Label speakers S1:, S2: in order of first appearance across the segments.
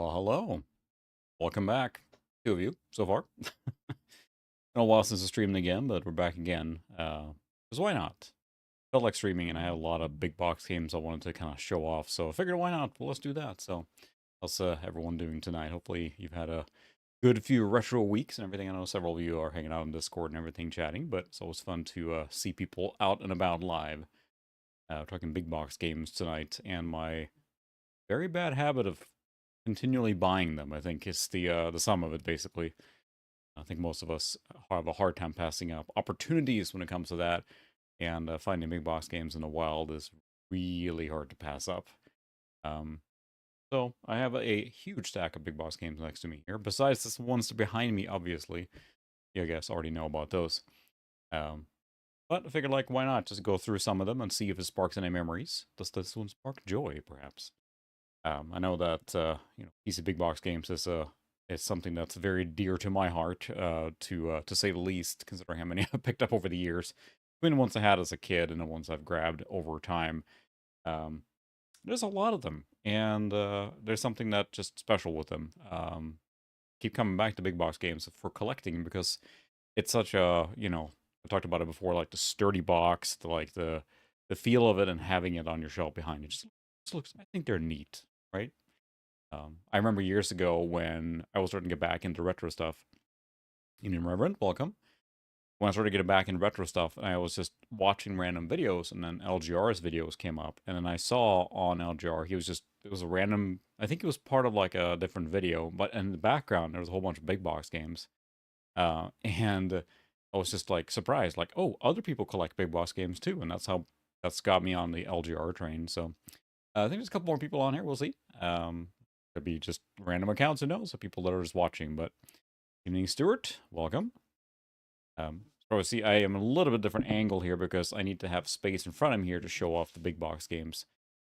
S1: Well, hello. Welcome back. Two of you so far. Been a while since I streamed again, but we're back again. Because why not? Felt like streaming, and I had a lot of big box games I wanted to kind of show off, so I figured why not? Well, let's do that. So, how's everyone doing tonight? Hopefully, you've had a good few retro weeks and everything. I know several of you are hanging out on Discord and everything, chatting, but it's always fun to see people out and about live. We're talking big box games tonight, and my very bad habit of continually buying them, I think, is the sum of it, basically. I think most of us have a hard time passing up opportunities when it comes to that, and finding big box games in the wild is really hard to pass up. Um, so I have a huge stack of big box games next to me here, besides this ones behind me, obviously. You guys already know about those. But I figured, like, why not just go through some of them and see if it sparks any memories? Does this one spark joy, perhaps? I know that PC big box games is something that's very dear to my heart, to say the least, considering how many I've picked up over the years, between the ones I had as a kid and the ones I've grabbed over time. Um, there's a lot of them, and there's something that just special with them. Keep coming back to big box games for collecting because it's such a I talked about it before, like the sturdy box, the feel of it, and having it on your shelf behind it just looks. I think they're neat, right? I remember years ago when I was starting to get back into retro stuff. Union Reverend, welcome. When I started getting back into retro stuff, and I was just watching random videos, and then LGR's videos came up, and then I saw on LGR, it was a random, I think it was part of like a different video, but in the background, there was a whole bunch of big box games. And I was just like surprised, like, oh, other people collect big box games too, and that's got me on the LGR train. So I think there's a couple more people on here. We'll see. Could be just random accounts, who knows? So people that are just watching. But evening, Stuart. Welcome. So see, I am a little bit different angle here because I need to have space in front of me here to show off the big box games.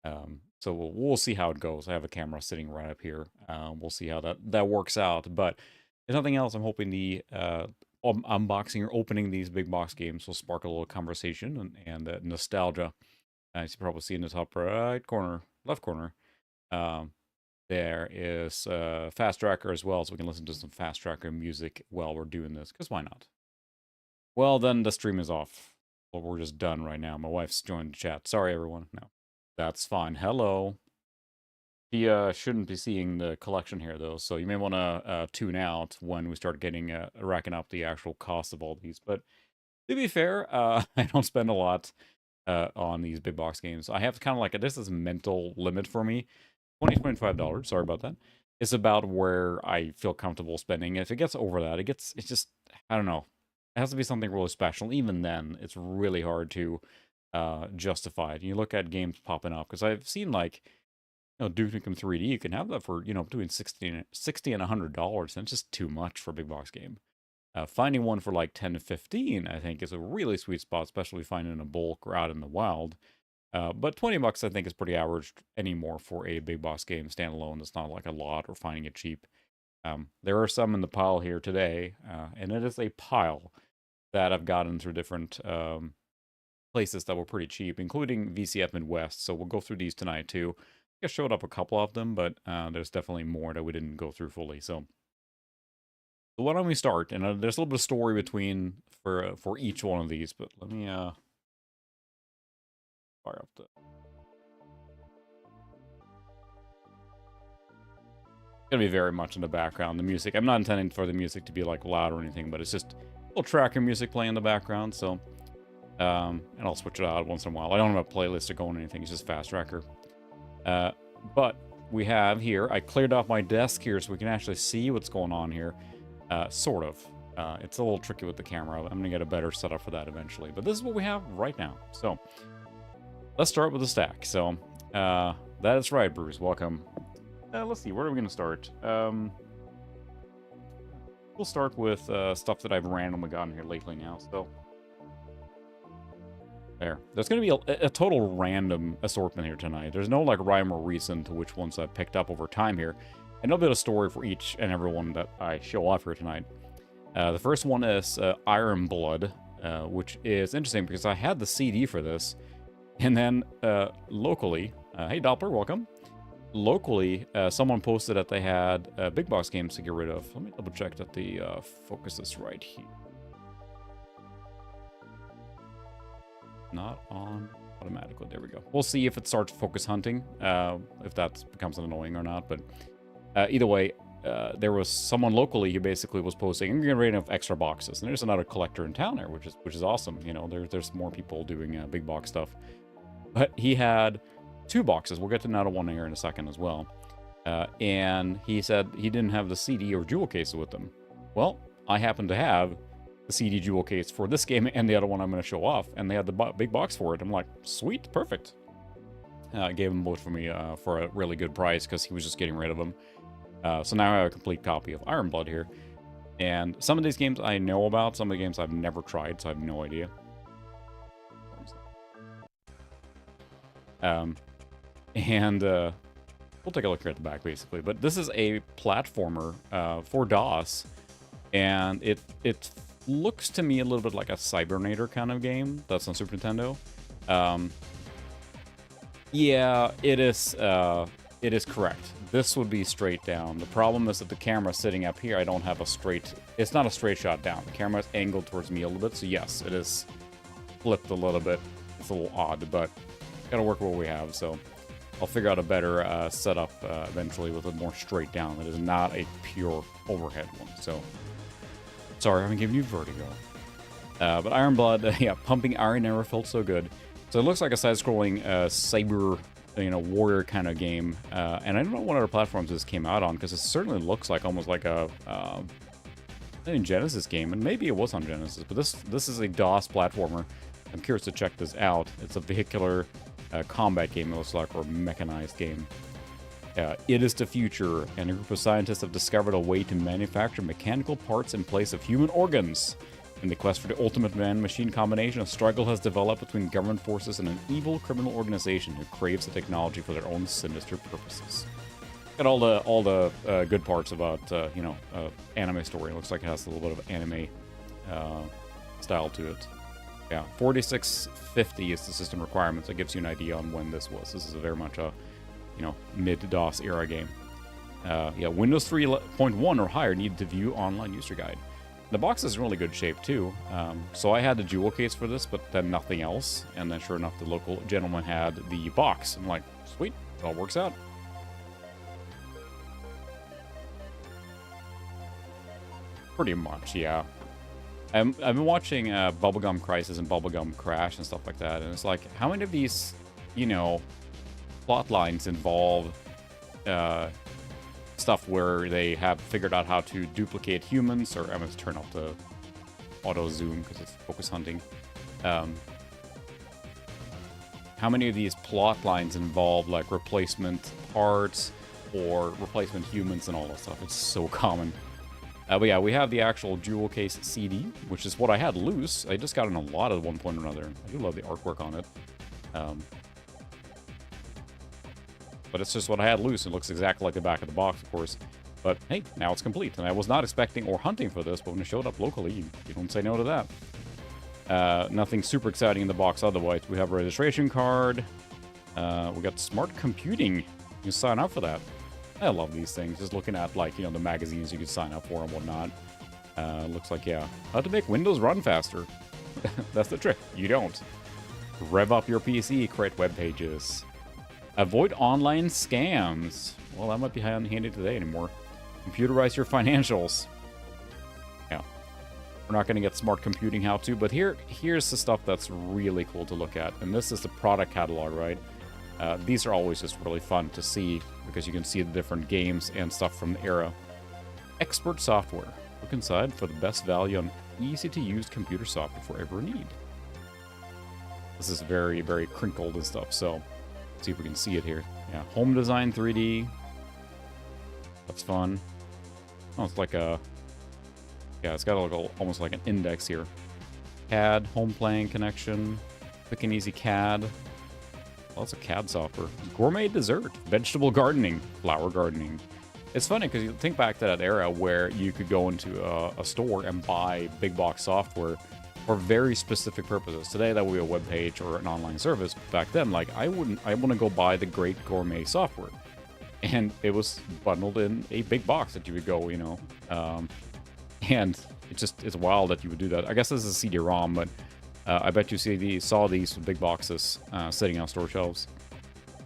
S1: So we'll see how it goes. I have a camera sitting right up here. We'll see how that works out. But if nothing else, I'm hoping the unboxing or opening these big box games will spark a little conversation and nostalgia. As you probably see in the top right corner, left corner, there is Fast Tracker as well, so we can listen to some Fast Tracker music while we're doing this, because why not? Well, then the stream is off. Well, we're just done right now. My wife's joined the chat. Sorry, everyone. No, that's fine. Hello. He shouldn't be seeing the collection here, though, so you may want to tune out when we start getting racking up the actual cost of all these. But to be fair, I don't spend a lot on these big box games. I have kind of like this is a mental limit for me. $25. Sorry about that. It's about where I feel comfortable spending. If it gets over that, it's just, I don't know. It has to be something really special. Even then, it's really hard to justify it. You look at games popping up, because I've seen like, Duke Nukem 3D, you can have that for, between $60 and $100, and it's just too much for a big box game. Finding one for like 10 to 15, I think, is a really sweet spot, especially finding in a bulk or out in the wild. But $20, I think, is pretty average anymore for a big box game standalone. It's not like a lot or finding it cheap. There are some in the pile here today, and it is a pile that I've gotten through different places that were pretty cheap, including VCF Midwest. So we'll go through these tonight too. I showed up a couple of them, but there's definitely more that we didn't go through fully. So why don't we start? And there's a little bit of story between for each one of these, but let me fire up the. It's gonna be very much in the background. The music. I'm not intending for the music to be like loud or anything, but it's just a little tracker music playing in the background. So, and I'll switch it out once in a while. I don't have a playlist or going or anything. It's just Fast Tracker. But we have here. I cleared off my desk here so we can actually see what's going on here. Sort of. It's a little tricky with the camera. I'm gonna get a better setup for that eventually. But this is what we have right now. So let's start with the stack. So that is right, Bruce. Welcome. Let's see. Where are we gonna start? We'll start with stuff that I've randomly gotten here lately now. So there's going to be a total random assortment here tonight. There's no like rhyme or reason to which ones I've picked up over time here. And a bit of story for each and every one that I show off here tonight. The first one is Iron Blood, which is interesting because I had the CD for this. And then locally, hey Doppler, welcome. locally, someone posted that they had big box games to get rid of. Let me double check that the focus is right here. Not on automatically. There we go. We'll see if it starts focus hunting, if that becomes annoying or not. But either way, there was someone locally who basically was posting, I'm getting rid of extra boxes. And there's another collector in town there, which is awesome. You know, there's more people doing big box stuff. But he had 2 boxes. We'll get to another one here in a second as well. And he said he didn't have the CD or jewel case with him. Well, I happen to have the CD jewel case for this game and the other one I'm going to show off. And they had the big box for it. I'm like, sweet, perfect. I gave them both for me for a really good price because he was just getting rid of them. So now I have a complete copy of Iron Blood here. And some of these games I know about. Some of the games I've never tried, so I have no idea. We'll take a look here at the back, basically. But this is a platformer for DOS. And it looks to me a little bit like a Cybernator kind of game. That's on Super Nintendo. Yeah, it is correct. This would be straight down. The problem is that the camera sitting up here, I don't have a straight... It's not a straight shot down. The camera is angled towards me a little bit. So yes, it is flipped a little bit. It's a little odd, but gotta work with what we have. So I'll figure out a better setup eventually with it more straight down. It is not a pure overhead one. So sorry, I haven't given you vertigo. But Iron Blood, yeah, pumping iron never felt so good. So it looks like a side-scrolling cyber, warrior kind of game. And I don't know what other platforms this came out on, because it certainly looks like almost like a Genesis game, and maybe it was on Genesis. But this is a DOS platformer. I'm curious to check this out. It's a vehicular combat game, it looks like, or mechanized game. It is the future, and a group of scientists have discovered a way to manufacture mechanical parts in place of human organs. In the quest for the ultimate man-machine combination, a struggle has developed between government forces and an evil criminal organization who craves the technology for their own sinister purposes. Got all the good parts about anime story. It looks like it has a little bit of anime style to it. Yeah, 4650 is the system requirements. That gives you an idea on when this was. This is very much a mid-DOS era game. Windows 3.1 or higher needed to view online user guide. The box is in really good shape too. So I had the jewel case for this, but then nothing else. And then sure enough, the local gentleman had the box. I'm like, sweet, it all works out. Pretty much, yeah. I've been watching Bubblegum Crisis and Bubblegum Crash and stuff like that, and it's like, how many of these, plot lines involve stuff where they have figured out how to duplicate humans, or I'm going to turn off the auto zoom because it's focus hunting. How many of these plot lines involve like replacement parts or replacement humans and all that stuff? It's so common. But yeah, we have the actual jewel case CD, which is what I had loose. I just got in a lot at one point or another. I do love the artwork on it. But it's just what I had loose. It looks exactly like the back of the box, of course. But hey, now it's complete. And I was not expecting or hunting for this, but when it showed up locally, you don't say no to that. Nothing super exciting in the box otherwise. We have a registration card. We got smart computing. You can sign up for that. I love these things. Just looking at, like, the magazines you can sign up for and whatnot. Looks like, yeah. How to make Windows run faster. That's the trick. You don't. Rev up your PC, create web pages. Avoid online scams. Well, that might be handy today anymore. Computerize your financials. Yeah. We're not going to get smart computing how-to, but here's the stuff that's really cool to look at. And this is the product catalog, right? These are always just really fun to see because you can see the different games and stuff from the era. Expert software. Look inside for the best value on easy-to-use computer software for every need. This is very, very crinkled and stuff, so let's see if we can see it here. Yeah, home design 3D. That's fun. Oh, it's like a... Yeah, it's got almost like an index here. CAD, home playing connection, quick and easy CAD. Lots of CAD software. Gourmet dessert, vegetable gardening, flower gardening. It's funny because you think back to that era where you could go into a store and buy big box software for very specific purposes. Today that would be a web page or an online service. Back then, like, I want to go buy the great gourmet software. and it was bundled in a big box that you would go, you know, and it's wild that you would do that. I guess this is a CD-ROM, but I bet you saw these big boxes sitting on store shelves.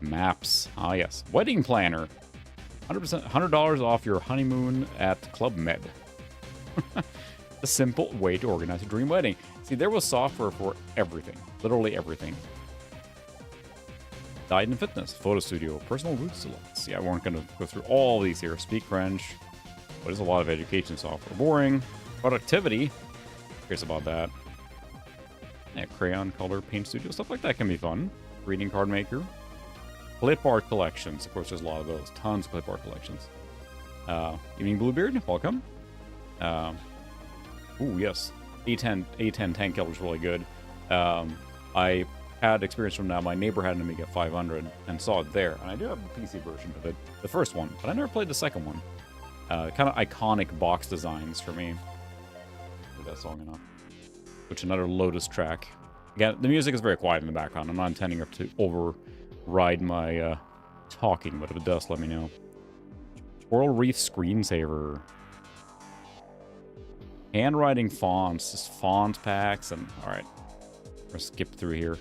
S1: Maps, ah yes, wedding planner, 100%, $100 off your honeymoon at Club Med. A simple way to organize a dream wedding. See, there was software for everything, literally everything. Diet and fitness, photo studio, personal route selects. Yeah, we weren't going to go through all these here. Speak French, but there's a lot of education software. Boring. Productivity, curious about that. Yeah, crayon color paint studio, stuff like that can be fun. Greeting card maker. Clip art collections, of course there's a lot of those. Tons of clip art collections. Evening Bluebeard, welcome. Ooh, yes. A10 tank killer is really good. I had experience from that. My neighbor had an Amiga 500 and saw it there. And I do have a PC version of it, the first one, but I never played the second one. Kind of iconic box designs for me. Put that song enough. Which another Lotus track. Again, the music is very quiet in the background. I'm not intending to override my talking, but if it does, let me know. Coral Reef screensaver. Handwriting fonts, just font packs, and alright. We're gonna skip through here.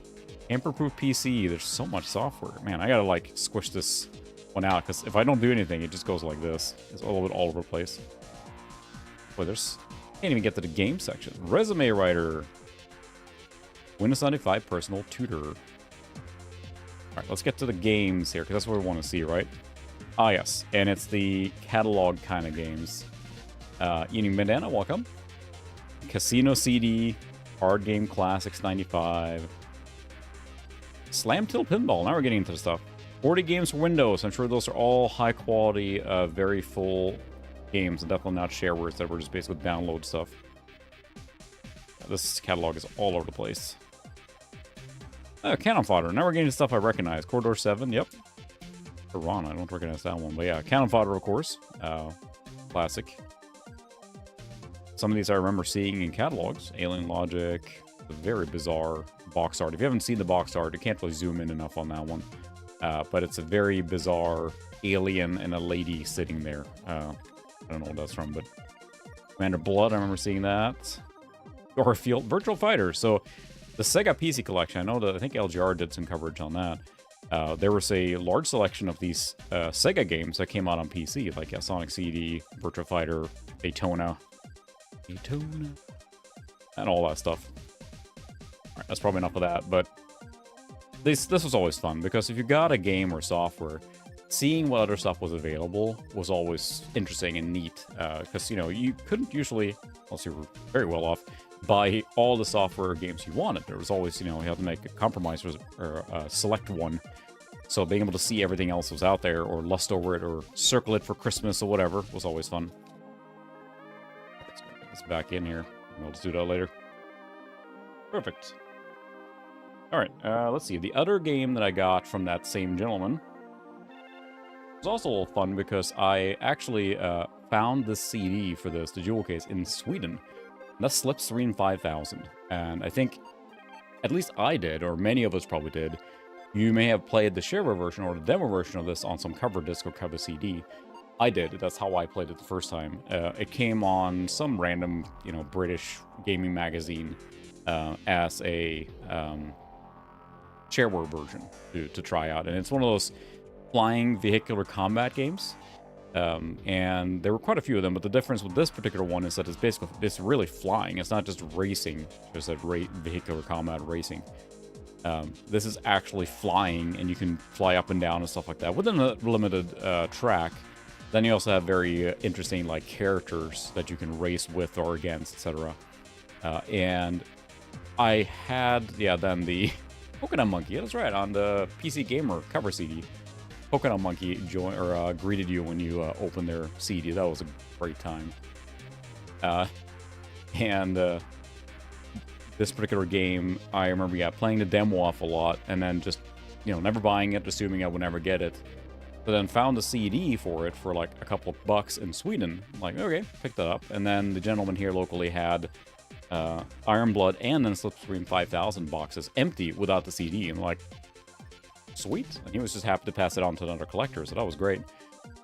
S1: Tamper-proof PC, there's so much software. Man, I gotta like squish this one out, because if I don't do anything, it just goes like this. It's a little bit all over the place. Boy, can't even get to the game section. Resume writer. Windows 95 personal tutor. Alright, let's get to the games here, because that's what we want to see, right? Ah, yes. And it's the catalog kind of games. Eating Bandana, welcome. Casino CD, Card Game Classics 95. Slam Till Pinball, now we're getting into the stuff. 40 games for Windows, I'm sure those are all high quality, very full games, and definitely not sharewares that were just basically download stuff. This catalog is all over the place. Cannon Fodder, now we're getting to stuff I recognize. Corridor 7, yep. Piranha, I don't recognize that one, but yeah, Cannon Fodder, of course. Classic. Some of these I remember seeing in catalogs. Alien Logic, the very bizarre box art. If you haven't seen the box art, you can't really zoom in enough on that one. But it's a very bizarre alien and a lady sitting there. I don't know what that's from, but Commander Blood, I remember seeing that. Garfield, Virtual Fighter. So the Sega PC collection, I know that I think LGR did some coverage on that. There was a large selection of these Sega games that came out on PC, like Sonic CD, Virtua Fighter, Daytona, and all that stuff. Alright, that's probably enough of that, but this was always fun, because if you got a game or software, seeing what other stuff was available was always interesting and neat, because, you know, you couldn't usually, unless you were very well off, buy all the software games you wanted. There was always, you know, you had to make a compromise or select one. So being able to see everything else was out there, or lust over it, or circle it for Christmas or whatever, was always fun. Let's back in here. We'll just do that later. Perfect. Alright, let's see. The other game that I got from that same gentleman was also a little fun, because I actually found this CD for this, the jewel case, in Sweden. And that's Slipstream 5000. And I think, at least I did, or many of us probably did, you may have played the shareware version or the demo version of this on some cover disc or cover CD. I did. That's how I played it the first time. It came on some random, you know, British gaming magazine as a shareware version to try out. And it's one of those flying vehicular combat games. And there were quite a few of them, but the difference with this particular one is that it's really flying. It's not just racing, just a vehicular combat racing. This is actually flying, and you can fly up and down and stuff like that within a limited track. Then you also have very interesting like characters that you can race with or against, etc. And I had, then the Pokemon Monkey. That's right, on the PC Gamer cover CD. Pokemon Monkey greeted you when you opened their CD. That was a great time. This particular game, I remember, playing the demo off a lot, and then just, you know, never buying it, assuming I would never get it. But then found the CD for it for like a couple of bucks in Sweden. I'm like, okay, picked that up. And then the gentleman here locally had Iron Blood and then Slipstream 5000 boxes empty without the CD. And I'm like, sweet. And he was just happy to pass it on to another collector, so that was great.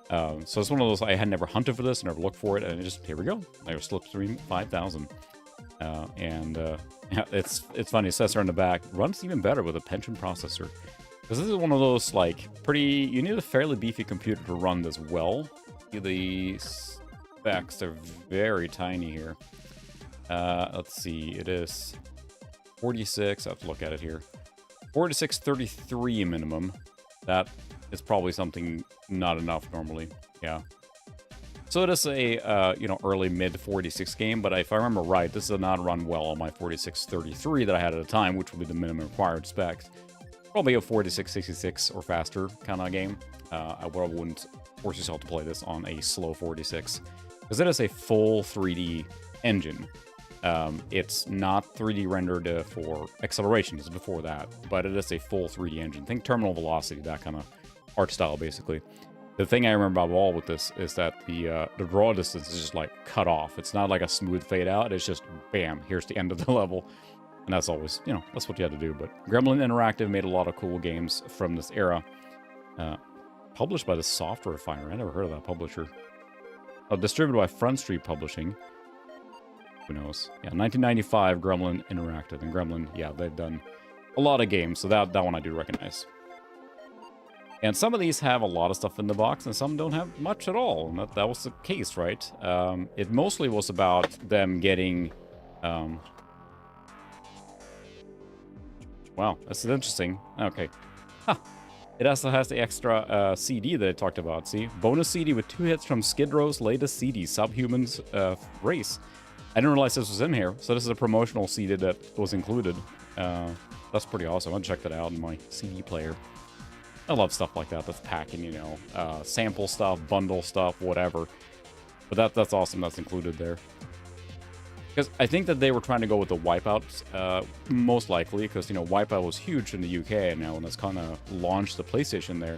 S1: So it's one of those, I had never hunted for this, never looked for it, and here we go. There's Slipstream 5000. Yeah, it's funny, it says there in the back, runs even better with a Pentium processor. Because this is one of those, like, you need a fairly beefy computer to run this well. The specs are very tiny here. Let's see, it is 46, I have to look at it here. 4633 minimum. That is probably something not enough normally, yeah. So it is a, early mid 46 game, but if I remember right, this does not run well on my 4633 that I had at the time, which would be the minimum required specs. Probably a 4666 or faster kind of game. I wouldn't force yourself to play this on a slow 46, because it is a full 3D engine. It's not 3D rendered for acceleration, it's before that, but it is a full 3D engine. Think terminal velocity, that kind of art style, basically. The thing I remember about all with this is that the draw distance is just like cut off. It's not like a smooth fade out. It's just bam, here's the end of the level. And that's always, that's what you had to do. But Gremlin Interactive made a lot of cool games from this era. Published by the Software Refinery. I never heard of that publisher. Distributed by Front Street Publishing. Who knows? Yeah, 1995 Gremlin Interactive. And Gremlin, yeah, they've done a lot of games. So that one I do recognize. And some of these have a lot of stuff in the box, and some don't have much at all. And that was the case, right? It mostly was about them getting... Wow, this is interesting. Okay. Huh. It also has the extra CD that I talked about, see? Bonus CD with 2 hits from Skid Row's latest CD, Subhuman's Race. I didn't realize this was in here, so this is a promotional CD that was included. That's pretty awesome. I'll check that out in my CD player. I love stuff like that. That's packing, sample stuff, bundle stuff, whatever. But that's awesome. That's included there. Because I think that they were trying to go with the Wipeout, most likely, because, Wipeout was huge in the UK now, and that's kind of launched the PlayStation there,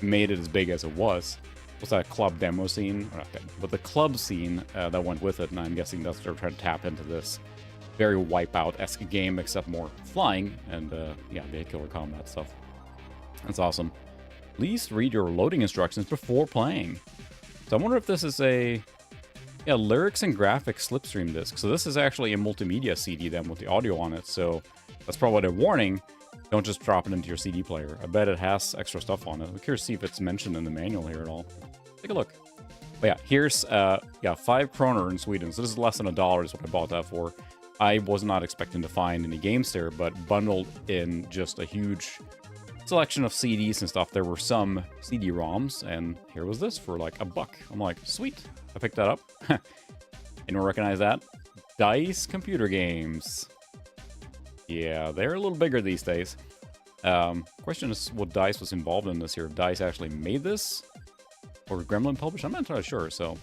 S1: made it as big as it was. Was that club demo scene? But the club scene that went with it, and I'm guessing that's they're trying to tap into this very Wipeout-esque game, except more flying, and, yeah, vehicular combat stuff. That's awesome. Please read your loading instructions before playing. So I wonder if this is a lyrics and graphics slipstream disc. So this is actually a multimedia CD then with the audio on it. So that's probably a warning. Don't just drop it into your CD player. I bet it has extra stuff on it. I'm curious to see if it's mentioned in the manual here at all. Take a look. But yeah, here's 5 kroner in Sweden. So this is less than $1 is what I bought that for. I was not expecting to find any games there, but bundled in just a huge selection of CDs and stuff. There were some CD-ROMs, and here was this for like $1. I'm like, sweet. I picked that up. Anyone recognize that? DICE computer games. Yeah, they're a little bigger these days. Question is what DICE was involved in this here. If DICE actually made this? Or Gremlin published? I'm not entirely sure, so...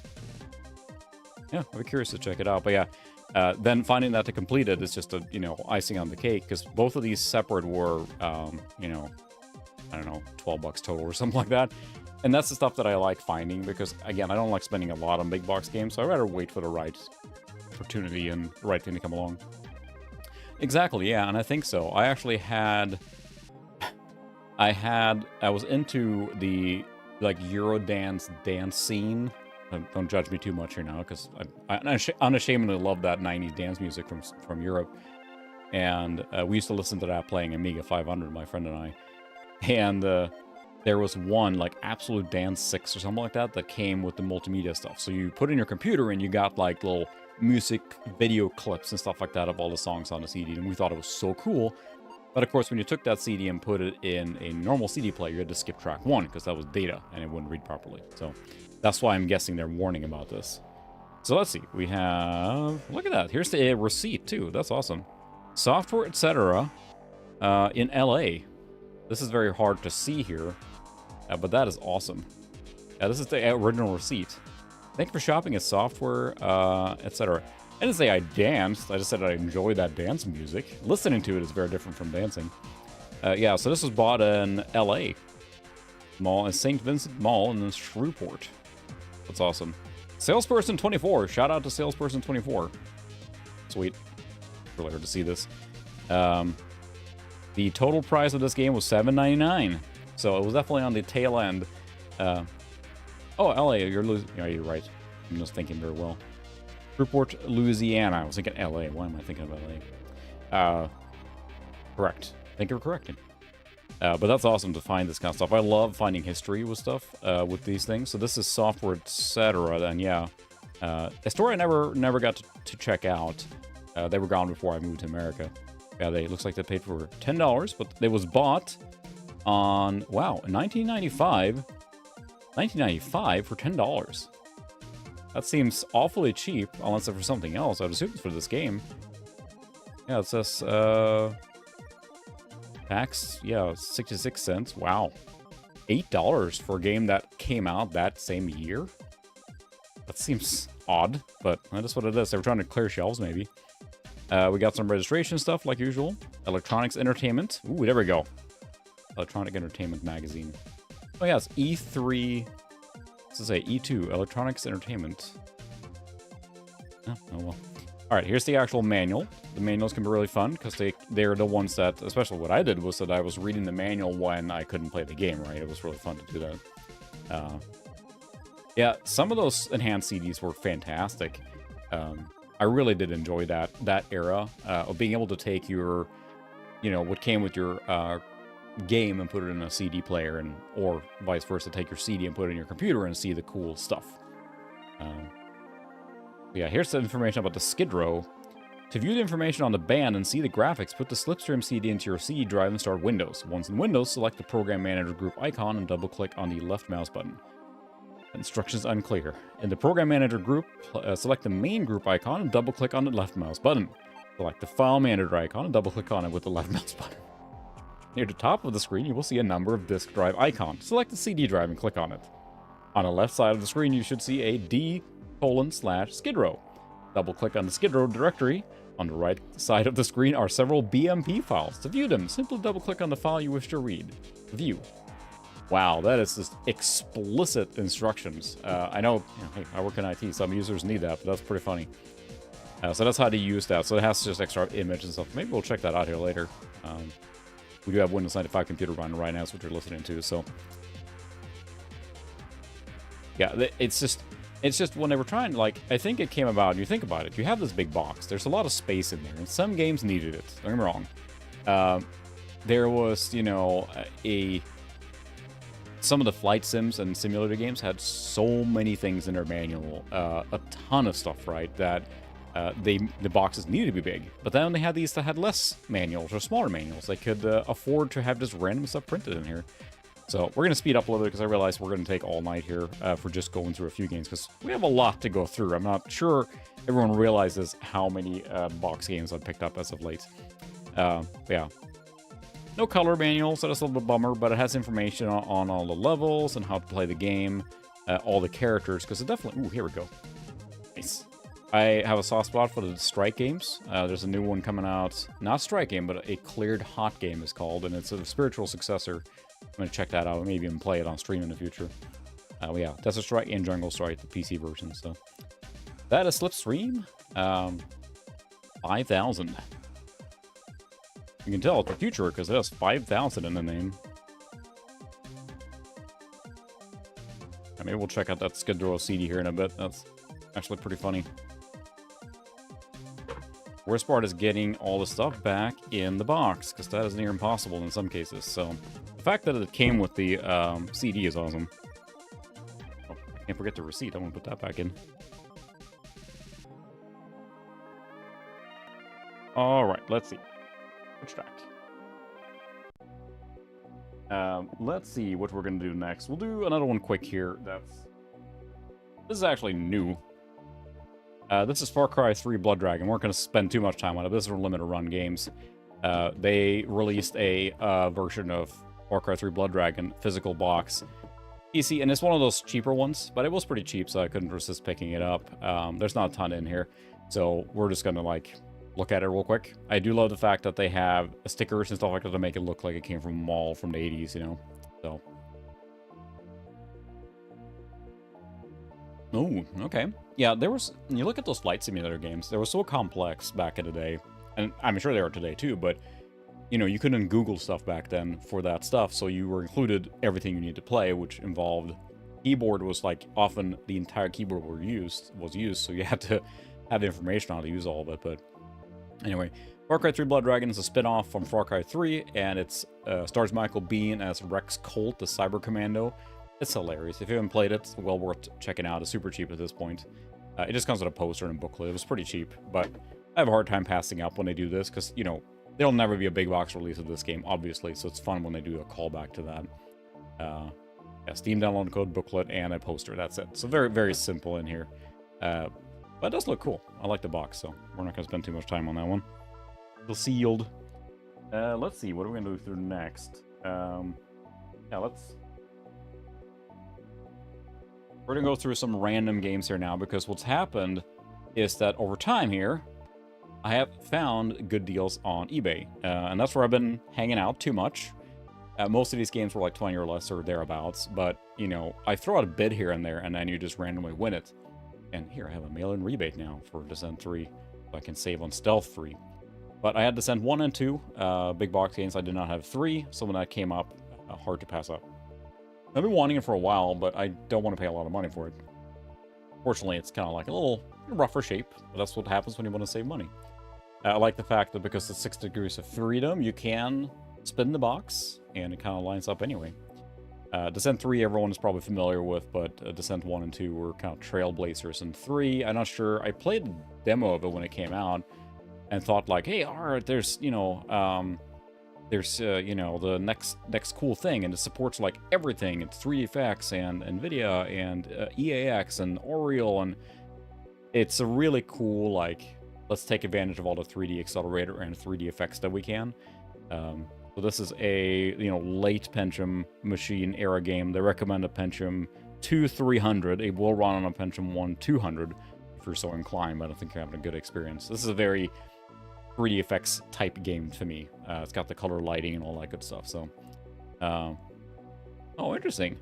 S1: yeah, I'd be curious to check it out. But yeah, then finding that to complete it is just a, icing on the cake, because both of these separate were, I don't know, $12 total or something like that. And that's the stuff that I like finding, because, again, I don't like spending a lot on big box games, so I'd rather wait for the right opportunity and the right thing to come along. Exactly, yeah, and I think so. I actually had... I was into the, like, Eurodance dance scene. Don't judge me too much here now, because I unashamedly love that 90s dance music from Europe. And we used to listen to that playing Amiga 500, my friend and I. And there was one, like, Absolute Dance 6 or something like that, that came with the multimedia stuff. So you put in your computer and you got, like, little music video clips and stuff like that of all the songs on the CD. And we thought it was so cool. But, of course, when you took that CD and put it in a normal CD player, you had to skip track 1, because that was data, and it wouldn't read properly. So that's why I'm guessing they're warning about this. So let's see. We have... look at that. Here's the receipt, too. That's awesome. Software, etc. In LA. This is very hard to see here, but that is awesome. Yeah, this is the original receipt. Thank you for shopping at Software, etc. I didn't say I danced. I just said I enjoyed that dance music. Listening to it is very different from dancing. Yeah, so this was bought in LA. Mall, in St. Vincent Mall in Shreveport. That's awesome. Salesperson 24. Shout out to Salesperson 24. Sweet. Really hard to see this. The total price of this game was $7.99. So it was definitely on the tail end. Oh, LA, you're right. I'm just thinking very well. Newport, Louisiana. I was thinking LA. Why am I thinking of LA? Correct. Thank you for correcting. But that's awesome to find this kind of stuff. I love finding history with stuff, with these things. So this is software, etc. Then yeah, a store I never got to check out. They were gone before I moved to America. Yeah, looks like they paid for $10, but it was bought on in 1995. 1995 for $10. That seems awfully cheap, unless it's for something else. I'd assume it's for this game. Yeah, it says tax. Yeah, 66 cents. Wow, $8 for a game that came out that same year. That seems odd, but that's what it is. They were trying to clear shelves, maybe. We got some registration stuff, like usual. Electronics Entertainment. Ooh, there we go. Electronic Entertainment Magazine. Oh, yeah, it's E3. This is a E2, Electronics Entertainment. Oh well. All right, here's the actual manual. The manuals can be really fun, because they're the ones that, especially what I did, was that I was reading the manual when I couldn't play the game, right? It was really fun to do that. Yeah, some of those enhanced CDs were fantastic. I really did enjoy that era of being able to take your, what came with your game and put it in a CD player, or vice versa, take your CD and put it in your computer and see the cool stuff. Yeah, here's some information about the Skid Row. To view the information on the band and see the graphics, put the Slipstream CD into your CD drive and start Windows. Once in Windows, select the Program Manager group icon and double-click on the left mouse button. Instructions unclear. In the Program Manager group, select the main group icon and double-click on the left mouse button. Select the File Manager icon and double-click on it with the left mouse button. Near the top of the screen, you will see a number of disk drive icons. Select the CD drive and click on it. On the left side of the screen, you should see a D:/Skid Row. Double-click on the Skid Row directory. On the right side of the screen are several BMP files. To view them, simply double-click on the file you wish to read. View. Wow, that is just explicit instructions. I know, hey, I work in IT, some users need that, but that's pretty funny. So that's how to use that. So it has just extra image and stuff. Maybe we'll check that out here later. We do have Windows 95 computer running right now, that's what you're listening to, so. Yeah, it's just when they were trying, like, I think it came about, and you think about it, you have this big box, there's a lot of space in there, and some games needed it, don't get me wrong. There was, some of the flight sims and simulator games had so many things in their manual, a ton of stuff, right, that the boxes needed to be big. But then they had these that had less manuals or smaller manuals. They could afford to have just random stuff printed in here. So we're going to speed up a little bit because I realize we're going to take all night here for just going through a few games because we have a lot to go through. I'm not sure everyone realizes how many box games I've picked up as of late. Yeah. No color manual, so that's a little bit bummer, but it has information on all the levels and how to play the game, all the characters, because it definitely... Ooh, here we go. Nice. I have a soft spot for the Strike games. There's a new one coming out. Not Strike game, but a Cleared Hot game is called, and it's a spiritual successor. I'm going to check that out and maybe even play it on stream in the future. Yeah, Desert Strike and Jungle Strike, the PC version, so... That is Slipstream. 5,000. You can tell it's the future because it has 5,000 in the name. Maybe we'll check out that Skid Row CD here in a bit. That's actually pretty funny. Worst part is getting all the stuff back in the box, because that is near impossible in some cases. So the fact that it came with the CD is awesome. Oh, can't forget the receipt. I want to put that back in. All right, let's see. Which track? Let's see what we're gonna do next. We'll do another one quick here. This is actually new. This is Far Cry 3 Blood Dragon. We're not gonna spend too much time on it. This is for limited run games. They released a version of Far Cry 3 Blood Dragon physical box. PC, and it's one of those cheaper ones, but it was pretty cheap, so I couldn't resist picking it up. There's not a ton in here, so we're just gonna look at it real quick. I do love the fact that they have stickers and stuff like that to make it look like it came from a mall from the 80s, you know? So. Oh, okay. Yeah, when you look at those flight simulator games, they were so complex back in the day, and I'm sure they are today too, but, you know, you couldn't Google stuff back then for that stuff, so you were included everything you need to play, which involved keyboard was like often the entire keyboard was used, so you had to have the information on how to use all of it. But anyway, Far Cry 3 Blood Dragon is a spin-off from Far Cry 3, and it stars Michael Biehn as Rex Colt, the cyber commando. It's hilarious. If you haven't played it, it's well worth checking out. It's super cheap at this point. It just comes with a poster and a booklet. It was pretty cheap, but I have a hard time passing up when they do this, because, you know, there'll never be a big box release of this game, obviously, so it's fun when they do a callback to that. Yeah, Steam download code, booklet, and a poster. That's it. So very, very simple in here. But it does look cool. I like the box, so we're not going to spend too much time on that one. Still sealed. Let's see. What are we going to do through next? Yeah, we're going to go through some random games here now, because what's happened is that over time here, I have found good deals on eBay. And that's where I've been hanging out too much. Most of these games were like 20 or less or thereabouts, but, you know, I throw out a bid here and there, and then you just randomly win it. And here, I have a mail-in rebate now for Descent 3, so I can save on Stealth 3. But I had Descent 1 and 2, big box games. I did not have 3, so when that came up, hard to pass up. I've been wanting it for a while, but I don't want to pay a lot of money for it. Fortunately, it's kind of like a little rougher shape, but that's what happens when you want to save money. I like the fact that because it's 6 degrees of freedom, you can spin the box, and it kind of lines up anyway. Descent 3, everyone is probably familiar with, but Descent 1 and 2 were kind of trailblazers. And 3, I'm not sure. I played a demo of it when it came out, and thought like, hey, alright, there's, you know, the next cool thing, and it supports like everything. It's 3DFX and NVIDIA and EAX and Oriole, and it's a really cool, like, let's take advantage of all the 3D accelerator and 3D effects that we can. So this is a, you know, late Pentium machine era game. They recommend a Pentium 2 300. It will run on a Pentium 1 200 if you're so inclined, but I don't think you're having a good experience. This is a very 3D effects type game to me. It's got the color lighting and all that good stuff. So, oh, interesting.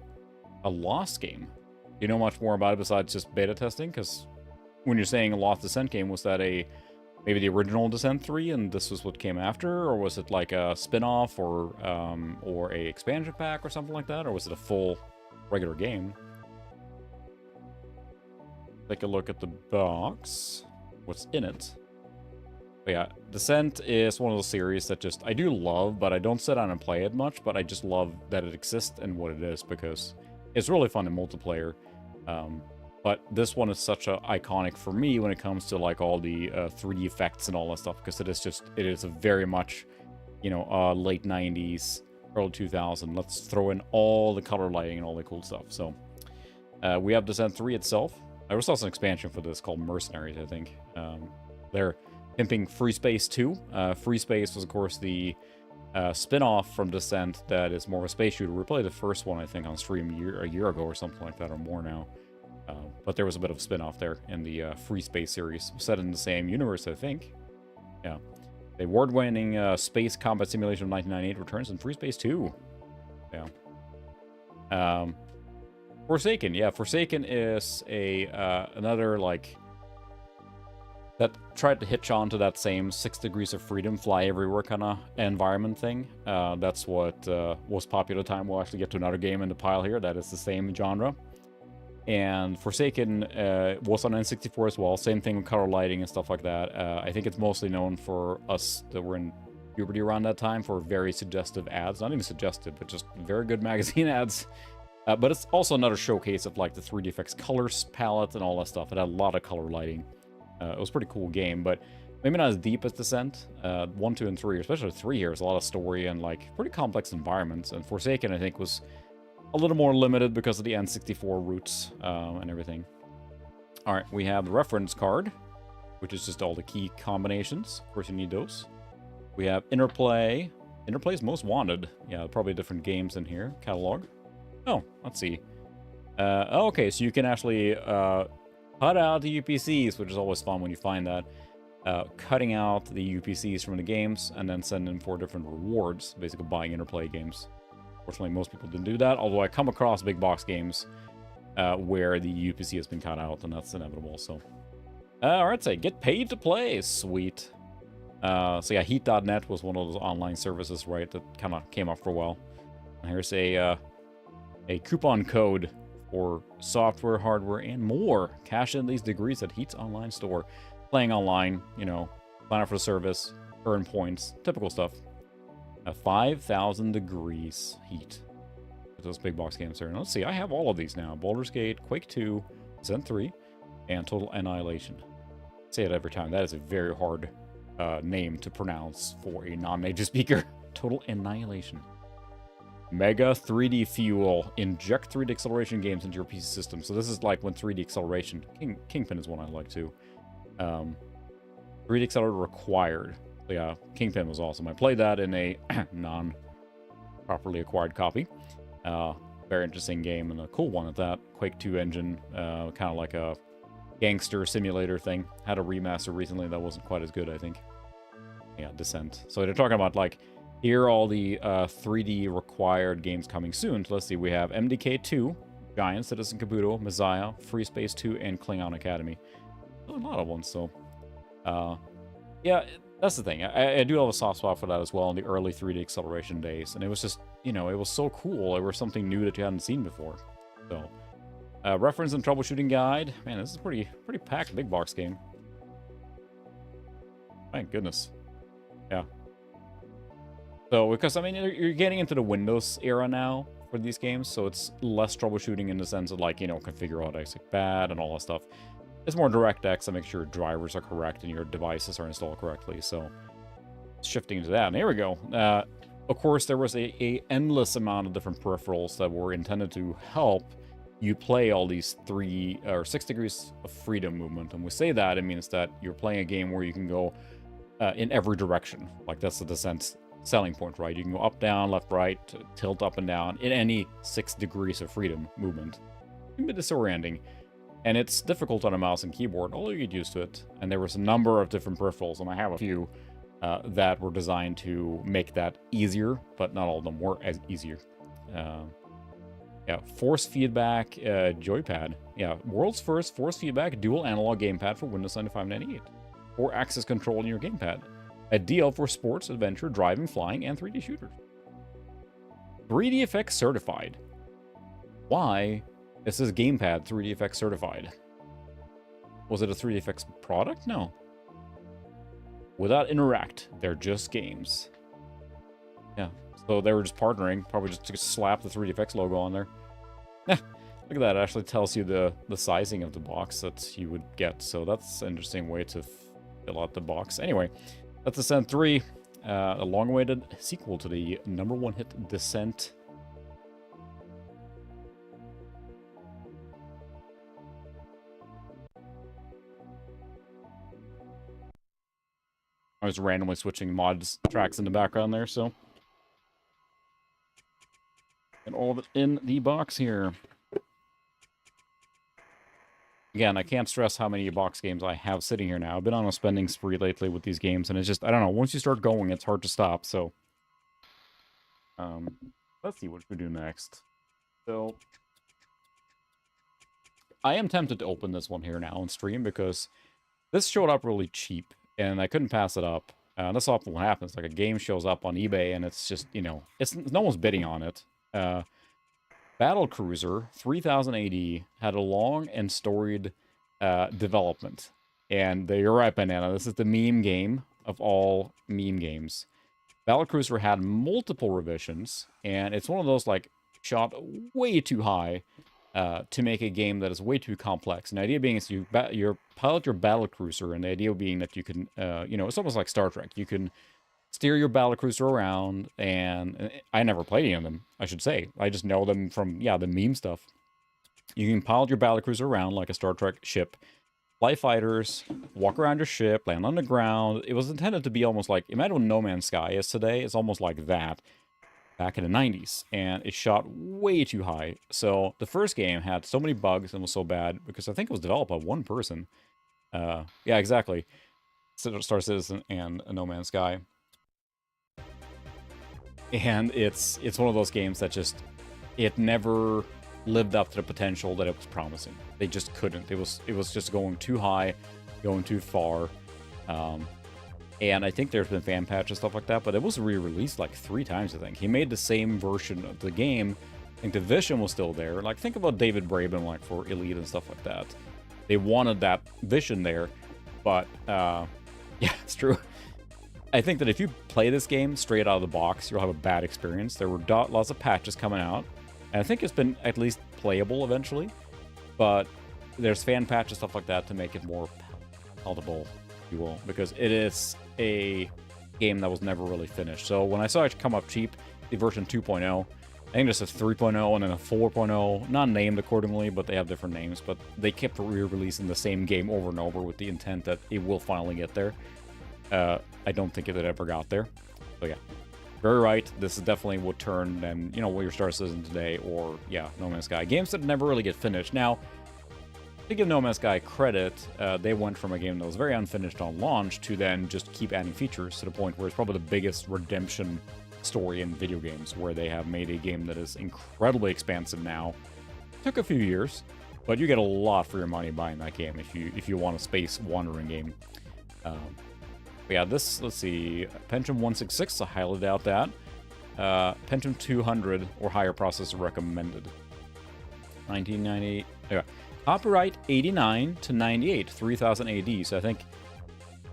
S1: A Lost game. Do you know much more about it besides just beta testing? Because when you're saying a Lost Descent game, was that maybe the original Descent 3 and this was what came after? Or was it like a spin-off or a expansion pack or something like that? Or was it a full regular game? Take a look at the box. What's in it? But yeah, Descent is one of those series that just, I do love, but I don't sit down and play it much, but I just love that it exists and what it is, because it's really fun in multiplayer. But this one is such a iconic for me when it comes to like all the 3D effects and all that stuff, because it is a very much, you know, late 90s, early 2000s. Let's throw in all the color lighting and all the cool stuff. So we have Descent 3 itself. There was also an expansion for this called Mercenaries, I think. They're pimping Free Space 2. Free Space was, of course, the spin-off from Descent that is more of a space shooter. We played the first one, I think, on stream a year ago or something like that, or more now. But there was a bit of a spin-off there in the Free Space series, set in the same universe, I think. Yeah. The award-winning space combat simulation of 1998 returns in Free Space 2. Yeah. Forsaken. Yeah, Forsaken is another, like, that tried to hitch on to that same 6 degrees of freedom, fly everywhere kind of environment thing. That's what was popular at the time. We'll actually get to another game in the pile here that is the same genre. And Forsaken was on N64 as well. Same thing with color lighting and stuff like that. I think it's mostly known for us that were in puberty around that time for very suggestive ads. Not even suggestive, but just very good magazine ads. But it's also another showcase of like the 3DFX colors palette and all that stuff. It had a lot of color lighting. It was a pretty cool game, but maybe not as deep as Descent. 1, 2, and 3, especially 3 here, is a lot of story and like pretty complex environments. And Forsaken, I think, was a little more limited because of the N64 roots and everything. All right, we have the reference card, which is just all the key combinations. Of course, you need those. We have Interplay. Interplay's Most Wanted. Yeah, probably different games in here. Catalog. Oh, let's see. Okay, so you can actually cut out the UPCs, which is always fun when you find that. Cutting out the UPCs from the games and then send them for different rewards, basically buying Interplay games. Fortunately, most people didn't do that, although I come across big box games where the UPC has been cut out, and that's inevitable, so. Alright, say, get paid to play. Sweet. So yeah, Heat.net was one of those online services, right, that kind of came up for a while. And here's a coupon code for software, hardware, and more. Cash in these degrees at Heat's online store. Playing online, you know, sign up for the service, earn points, typical stuff. 5,000 degrees Heat. Those big box games there. And let's see, I have all of these now. Baldur's Gate, Quake 2, Zen 3, and Total Annihilation. I say it every time. That is a very hard name to pronounce for a non-native speaker. Total Annihilation. Mega 3D Fuel. Inject 3D acceleration games into your PC system. So this is like when 3D acceleration... Kingpin is one I like too. 3D accelerator required. So yeah, Kingpin was awesome. I played that in a non-properly acquired copy. Very interesting game and a cool one at that. Quake 2 engine. Kind of like a gangster simulator thing. Had a remaster recently that wasn't quite as good, I think. Yeah, Descent. So they're talking about like... Here are all the 3D required games coming soon. So let's see, we have MDK 2, Giant, Citizen Kabuto, Messiah, Free Space 2, and Klingon Academy. A lot of ones, so... yeah, that's the thing. I do have a soft spot for that as well in the early 3D acceleration days. And it was just, you know, it was so cool. It was something new that you hadn't seen before. So, reference and troubleshooting guide. Man, this is pretty packed big box game. Thank goodness. Yeah. So, because, I mean, you're getting into the Windows era now for these games, so it's less troubleshooting in the sense of, like, you know, configure AutoExec bad and all that stuff. It's more DirectX to make sure your drivers are correct and your devices are installed correctly, so shifting into that. And here we go. Of course, there was a endless amount of different peripherals that were intended to help you play all these 3 or 6 degrees of freedom movement. And we say that, it means that you're playing a game where you can go in every direction. Like, that's the Descent selling point, right? You can go up, down, left, right, tilt up and down in any 6 degrees of freedom movement. It can be disorienting. And it's difficult on a mouse and keyboard, although you get used to it. And there was a number of different peripherals, and I have a few that were designed to make that easier, but not all of them were as easier. Yeah, force feedback joypad. Yeah, world's first force feedback dual analog gamepad for Windows 95/98. 4-axis control in your gamepad. Ideal for sports, adventure, driving, flying, and 3D shooters. 3D effects certified. Why? It says gamepad 3D effects certified. Was it a 3D effects product? No. Without interact, they're just games. Yeah, so they were just partnering, probably just to slap the 3D effects logo on there. Look at that, it actually tells you the sizing of the box that you would get, so that's an interesting way to fill out the box. Anyway, that's Descent 3, a long-awaited sequel to the #1 hit Descent. I was randomly switching mods tracks in the background there, so. And all of it in the box here. Again, I can't stress how many box games I have sitting here now. I've been on a spending spree lately with these games, and it's just, I don't know, once you start going, it's hard to stop, so. Let's see what we do next. So, I am tempted to open this one here now on stream, because this showed up really cheap, and I couldn't pass it up. That's often what happens, like a game shows up on eBay, and it's just, you know, no one's bidding on it. Battlecruiser 3000 AD had a long and storied development. And you're right, Banana, this is the meme game of all meme games. Battlecruiser had multiple revisions, and it's one of those, like, shot way too high to make a game that is way too complex. And the idea being is you pilot your battlecruiser, and the idea being that you can, you know, it's almost like Star Trek. You can steer your battlecruiser around, and I never played any of them, I should say. I just know them from, yeah, the meme stuff. You can pilot your battlecruiser around like a Star Trek ship, fly fighters, walk around your ship, land on the ground. It was intended to be almost like, imagine what No Man's Sky is today. It's almost like that back in the 90s, and it shot way too high. So the first game had so many bugs and was so bad because I think it was developed by one person. Yeah, exactly. Star Citizen and No Man's Sky. And it's one of those games that just, it never lived up to the potential that it was promising. They just couldn't. It was just going too high, going too far. And I think there's been fan patches, stuff like that, but it was re-released like 3 times, I think. He made the same version of the game think the vision was still there. Like, think about David Braben, like, for Elite and stuff like that. They wanted that vision there, but, yeah, it's true. I think that if you play this game straight out of the box, you'll have a bad experience. There were lots of patches coming out, and I think it's been at least playable eventually, but there's fan patches, stuff like that, to make it more palatable, if you will, because it is a game that was never really finished. So when I saw it come up cheap, the version 2.0, I think there's a 3.0 and then a 4.0, not named accordingly, but they have different names, but they kept re-releasing the same game over and over with the intent that it will finally get there. I don't think it ever got there. So yeah, very right. This is definitely what turned, and you know, what your Star Citizen today, or yeah, No Man's Sky. Games that never really get finished. Now, to give No Man's Sky credit, they went from a game that was very unfinished on launch to then just keep adding features to the point where it's probably the biggest redemption story in video games, where they have made a game that is incredibly expansive now. Took a few years, but you get a lot for your money buying that game if you want a space wandering game. Yeah, this, let's see, Pentium 166, I highly doubt that. Pentium 200 or higher processor recommended. 1998. Okay. Copyright 89 to 98, 3000 AD. So I think,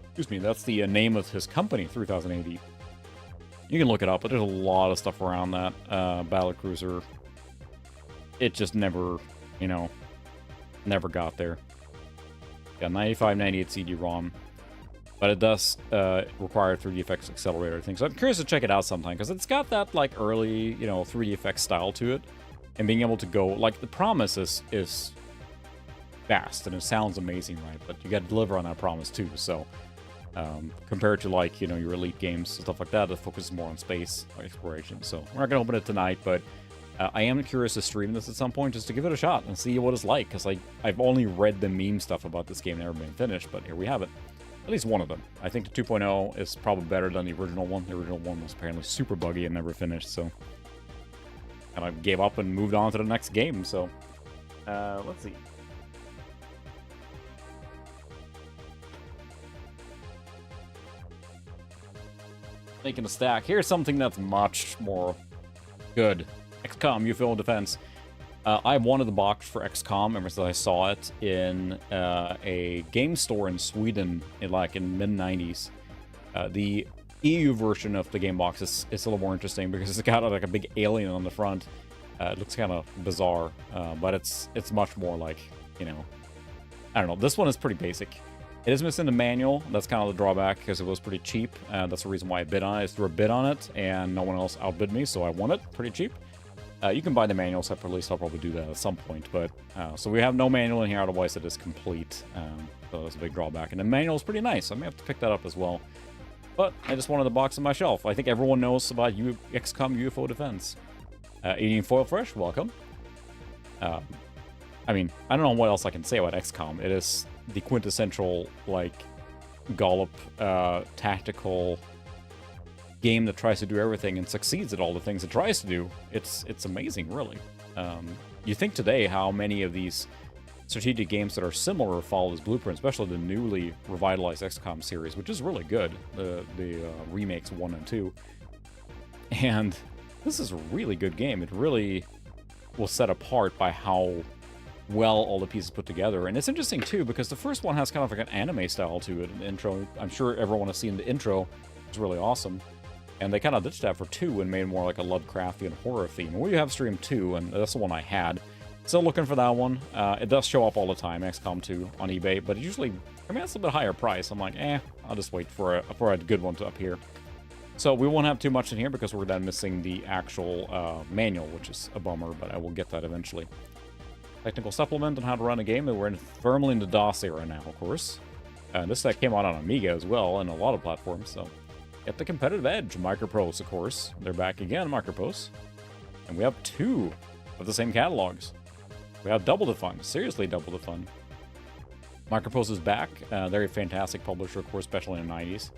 S1: excuse me, that's the name of his company, 3000 AD. You can look it up, but there's a lot of stuff around that. Battlecruiser. It just never, you know, never got there. Yeah, 95, 98 CD-ROM. But it does require 3D effects accelerator thing. So I'm curious to check it out sometime, because it's got that, like, early, you know, 3D effects style to it. And being able to go, like, the promise is fast, and it sounds amazing, right? But you got to deliver on that promise, too. So, compared to, like, you know, your Elite games, stuff like that focuses more on space exploration. So, we're not going to open it tonight, but I am curious to stream this at some point, just to give it a shot and see what it's like. Because, like, I've only read the meme stuff about this game, never been finished, but here we have it. At least one of them. I think the 2.0 is probably better than the original one. The original one was apparently super buggy and never finished, so... And I gave up and moved on to the next game, so... let's see. Making a stack. Here's something that's much more good. XCOM UFO Defense. I wanted the box for XCOM ever since I saw it in a game store in Sweden in mid-90s. The EU version of the game box is a little more interesting because it's got like a big alien on the front. It looks kind of bizarre, but it's much more like, you know, I don't know. This one is pretty basic. It is missing the manual. That's kind of the drawback because it was pretty cheap. That's the reason why I bid on it. I threw a bid on it, and no one else outbid me, so I won it pretty cheap. You can buy the manual separately, so I'll probably do that at some point. But so we have no manual in here, otherwise it is complete. So that's a big drawback. And the manual is pretty nice. I may have to pick that up as well. But I just wanted the box on my shelf. I think everyone knows about XCOM UFO Defense. Eating Foil Fresh, welcome. I mean, I don't know what else I can say about XCOM. It is the quintessential, like, Gollop tactical game that tries to do everything and succeeds at all the things it tries to do. It's amazing, really. You think today how many of these strategic games that are similar follow this blueprint, especially the newly revitalized XCOM series, which is really good. The remakes 1 and 2. And this is a really good game. It really was set apart by how well all the pieces put together. And it's interesting, too, because the first one has kind of like an anime style to it. An intro, I'm sure everyone has seen the intro. It's really awesome. And they kind of ditched that for 2 and made more like a Lovecraftian horror theme. We have Stream 2, and that's the one I had. Still looking for that one. It does show up all the time, XCOM 2 on eBay, but it usually, I mean, it's a bit higher price. I'm like, I'll just wait for a good one to appear. So we won't have too much in here because we're then missing the actual manual, which is a bummer, but I will get that eventually. Technical supplement on how to run a game. We're firmly in the DOS era now, of course. This came out on Amiga as well, and a lot of platforms, so... Get the competitive edge. Microprose, of course. They're back again, Microprose. And we have 2 of the same catalogs. We have double the fun. Seriously, double the fun. Microprose is back. They're a fantastic publisher, of course, especially in the 90s.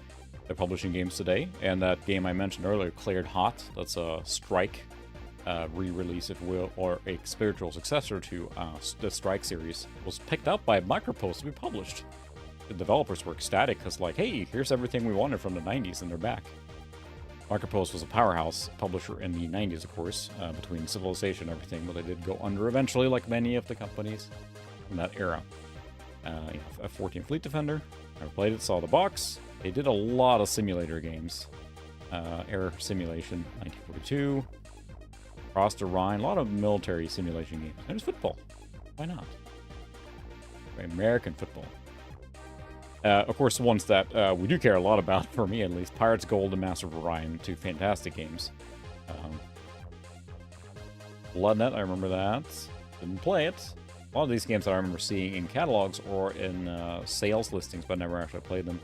S1: They're publishing games today. And that game I mentioned earlier, Cleared Hot, that's a Strike re-release, if you will, or a spiritual successor to the Strike series, was picked up by Microprose to be published. The developers were ecstatic because, like, hey, here's everything we wanted from the 90s, and they're back. Micropost was a powerhouse publisher in the 90s, of course, between Civilization and everything, but they did go under eventually, like many of the companies from that era. F-14 Fleet Defender, never played it, saw the box. They did a lot of simulator games. Air Simulation, 1942. Cross the Rhine, a lot of military simulation games. There's football. Why not? American football. Of course, the ones that we do care a lot about, for me at least, Pirates Gold and Master of Orion, two fantastic games. Bloodnet, I remember that. Didn't play it. A lot of these games that I remember seeing in catalogs or in sales listings, but never actually played them.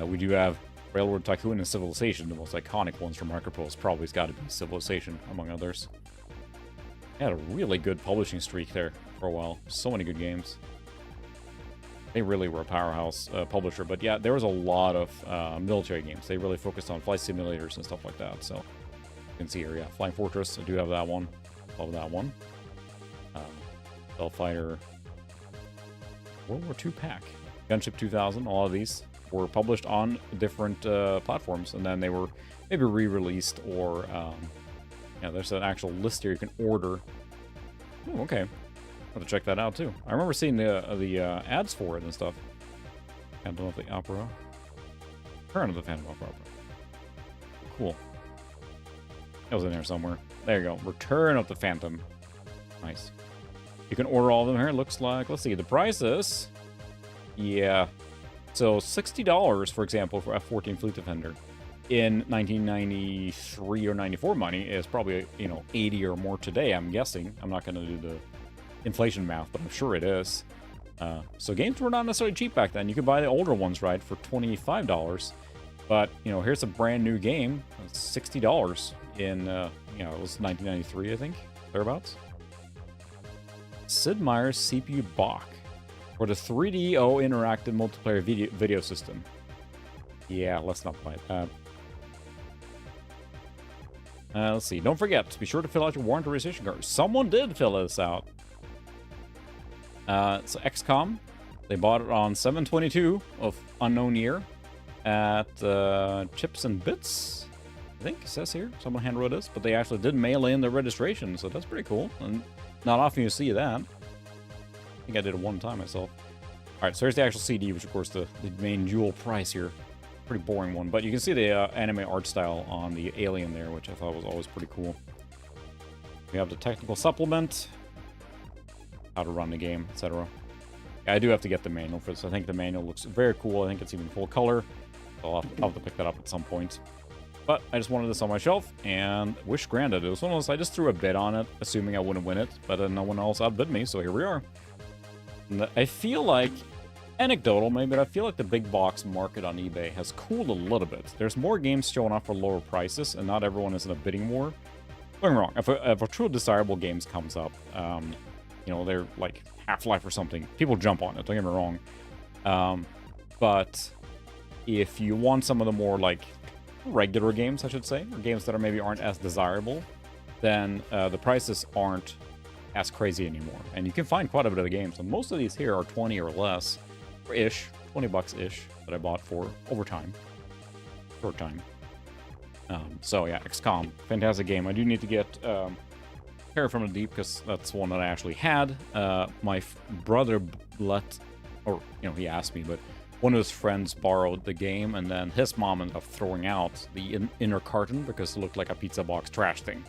S1: We do have Railroad Tycoon and Civilization, the most iconic ones from Micropost. Probably has got to be Civilization, among others. They had a really good publishing streak there for a while. So many good games. They really were a powerhouse publisher. But yeah, there was a lot of military games. They really focused on flight simulators and stuff like that. So you can see here, yeah, Flying Fortress. I do have that one. Love that one. Fighter. World War II pack. Gunship 2000. A lot of these were published on different platforms, and then they were maybe re-released, or yeah, there's an actual list here you can order. Oh, okay. I'll have to check that out too. I remember seeing the ads for it and stuff. Phantom of the Opera. Return of the Phantom of the Opera. Cool. That was in there somewhere. There you go. Return of the Phantom. Nice. You can order all of them here. It looks like, let's see, the prices. Yeah. So $60, for example, for F-14 Fleet Defender in 1993 or 94 money is probably, you know, 80 or more today, I'm guessing. I'm not going to do the inflation math, but I'm sure it is. So games were not necessarily cheap back then. You could buy the older ones, right, for $25. But, you know, here's a brand new game, $60 in, you know, it was 1993, I think, thereabouts. Sid Meier's CPU Bach for the 3DO interactive multiplayer video system. Yeah, let's not buy it. Let's see. Don't forget to be sure to fill out your warranty registration card. Someone did fill this out. So XCOM, they bought it on 7/22 of unknown year at Chips and Bits. I think it says here. Someone handwrote this, but they actually did mail in their registration, so that's pretty cool. And not often you see that. I think I did it one time myself. Alright, so here's the actual CD, which of course the main jewel price here. Pretty boring one, but you can see the anime art style on the alien there, which I thought was always pretty cool. We have the technical supplement, how to run the game, etc. Yeah, I do have to get the manual for this. I think the manual looks very cool. I think it's even full color. I'll have to pick that up at some point. But I just wanted this on my shelf, and wish granted. It was one of those, I just threw a bid on it, assuming I wouldn't win it, but then no one else outbid me, so here we are. And I feel like, anecdotal maybe, but I feel like the big box market on eBay has cooled a little bit. There's more games showing up for lower prices, and not everyone is in a bidding war. Don't get me wrong, if a true desirable games comes up, you know, they're like Half-Life or something, people jump on it, don't get me wrong. But if you want some of the more, like, regular games, I should say, or games that maybe aren't as desirable, then the prices aren't as crazy anymore. And you can find quite a bit of the games. And most of these here are 20 or less, or ish, 20 bucks-ish, that I bought for overtime. Short time. So yeah, XCOM, fantastic game. I do need to get Terror from the Deep, because that's one that I actually had. My brother let, or, you know, he asked me, but one of his friends borrowed the game, and then his mom ended up throwing out the inner carton because it looked like a pizza box trash thing.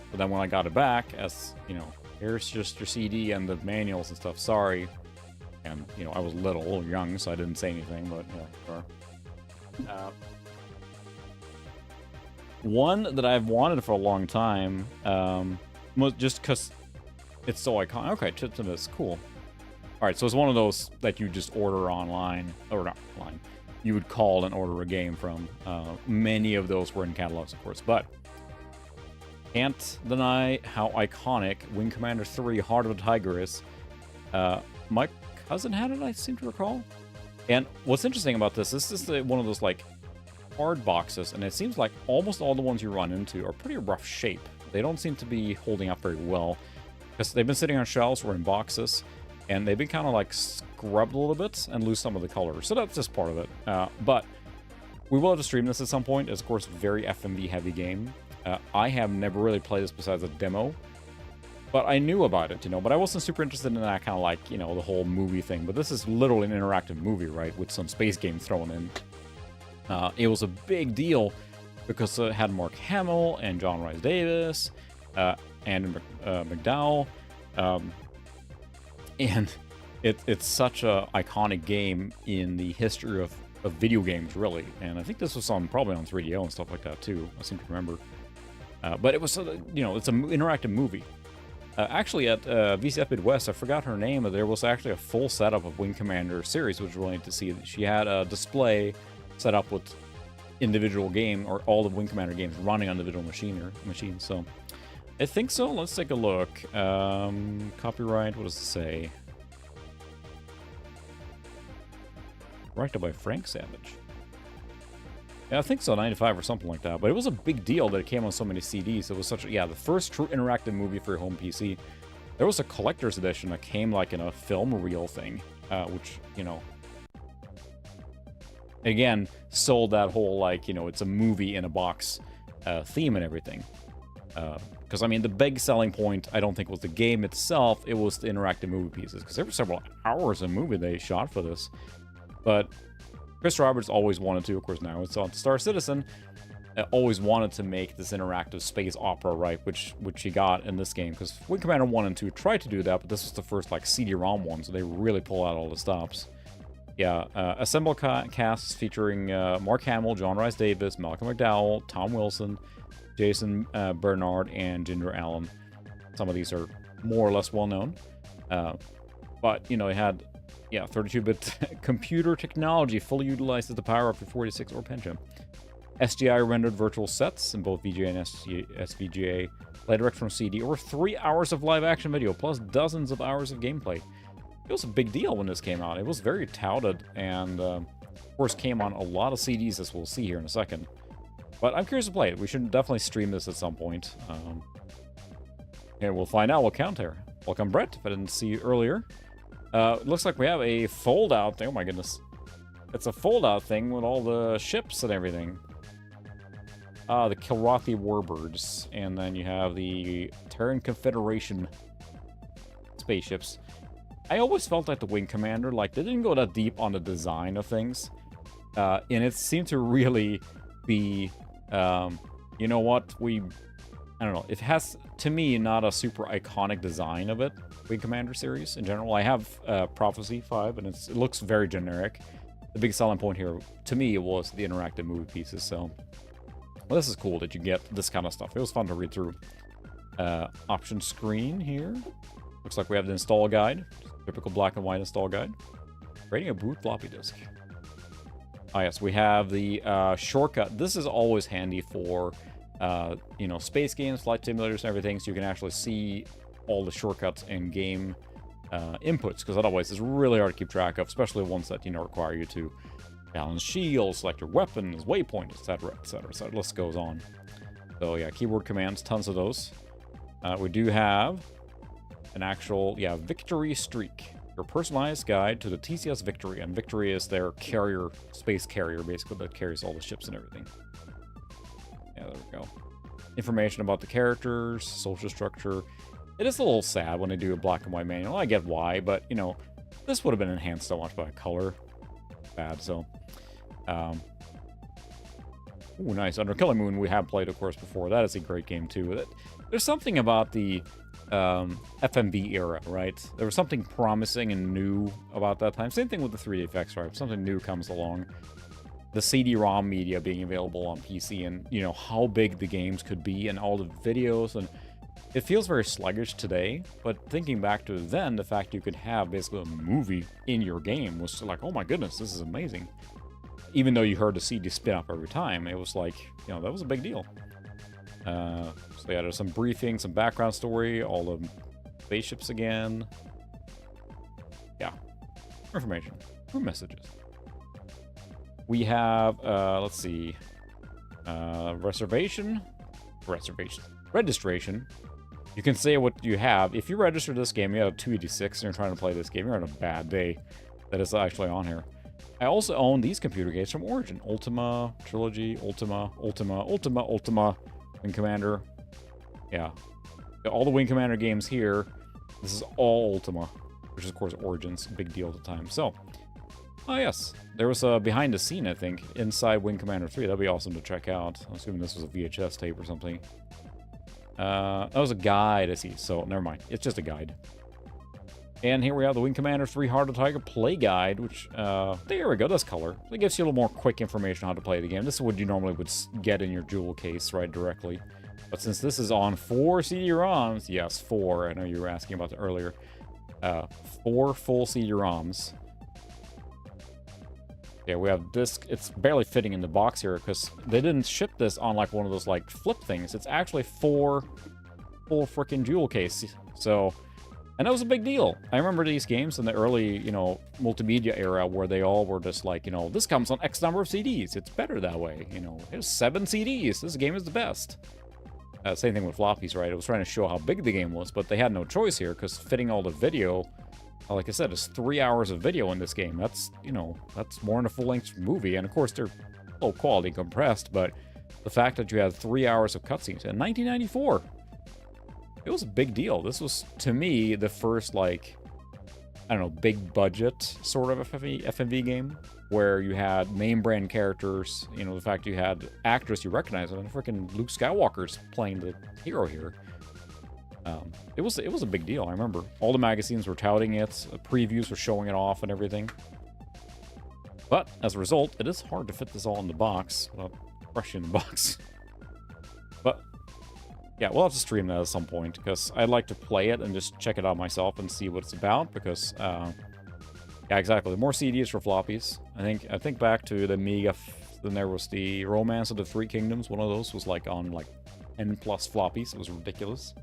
S1: But then when I got it back, as, you know, here's just your CD and the manuals and stuff, sorry. And, you know, I was a little young, so I didn't say anything, but, yeah, sure. One that I've wanted for a long time, just because it's so iconic. Okay, Chips and Bits, cool. Alright, so it's one of those that you just order online, or not online, you would call and order a game from. Many of those were in catalogs, of course, but can't deny how iconic Wing Commander 3 Heart of the Tiger is. My cousin had it, I seem to recall. And what's interesting about this is one of those, like, hard boxes, and it seems like almost all the ones you run into are pretty rough shape. They don't seem to be holding up very well, because they've been sitting on shelves or in boxes, and they've been kind of like scrubbed a little bit and lose some of the color. So that's just part of it. But We will have to stream this at some point. It's, of course, a very FMV heavy game. I have never really played this besides a demo. But I knew about it, you know, but I wasn't super interested in that kind of like, you know, the whole movie thing. But this is literally an interactive movie, right, with some space game thrown in. It was a big deal because it had Mark Hamill and John Rhys Davis, and McDowell. And it's such a iconic game in the history of video games, really. And I think this was probably on 3DO and stuff like that, too. I seem to remember. But it was, you know, it's an interactive movie. Actually, at VCF Midwest, I forgot her name, but there was actually a full setup of Wing Commander series, which was really neat to see. She had a display set up with individual game, or all the Wing Commander games running on individual machines. So, I think so. Let's take a look. Copyright, what does it say? Directed by Frank Savage. Yeah, I think so, 95 or something like that. But it was a big deal that it came on so many CDs. It was such a, yeah, the first true interactive movie for your home PC. There was a collector's edition that came like in a film reel thing, which, you know, again, sold that whole, like, you know, it's a movie in a box theme and everything. Because, I mean, the big selling point, I don't think, was the game itself. It was the interactive movie pieces. Because there were several hours of movie they shot for this. But Chris Roberts always wanted to, of course now it's on Star Citizen, always wanted to make this interactive space opera, right, which he got in this game, because Wing Commander 1 and 2 tried to do that, but this was the first, like, CD-ROM one, so they really pull out all the stops. Yeah, assemble casts featuring Mark Hamill, John Rhys Davis, Malcolm McDowell, Tom Wilson, Jason Bernard, and Ginger Allen. Some of these are more or less well-known. But, you know, it had... yeah, 32-bit computer technology fully utilizes the power of the 46 or Pentium. SGI rendered virtual sets in both VGA and SVGA, play direct from CD, over 3 hours of live action video, plus dozens of hours of gameplay. It was a big deal when this came out. It was very touted, and of course came on a lot of CDs, as we'll see here in a second. But I'm curious to play it. We should definitely stream this at some point. And we'll find out. We'll count there. Welcome, Brett, if I didn't see you earlier. It looks like we have a fold-out thing. Oh my goodness. It's a fold-out thing with all the ships and everything. The Kilrathi Warbirds. And then you have the Terran Confederation spaceships. I always felt like the Wing Commander, like, they didn't go that deep on the design of things. And it seemed to really be, you know what, I don't know, it has, to me, not a super iconic design of it. Wing Commander series in general. I have Prophecy 5, and it looks very generic. The big selling point here, to me, was the interactive movie pieces, so... well, this is cool that you get this kind of stuff. It was fun to read through. Option screen here. Looks like we have the install guide. Typical black and white install guide. Creating a boot floppy disk. Ah, yes, we have the shortcut. This is always handy for, you know, space games, flight simulators, and everything, so you can actually see all the shortcuts and game inputs, because otherwise it's really hard to keep track of, especially ones that, you know, require you to balance shields, select your weapons, waypoint, etc., etc. So the list goes on. So yeah, keyboard commands, tons of those. We do have an actual, yeah, Victory Streak, your personalized guide to the TCS Victory, and Victory is their carrier, space carrier, basically, that carries all the ships and everything. Yeah, there we go. Information about the characters, social structure. It is a little sad when they do a black and white manual. I get why, but, you know, this would have been enhanced so much by color. Bad, so. Ooh, nice. Under Killing Moon, we have played, of course, before. That is a great game, too. There's something about the FMV era, right? There was something promising and new about that time. Same thing with the 3D effects, right? Something new comes along. The CD-ROM media being available on PC, and, you know, how big the games could be, and all the videos, and it feels very sluggish today, but thinking back to then, the fact you could have basically a movie in your game was like, oh my goodness, this is amazing. Even though you heard the CD spin up every time, it was like, you know, that was a big deal. So yeah, there's some briefing, some background story, all the spaceships again. Yeah, information, crew messages. We have, let's see, registration. You can say what you have. If you register this game, you have a 286 and you're trying to play this game, you're on a bad day that is actually on here. I also own these computer games from Origin. Ultima, Trilogy, Ultima, Wing Commander. Yeah. All the Wing Commander games here. This is all Ultima, which is, of course, Origin's big deal at the time. So, oh, yes. There was a behind the scene, I think, inside Wing Commander 3. That'd be awesome to check out. I'm assuming this was a VHS tape or something. That was a guide, I see. So, never mind. It's just a guide. And here we have the Wing Commander 3 Heart of the Tiger play guide, which, there we go, that's color. It gives you a little more quick information on how to play the game. This is what you normally would get in your jewel case, right, directly. But since this is on 4 CD-ROMs, yes, 4, I know you were asking about that earlier, 4 full CD-ROMs. Yeah, we have this, it's barely fitting in the box here, because they didn't ship this on, like, one of those, like, flip things. It's actually 4 full freaking jewel case, so... And that was a big deal. I remember these games in the early, you know, multimedia era where they all were just like, you know, this comes on X number of CDs. It's better that way. You know, here's 7 CDs. This game is the best. Same thing with floppies, right? It was trying to show how big the game was, but they had no choice here because fitting all the video, like I said, it's 3 hours of video in this game. That's, you know, that's more than a full-length movie. And of course, they're low quality compressed, but the fact that you had 3 hours of cutscenes in 1994... It was a big deal. This was, to me, the first, like, I don't know, big budget sort of FMV game where you had name brand characters, you know, the fact you had actors you recognize, and freaking Luke Skywalker's playing the hero here. It was a big deal, I remember. All the magazines were touting it, previews were showing it off and everything. But, as a result, it is hard to fit this all in the box without crushing the box. But... yeah, we'll have to stream that at some point, because I'd like to play it and just check it out myself and see what it's about, because, yeah, exactly. More CDs for floppies. I think back to the Amiga, then there was the Romance of the Three Kingdoms. One of those was, like, on, like, 10+ floppies. It was ridiculous.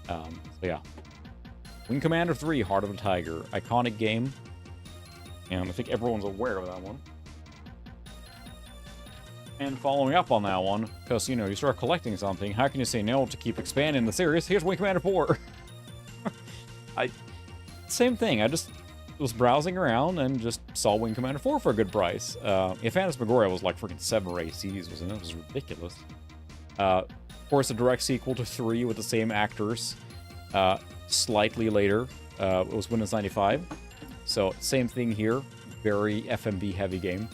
S1: So, yeah. Wing Commander 3, Heart of the Tiger. Iconic game. And I think everyone's aware of that one. And following up on that one, because, you know, you start collecting something, how can you say no to keep expanding the series? Here's Wing Commander 4. Same thing. I just was browsing around and just saw Wing Commander 4 for a good price. Phantasmagoria was like freaking 7 or 8 CDs, wasn't it? It was ridiculous. Of course, a direct sequel to 3 with the same actors. Slightly later, it was Windows 95. So, same thing here. Very FMV heavy game.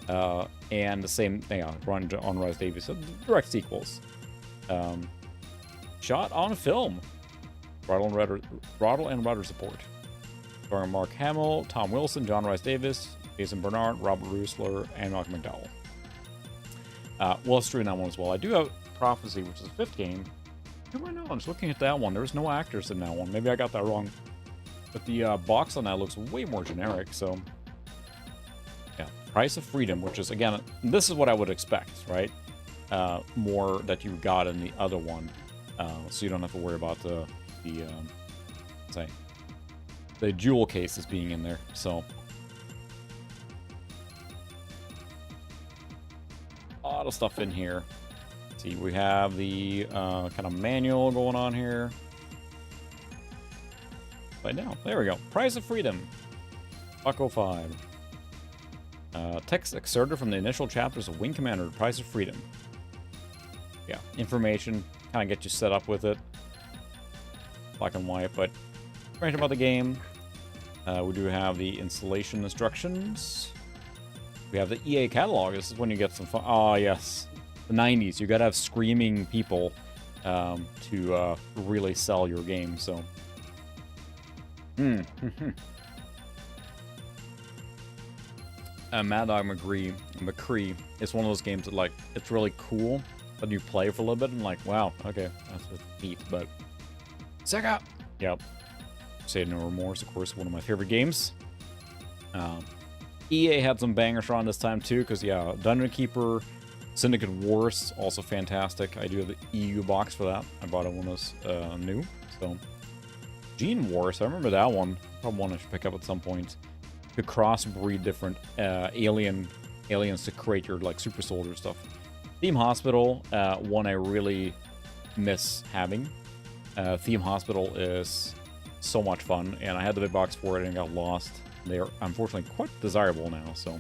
S1: And the same thing on Rise Davies, so direct sequels. Shot on film. Throttle and rudder support. Starring Mark Hamill, Tom Wilson, John Rhys Davis, Jason Bernard, Robert Rusler, and Malcolm McDowell. We'll stream that one as well. I do have Prophecy, which is the 5th game. Who I know? I'm just looking at that one. There's no actors in that one. Maybe I got that wrong. But the box on that looks way more generic, so... yeah. Price of Freedom, which is, again, this is what I would expect, right? More that you got in the other one. So you don't have to worry about the jewel cases being in there, so... a lot of stuff in here. Let's see, we have the kind of manual going on here. Right now, there we go. Price of Freedom. $1.05. Text excerpted from the initial chapters of Wing Commander, Price of Freedom. Yeah, information, kind of get you set up with it. Black and white, but information about the game. We do have the installation instructions. We have the EA catalog. This is when you get some fun. Oh, yes. The 90s. You gotta have screaming people to really sell your game, so. Mad Dog McCree is one of those games that, like, it's really cool, but you play for a little bit and like, wow, okay, that's neat, but... Sega! Yep. Say No Remorse, of course, one of my favorite games. EA had some bangers around this time, too, because, yeah, Dungeon Keeper, Syndicate Wars, also fantastic. I do have the EU box for that. I bought it when it was new, so... Gene Wars, I remember that one. Probably one I should pick up at some point. You could crossbreed different aliens to create your, like, super soldier stuff. Theme Hospital, one I really miss having. Theme Hospital is so much fun, and I had the big box for it and it got lost. They are unfortunately quite desirable now, so.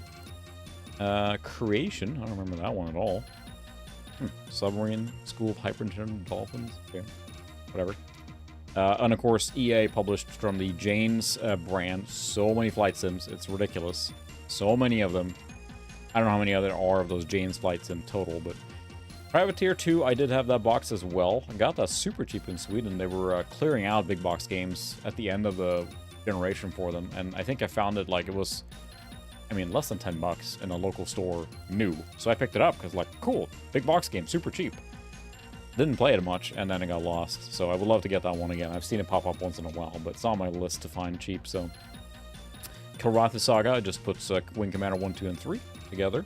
S1: Creation, I don't remember that one at all. Submarine, School of Hyperintelligent Dolphins, okay, whatever. And of course, EA published from the Jane's brand so many flight sims, it's ridiculous. So many of them. I don't know how many there are of those Jane's flights in total, but Privateer 2, I did have that box as well. I got that super cheap in Sweden. They were clearing out big box games at the end of the generation for them, and I think I found it like it was, I mean, less than 10 bucks in a local store new. So I picked it up because like, cool, big box game, super cheap. Didn't play it much, and then it got lost. So I would love to get that one again. I've seen it pop up once in a while, but it's on my list to find cheap, so. Kilrathi Saga just puts Wing Commander 1, 2, and 3 together.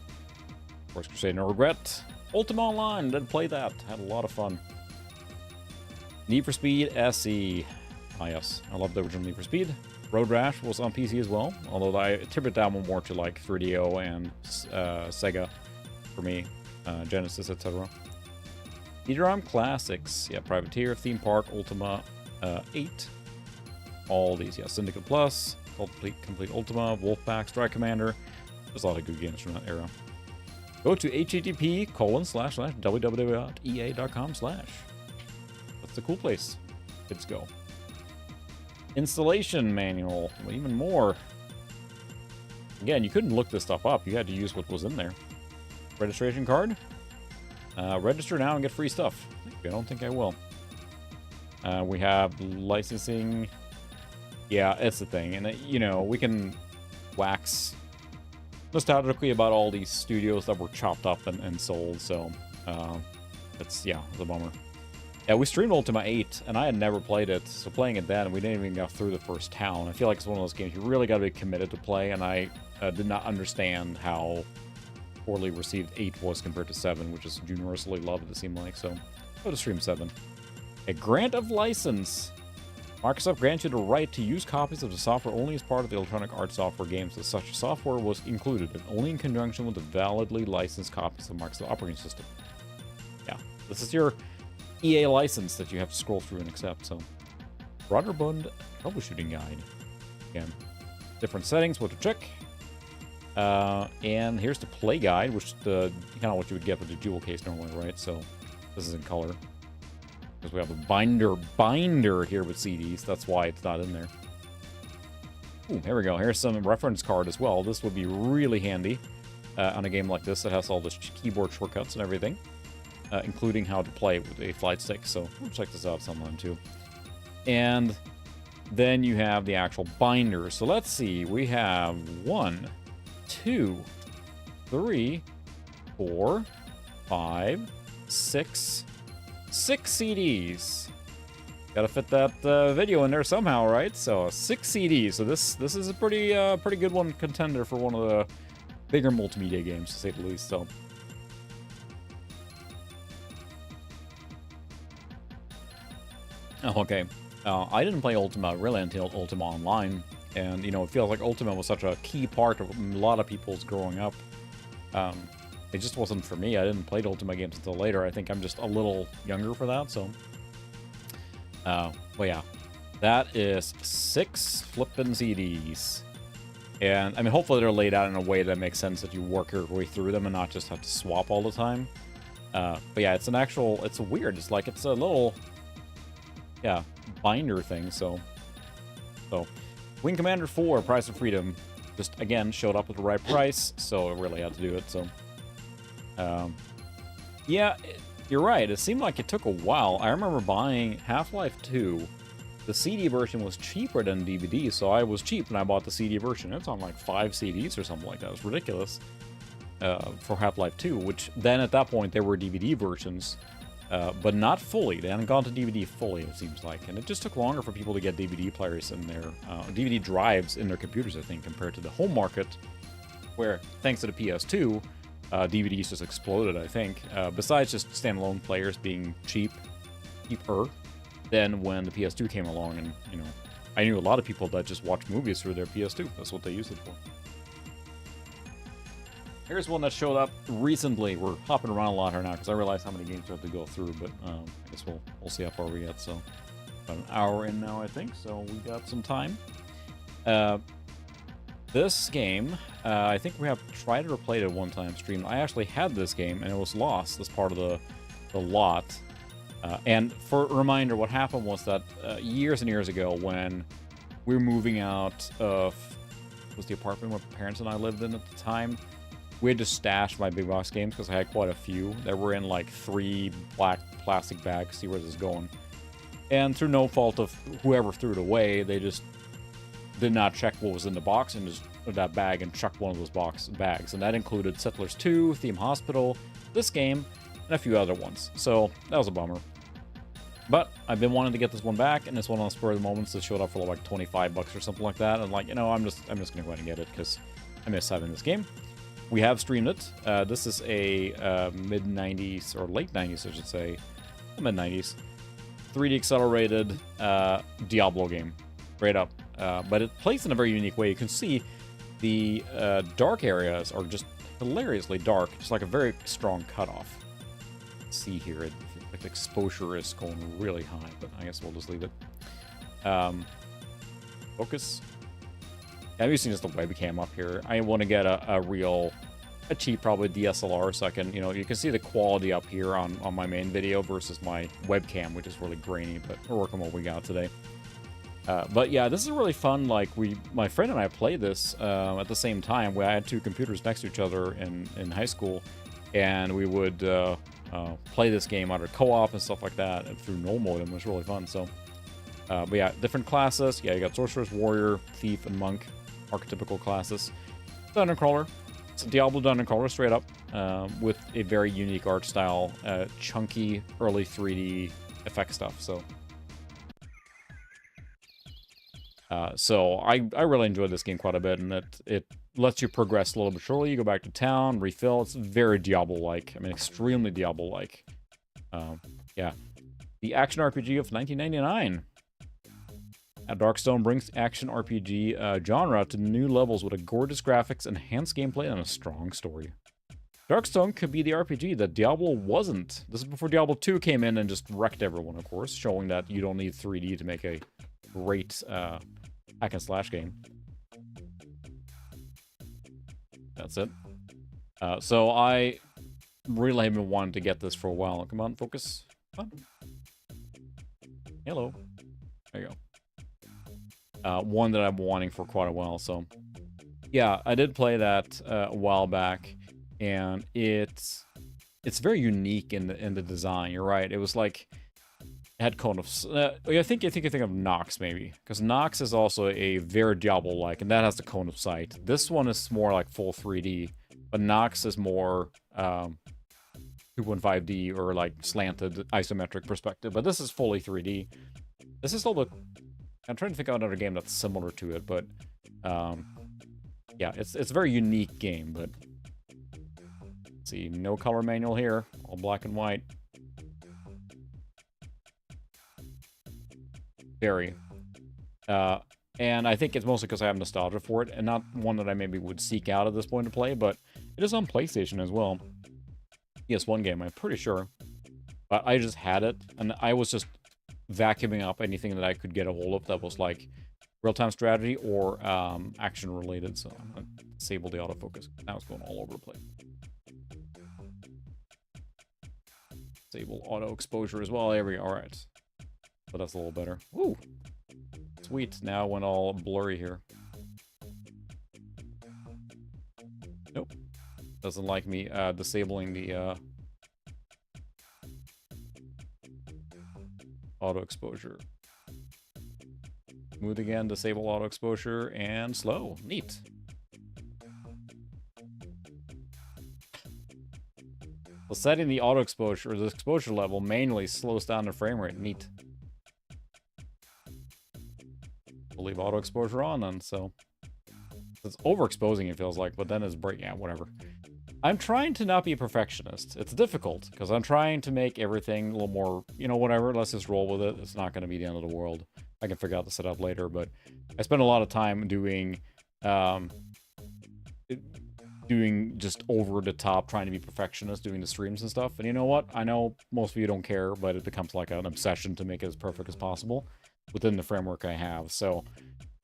S1: Force Crusade, no regret. Ultima Online, didn't play that. Had a lot of fun. Need for Speed SE. Ah, yes. I love the original Need for Speed. Road Rash was on PC as well, although I attribute that one more to like 3DO and Sega for me, Genesis, etc. Ethereum Classics, yeah, Privateer, Theme Park, Ultima 8. All these, yeah, Syndicate Plus, Complete Ultima, Wolfpack, Strike Commander. There's a lot of good games from that era. Go to http://www.ea.com/. That's the cool place. Kids go. Installation manual. Even more. Again, you couldn't look this stuff up. You had to use what was in there. Registration card. Register now and get free stuff. I don't think I will. We have licensing. Yeah, it's the thing. And, you know, we can wax nostalgically about all these studios that were chopped up and sold, so it's a bummer. Yeah, we streamed Ultima 8, and I had never played it, so playing it then, we didn't even go through the first town. I feel like it's one of those games you really got to be committed to play, and I did not understand how poorly received 8 was compared to 7, which is universally loved, it seemed like, so go to stream 7. A grant of license. Microsoft grants you the right to use copies of the software only as part of the Electronic Arts software games, as such software was included, and only in conjunction with the validly licensed copies of the Microsoft operating system. Yeah, this is your EA license that you have to scroll through and accept, so. Broderbund troubleshooting guide. Again, different settings, what to check. And here's the play guide, which is kind of what you would get with the jewel case normally, right? So this is in color. Because we have a binder here with CDs. That's why it's not in there. Ooh, here we go. Here's some reference card as well. This would be really handy on a game like this that has all the keyboard shortcuts and everything, including how to play with a flight stick. So we'll check this out sometime too. And then you have the actual binder. So let's see. We have 1, 2, 3, 4, 5, 6 CDs. Gotta fit that video in there somehow, right? So 6 CDs. So this is a pretty good one, contender for one of the bigger multimedia games, to say the least. So okay. I didn't play Ultima really until Ultima Online, and you know, it feels like Ultima was such a key part of a lot of people's growing up. It just wasn't for me. I didn't play Ultima games until later. I think I'm just a little younger for that, so. But yeah, that is 6 flippin' CDs. And, I mean, hopefully they're laid out in a way that makes sense that you work your way through them and not just have to swap all the time. But yeah, it's weird. It's like, it's a little, yeah, binder thing, so. Wing Commander 4, Price of Freedom, just, again, showed up at the right price, so I really had to do it, so. Yeah, you're right. It seemed like it took a while. I remember buying Half-Life 2. The CD version was cheaper than DVD, so I was cheap when I bought the CD version. It's on like 5 CDs or something like that. It was ridiculous for Half-Life 2, which then at that point there were DVD versions, but not fully. They hadn't gone to DVD fully, it seems like. And it just took longer for people to get DVD players in their DVD drives in their computers, I think, compared to the home market, where, thanks to the PS2, DVDs just exploded, I think. Besides just standalone players being cheaper than when the PS2 came along, and, you know, I knew a lot of people that just watch movies through their PS2. That's what they used it for. Here's one that showed up recently. We're hopping around a lot here now because I realize how many games we have to go through, but I guess we'll see how far we get. So, about an hour in now, I think, so we got some time. This game, I think we have tried it or played it one time stream. I actually had this game, and it was lost as part of the lot. And for a reminder, what happened was that years and years ago, when we were moving out of was the apartment where my parents and I lived in at the time, we had to stash my big box games because I had quite a few. They were in like 3 black plastic bags. See where this is going. And through no fault of whoever threw it away, they just did not check what was in the box and just that bag and chucked one of those bags. And that included Settlers 2, Theme Hospital, this game, and a few other ones. So that was a bummer. But I've been wanting to get this one back, and this one on the spur of the moment just showed up for like 25 bucks or something like that. And like, you know, I'm just gonna go ahead and get it because I miss having this game. We have streamed it. This is a mid-90s or late 90s, I should say, mid-90s, 3D accelerated Diablo game, straight up. But it plays in a very unique way. You can see the dark areas are just hilariously dark, just like a very strong cutoff. Let's see here, the exposure is going really high, but I guess we'll just leave it. Focus. I'm using just the webcam up here. I want to get a cheap, probably DSLR, so I can, you know, you can see the quality up here on my main video versus my webcam, which is really grainy, but we're working what we got today. But yeah, this is really fun. Like, my friend and I played this at the same time. I had 2 computers next to each other in high school, and we would play this game under co-op and stuff like that through null modem. It was really fun. So, but yeah, different classes. Yeah, you got Sorceress, Warrior, Thief, and Monk, archetypical classes. Dungeon Crawler. It's a Diablo Dungeon Crawler, straight up, with a very unique art style, chunky, early 3D effect stuff. So I really enjoyed this game quite a bit, and it lets you progress a little bit slowly. You go back to town, refill. It's very Diablo-like. I mean, extremely Diablo-like. Yeah. The action RPG of 1999. Darkstone brings action RPG genre to new levels with a gorgeous graphics, enhanced gameplay, and a strong story. Darkstone could be the RPG that Diablo wasn't. This is before Diablo 2 came in and just wrecked everyone, of course, showing that you don't need 3D to make a great hack and slash game. That's it. So I really have been wanting to get this for a while. Come on, focus. Come on. Hello. There you go. One that I've been wanting for quite a while. So yeah, I did play that a while back, and it's very unique in the design. You're right. It was like, it had cone of. I think you think of Nox maybe, because Nox is also a very Diablo-like, and that has the cone of sight. This one is more like full 3D, but Nox is more 2.5D or like slanted isometric perspective. But this is fully 3D. This is a little bit. I'm trying to think of another game that's similar to it, but yeah, it's a very unique game. But let's see, no color manual here, all black and white. Very. And I think it's mostly because I have nostalgia for it, and not one that I maybe would seek out at this point to play, but it is on PlayStation as well. PS1 game, I'm pretty sure. But I just had it, and I was just vacuuming up anything that I could get a hold of that was like real-time strategy or action-related, so I'm going to disable the autofocus. Now it's going all over the place. Disable auto exposure as well. There we go. All right. So that's a little better. Ooh, sweet. Now it went all blurry here. Nope. Doesn't like me disabling the auto exposure. Smooth again, disable auto exposure, and slow. Neat. So setting the auto exposure, or the exposure level, manually slows down the frame rate. Neat. We'll leave auto exposure on then, so it's overexposing, it feels like, but then it's break. Yeah, whatever. I'm trying to not be a perfectionist. It's difficult because I'm trying to make everything a little more, you know, whatever. Let's just roll with it. It's not going to be the end of the world. I can figure out the setup later, but I spend a lot of time doing just over the top, trying to be perfectionist, doing the streams and stuff. And you know what? I know most of you don't care, but it becomes like an obsession to make it as perfect as possible within the framework I have. So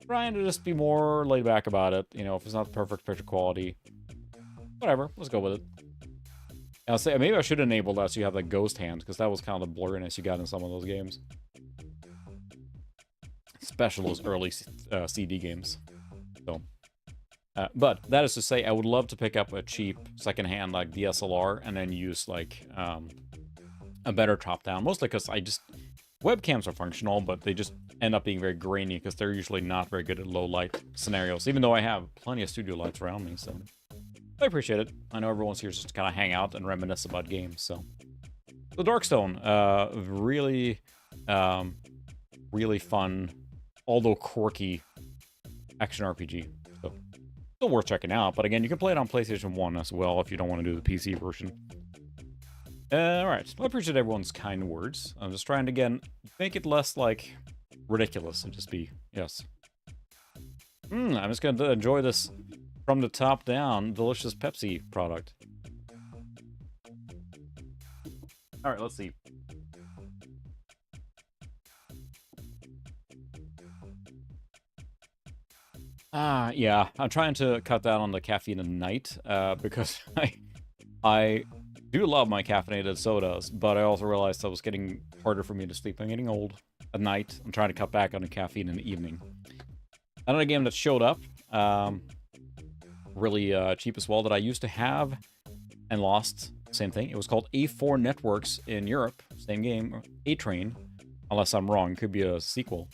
S1: trying to just be more laid back about it. You know, if it's not perfect picture quality, whatever, let's go with it. And I'll say, maybe I should enable that so you have like ghost hands, because that was kind of the blurriness you got in some of those games. Especially those early CD games. So, but that is to say, I would love to pick up a cheap secondhand like DSLR and then use like a better top-down. Mostly because webcams are functional, but they just end up being very grainy because they're usually not very good at low light scenarios. Even though I have plenty of studio lights around me, so I appreciate it. I know everyone's here just to kind of hang out and reminisce about games. So, the Darkstone, really, really fun, although quirky action RPG. So, still worth checking out. But again, you can play it on PlayStation 1 as well if you don't want to do the PC version. Alright, well, I appreciate everyone's kind words. I'm just trying to, again, make it less, like, ridiculous and just be, yes. I'm just going to enjoy this from the top down, delicious Pepsi product. Alright, let's see. Yeah, I'm trying to cut down on the caffeine at night, because I do love my caffeinated sodas, but I also realized that it was getting harder for me to sleep. I'm getting old at night. I'm trying to cut back on the caffeine in the evening. Another game that showed up, really cheap as well, that I used to have and lost. Same thing. It was called A4 Networks in Europe. Same game, A-Train, unless I'm wrong. Could be a sequel.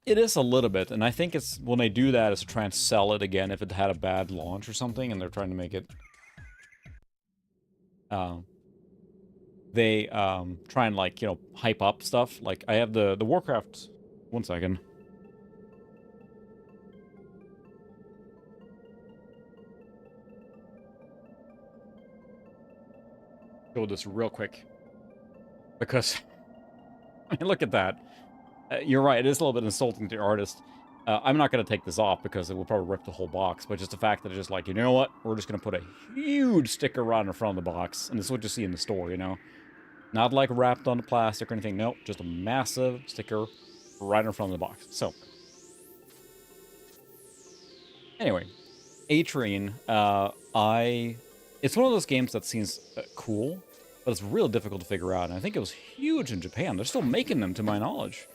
S1: It is a little bit, and I think it's when they do that is to try and sell it again if it had a bad launch or something, and they're trying to make it. They try and, like, you know, hype up stuff. Like I have the Warcraft. 1 second. Show this real quick because I mean, look at that. You're right, it is a little bit insulting to the artist. I'm not going to take this off because it will probably rip the whole box, but just the fact that it's just like, you know what? We're just going to put a huge sticker right in front of the box, and this is what you see in the store, you know? Not like wrapped on the plastic or anything, nope, just a massive sticker right in front of the box. So, anyway, A-Train, it's one of those games that seems cool, but it's real difficult to figure out, and I think it was huge in Japan. They're still making them, to my knowledge.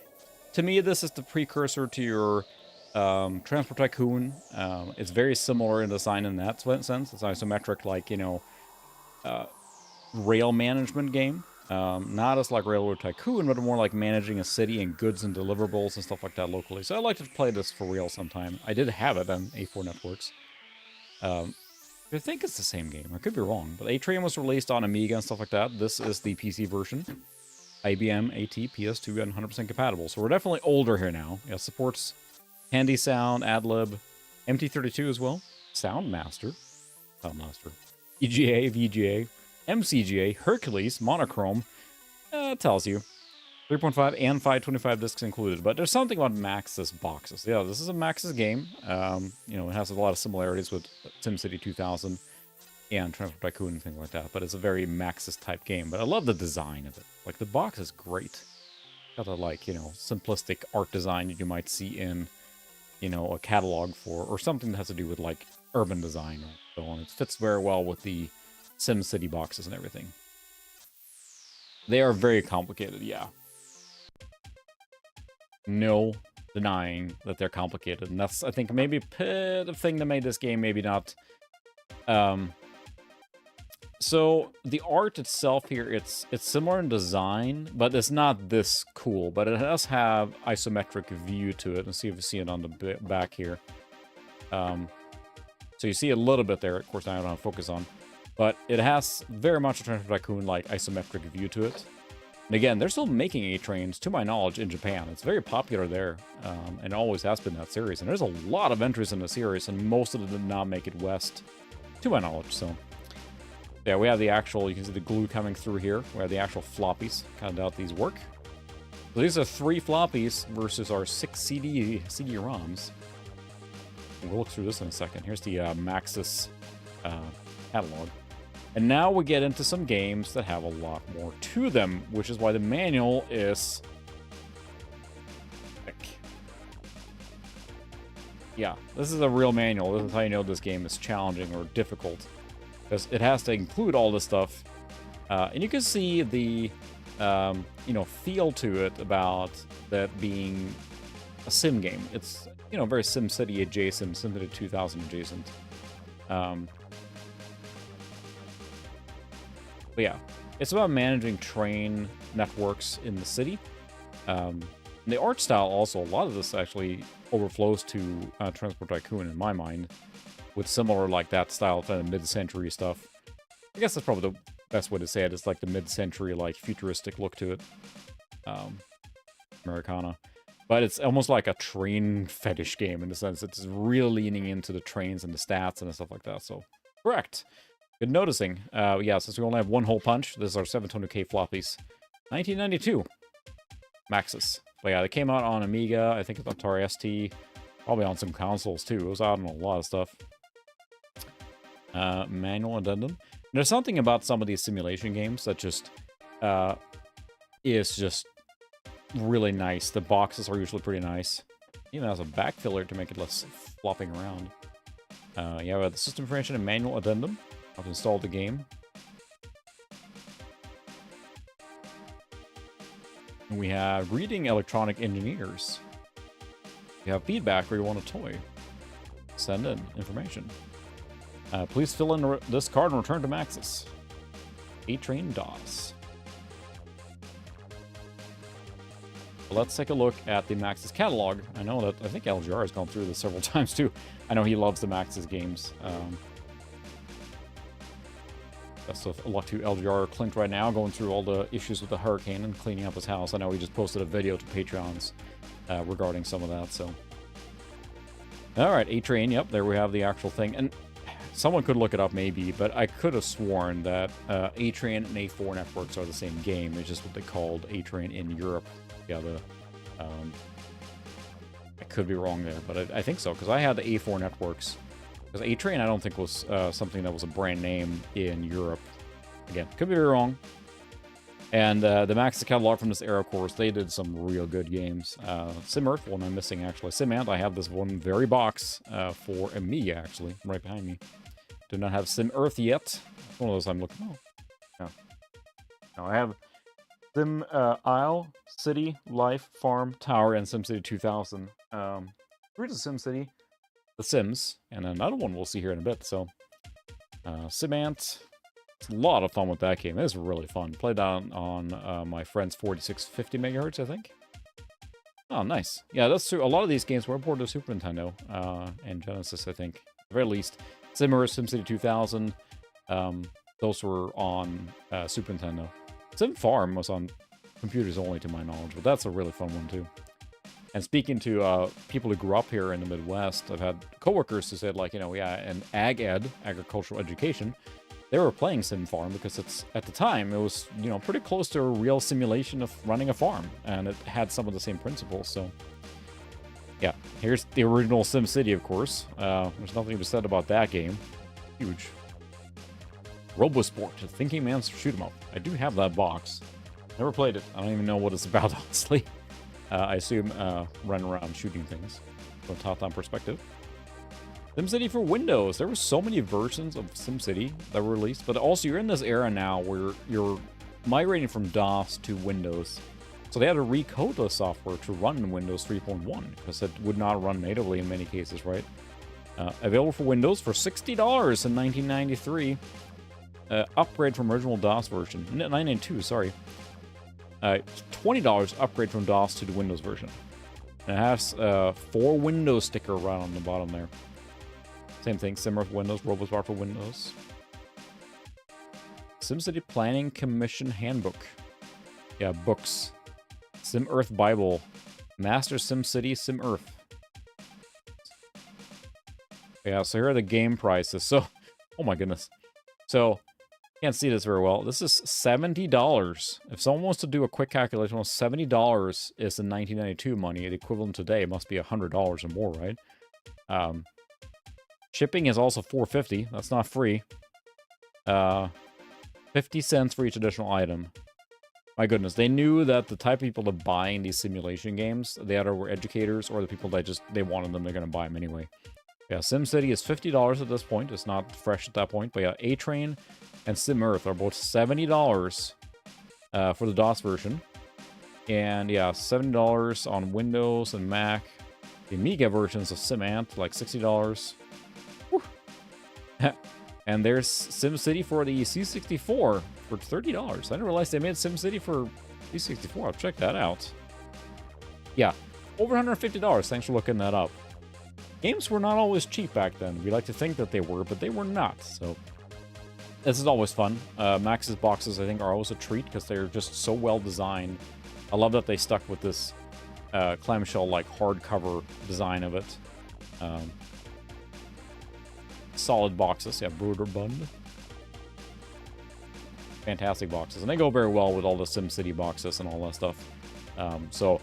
S1: To me, this is the precursor to your Transport Tycoon. It's very similar in design in that sense. It's isometric, like, you know, rail management game. Not as like Railroad Tycoon, but more like managing a city and goods and deliverables and stuff like that locally. So I'd like to play this for real sometime. I did have it on A4 Networks. I think it's the same game. I could be wrong. But A-Train was released on Amiga and stuff like that. This is the PC version. IBM, AT, PS2, and 100% compatible. So we're definitely older here now. Yeah, supports Handy Sound, AdLib, MT32 as well. Soundmaster. EGA, VGA, MCGA, Hercules, Monochrome. It tells you. 3.5 and 525 discs included. But there's something about Maxis boxes. Yeah, this is a Maxis game. You know, it has a lot of similarities with SimCity 2000 and Transport Tycoon and things like that. But it's a very Maxis type game. But I love the design of it. Like, the box is great. Got that, like, you know, simplistic art design that you might see in, you know, a catalog for, or something that has to do with, like, urban design. Right? So on. It fits very well with the SimCity boxes and everything. They are very complicated, yeah. No denying that they're complicated. And that's, I think, maybe the thing that made this game maybe not... So, the art itself here, it's similar in design, but it's not this cool. But it does have isometric view to it. Let's see if you see it on the back here. So you see a little bit there. Of course, I don't have to focus on. But it has very much a Transport Tycoon-like isometric view to it. And again, they're still making A-Trains, to my knowledge, in Japan. It's very popular there, and always has been that series. And there's a lot of entries in the series, and most of them did not make it west, to my knowledge, so... Yeah, we have the actual, you can see the glue coming through here. We have the actual floppies. Kind of doubt these work. So these are 3 floppies versus our 6 CD-ROMs. We'll look through this in a second. Here's the Maxis catalog. And now we get into some games that have a lot more to them, which is why the manual is yeah, this is a real manual. This is how you know this game is challenging or difficult. Because it has to include all this stuff. And you can see the, you know, feel to it about that being a sim game. It's, you know, very SimCity adjacent, SimCity 2000 adjacent. But yeah, it's about managing train networks in the city. The art style also, a lot of this actually overflows to Transport Tycoon in my mind, with similar like that style kind of mid-century stuff. I guess that's probably the best way to say it. It's like the mid-century, like futuristic look to it. Americana. But it's almost like a train fetish game in the sense it's really leaning into the trains and the stats and stuff like that. So, correct. Good noticing. Yeah, since we only have one hole punch, this is our 720K floppies. 1992. Maxis. But yeah, they came out on Amiga, I think it's on Atari ST, probably on some consoles too. It was out on a lot of stuff. Manual addendum. There's something about some of these simulation games that just is just really nice. The boxes are usually pretty nice. Even has a back filler to make it less flopping around. Yeah, we have the system information and manual addendum. I've installed the game. And we have reading electronic engineers. We have feedback where you want a toy. Send in information. Please fill in this card and return to Maxis. A-Train DOS. Well, let's take a look at the Maxis catalog. I know that, I think LGR has gone through this several times too. I know he loves the Maxis games. Best of luck to LGR Clint right now, going through all the issues with the hurricane and cleaning up his house. I know he just posted a video to Patreons regarding some of that, so. Alright, A-Train, yep, there we have the actual thing. And someone could look it up maybe, but I could have sworn that A-Train and A4 networks are the same game. It's just what they called A-Train in Europe. Yeah, I could be wrong there, but I think so, because I had the A4 networks. Because A-Train, I don't think was something that was a brand name in Europe. Again, could be wrong. And the Maxis catalog from this era, of course, they did some real good games. SimEarth, one I'm missing, actually. SimAnt, I have this one very box for Amiga, actually, right behind me. Do not have SimEarth yet. One of those I'm looking... Oh. No, I have Sim Isle, City, Life, Farm, Tower, and SimCity 2000. Here's a SimCity. The Sims, and another one we'll see here in a bit, so... SimAnt. It's a lot of fun with that game. It is really fun. Played that on my friend's 4650 megahertz, I think. Oh, nice. Yeah, that's true. A lot of these games were ported to Super Nintendo and Genesis, I think. At the very least. SimEarth, SimCity 2000. Those were on Super Nintendo. Sim Farm was on computers only, to my knowledge, but that's a really fun one, too. And speaking to people who grew up here in the Midwest, I've had coworkers who said, like, you know, yeah, in ag ed, agricultural education, they were playing Sim Farm because it's, at the time, it was, you know, pretty close to a real simulation of running a farm. And it had some of the same principles, so... Yeah, here's the original SimCity, of course. There's nothing to be said about that game. Huge. RoboSport, a thinking man's shoot 'em up. I do have that box. Never played it. I don't even know what it's about, honestly. I assume run around shooting things from a top-down perspective. SimCity for Windows. There were so many versions of SimCity that were released, but also you're in this era now where you're migrating from DOS to Windows. So they had to recode the software to run Windows 3.1 because it would not run natively in many cases, right? Available for Windows for $60 in 1993. Upgrade from original DOS version. 992, sorry. $20 upgrade from DOS to the Windows version. And it has 4 Windows sticker right on the bottom there. Same thing, SimEarth for Windows, RoboSport for Windows. SimCity Planning Commission Handbook. Yeah, books. SimEarth Bible. Master SimCity SimEarth. Yeah, so here are the game prices. So, oh my goodness. So, can't see this very well. This is $70. If someone wants to do a quick calculation, well, $70 is in 1992 money. The equivalent today must be $100 or more, right? Shipping is also $4.50. That's not free. 50 cents for each additional item. my goodness, they knew that the type of people that buying these simulation games, they either were educators or the people that just, they wanted them, they're going to buy them anyway. Yeah, SimCity is $50 at this point. It's not fresh at that point. But yeah, A-Train and SimEarth are both $70 for the DOS version. And yeah, $70 on Windows and Mac. The Amiga versions of SimAnt, like $60. And there's SimCity for the C64 for $30. I didn't realize they made SimCity for C64. I'll check that out. Yeah, over $150. Thanks for looking that up. Games were not always cheap back then. We like to think that they were, but they were not. So this is always fun. Max's boxes, I think, are always a treat because they're just so well designed. I love that they stuck with this clamshell-like hardcover design of it. Solid boxes. Yeah, Broderbund. Fantastic boxes. And they go very well with all the SimCity boxes and all that stuff. So,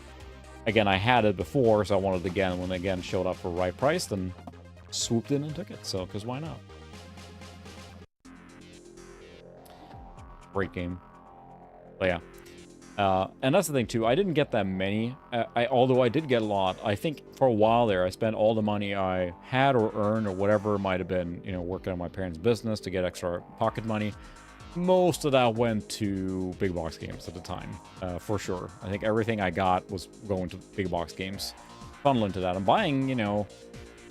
S1: again, I had it before, so I wanted it again. When it again showed up for right price, then swooped in and took it. So, because why not? Great game. But yeah. And that's the thing, too. I didn't get that many. Although I did get a lot. I think for a while there, I spent all the money I had or earned or whatever it might have been, you know, working on my parents' business to get extra pocket money. Most of that went to big box games at the time, for sure. I think everything I got was going to big box games. Funneling to that. I'm buying, you know,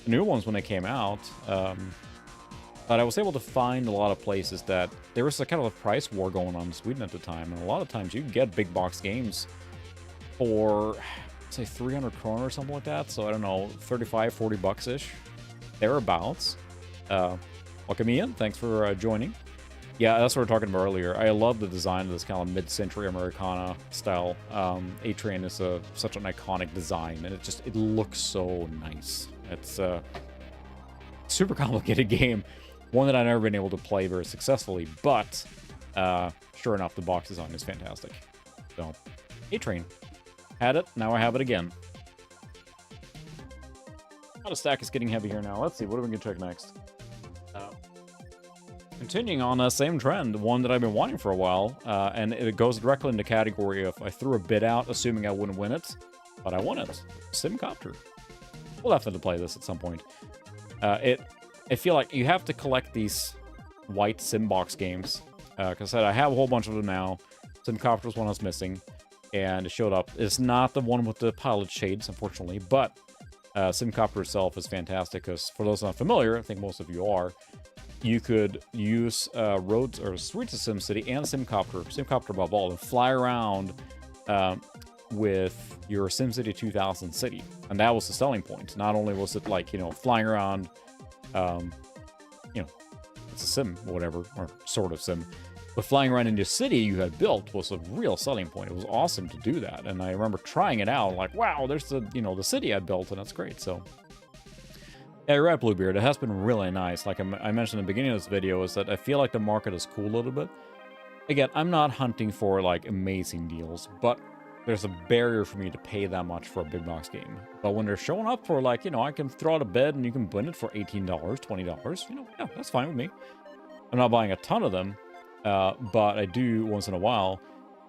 S1: new ones when they came out. But I was able to find a lot of places that there was a kind of a price war going on in Sweden at the time. And a lot of times you can get big box games for, say, 300 kronor or something like that. So I don't know, 35, 40 bucks-ish. Thereabouts. Welcome Ian. Thanks for joining. Yeah, that's what we were talking about earlier. I love the design of this kind of mid-century Americana style. A-Train is such an iconic design, and it looks so nice. It's a super complicated game. One that I've never been able to play very successfully, but sure enough, the box design is fantastic. So, A-Train. Had it, now I have it again. The stack is getting heavy here now. Let's see, what are we going to check next? Continuing on that same trend, one that I've been wanting for a while, and it goes directly into the category of I threw a bid out assuming I wouldn't win it, but I won it. Simcopter. We'll have to play this at some point. I feel like you have to collect these white Simbox games. Because I said, I have a whole bunch of them now. Simcopter was one I was missing, and it showed up. It's not the one with the pilot shades, unfortunately, but Simcopter itself is fantastic, because for those not familiar, I think most of you are, you could use roads or streets of SimCity and Simcopter above all, and fly around with your SimCity 2000 city. And that was the selling point. Not only was it like, you know, flying around, you know, it's a sim, whatever, or sort of sim, but flying around in the city you had built was a real selling point. It was awesome to do that. And I remember trying it out, like, wow, there's the, you know, the city I built, and that's great. So yeah, you're right, Bluebeard. It has been really nice. Like I mentioned in the beginning of this video, is that I feel like the market has cooled a little bit. Again, I'm not hunting for, like, amazing deals, but there's a barrier for me to pay that much for a big box game. But when they're showing up for, like, you know, I can throw out a bid and you can win it for $18, $20, you know, yeah, that's fine with me. I'm not buying a ton of them, but I do once in a while.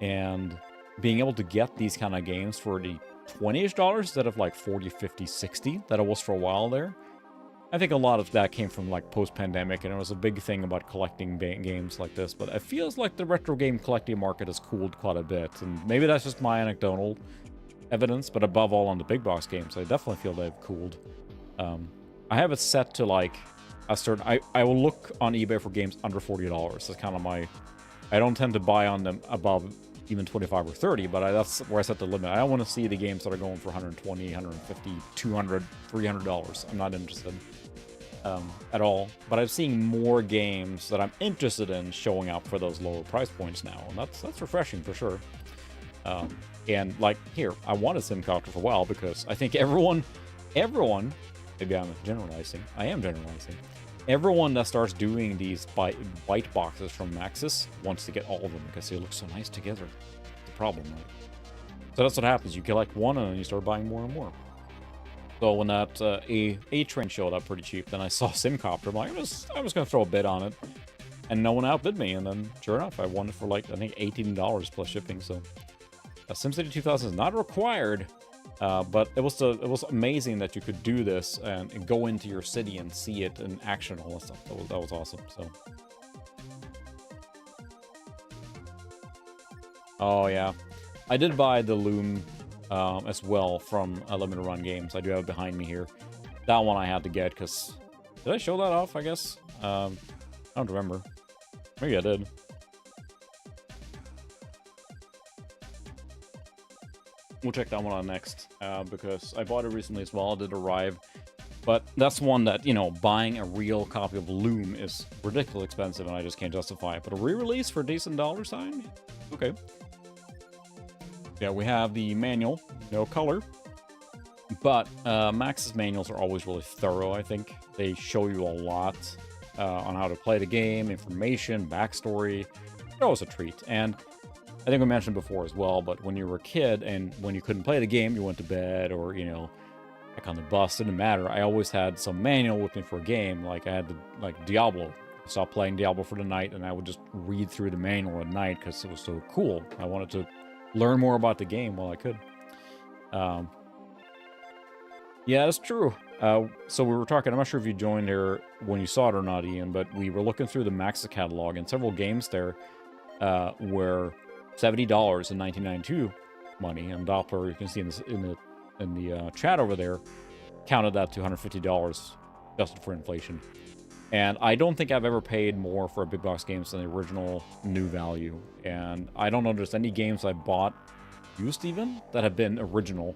S1: And being able to get these kind of games for the $20-ish instead of, like, 40, 50, 60 that it was for a while there, I think a lot of that came from, like, post-pandemic, and it was a big thing about collecting games like this. But it feels like the retro game collecting market has cooled quite a bit, and maybe that's just my anecdotal evidence, but above all on the big box games, I definitely feel they've cooled. I have it set to, like, a certain... I will look on eBay for games under $40. That's kind of my... I don't tend to buy on them above even 25 or 30, but that's where I set the limit. I don't want to see the games that are going for 120, 150, 200, $300. I'm not interested at all. But I'm seeing more games that I'm interested in showing up for those lower price points now, and that's refreshing for sure. And like here, I wanted Simcopter for a while because I think everyone, maybe I'm generalizing. I am generalizing. Everyone that starts doing these bite boxes from Maxis wants to get all of them because they look so nice together. It's a problem, right? So that's what happens. You collect one and then you start buying more and more. So when that A-Train showed up pretty cheap, then I saw Simcopter. I'm like, I'm just going to throw a bid on it. and no one outbid me. And then, sure enough, I won it for like, I think $18 plus shipping. So, SimCity 2000 is not required, but it was amazing that you could do this and go into your city and see it in action, all that stuff. That was awesome. So, oh yeah, I did buy the Loom as well from Limited Run Games. I do have it behind me here. That one I had to get because, did I show that off? I guess. I don't remember. Maybe I did. We'll check that one out next because I bought it recently as well. It did arrive. But that's one that, you know, buying a real copy of Loom is ridiculously expensive and I just can't justify it. But a re-release for a decent dollar sign? Okay. Yeah, we have the manual, no color. But Max's manuals are always really thorough, I think. They show you a lot on how to play the game, information, backstory. They're always a treat. And I think we mentioned before as well, but when you were a kid and when you couldn't play the game, you went to bed or, you know, like on the bus, didn't matter. I always had some manual with me for a game. Like I had like Diablo. I stopped playing Diablo for the night and I would just read through the manual at night because it was so cool. I wanted to learn more about the game while I could. Yeah, that's true. So we were talking, I'm not sure if you joined there when you saw it or not, Ian, but we were looking through the Max's catalog and several games there were $70 in 1992 money. And Doppler, you can see in the chat over there, counted that to $150 adjusted for inflation. And I don't think I've ever paid more for a big box games than the original new value. And I don't know if there's any games I bought used even that have been original.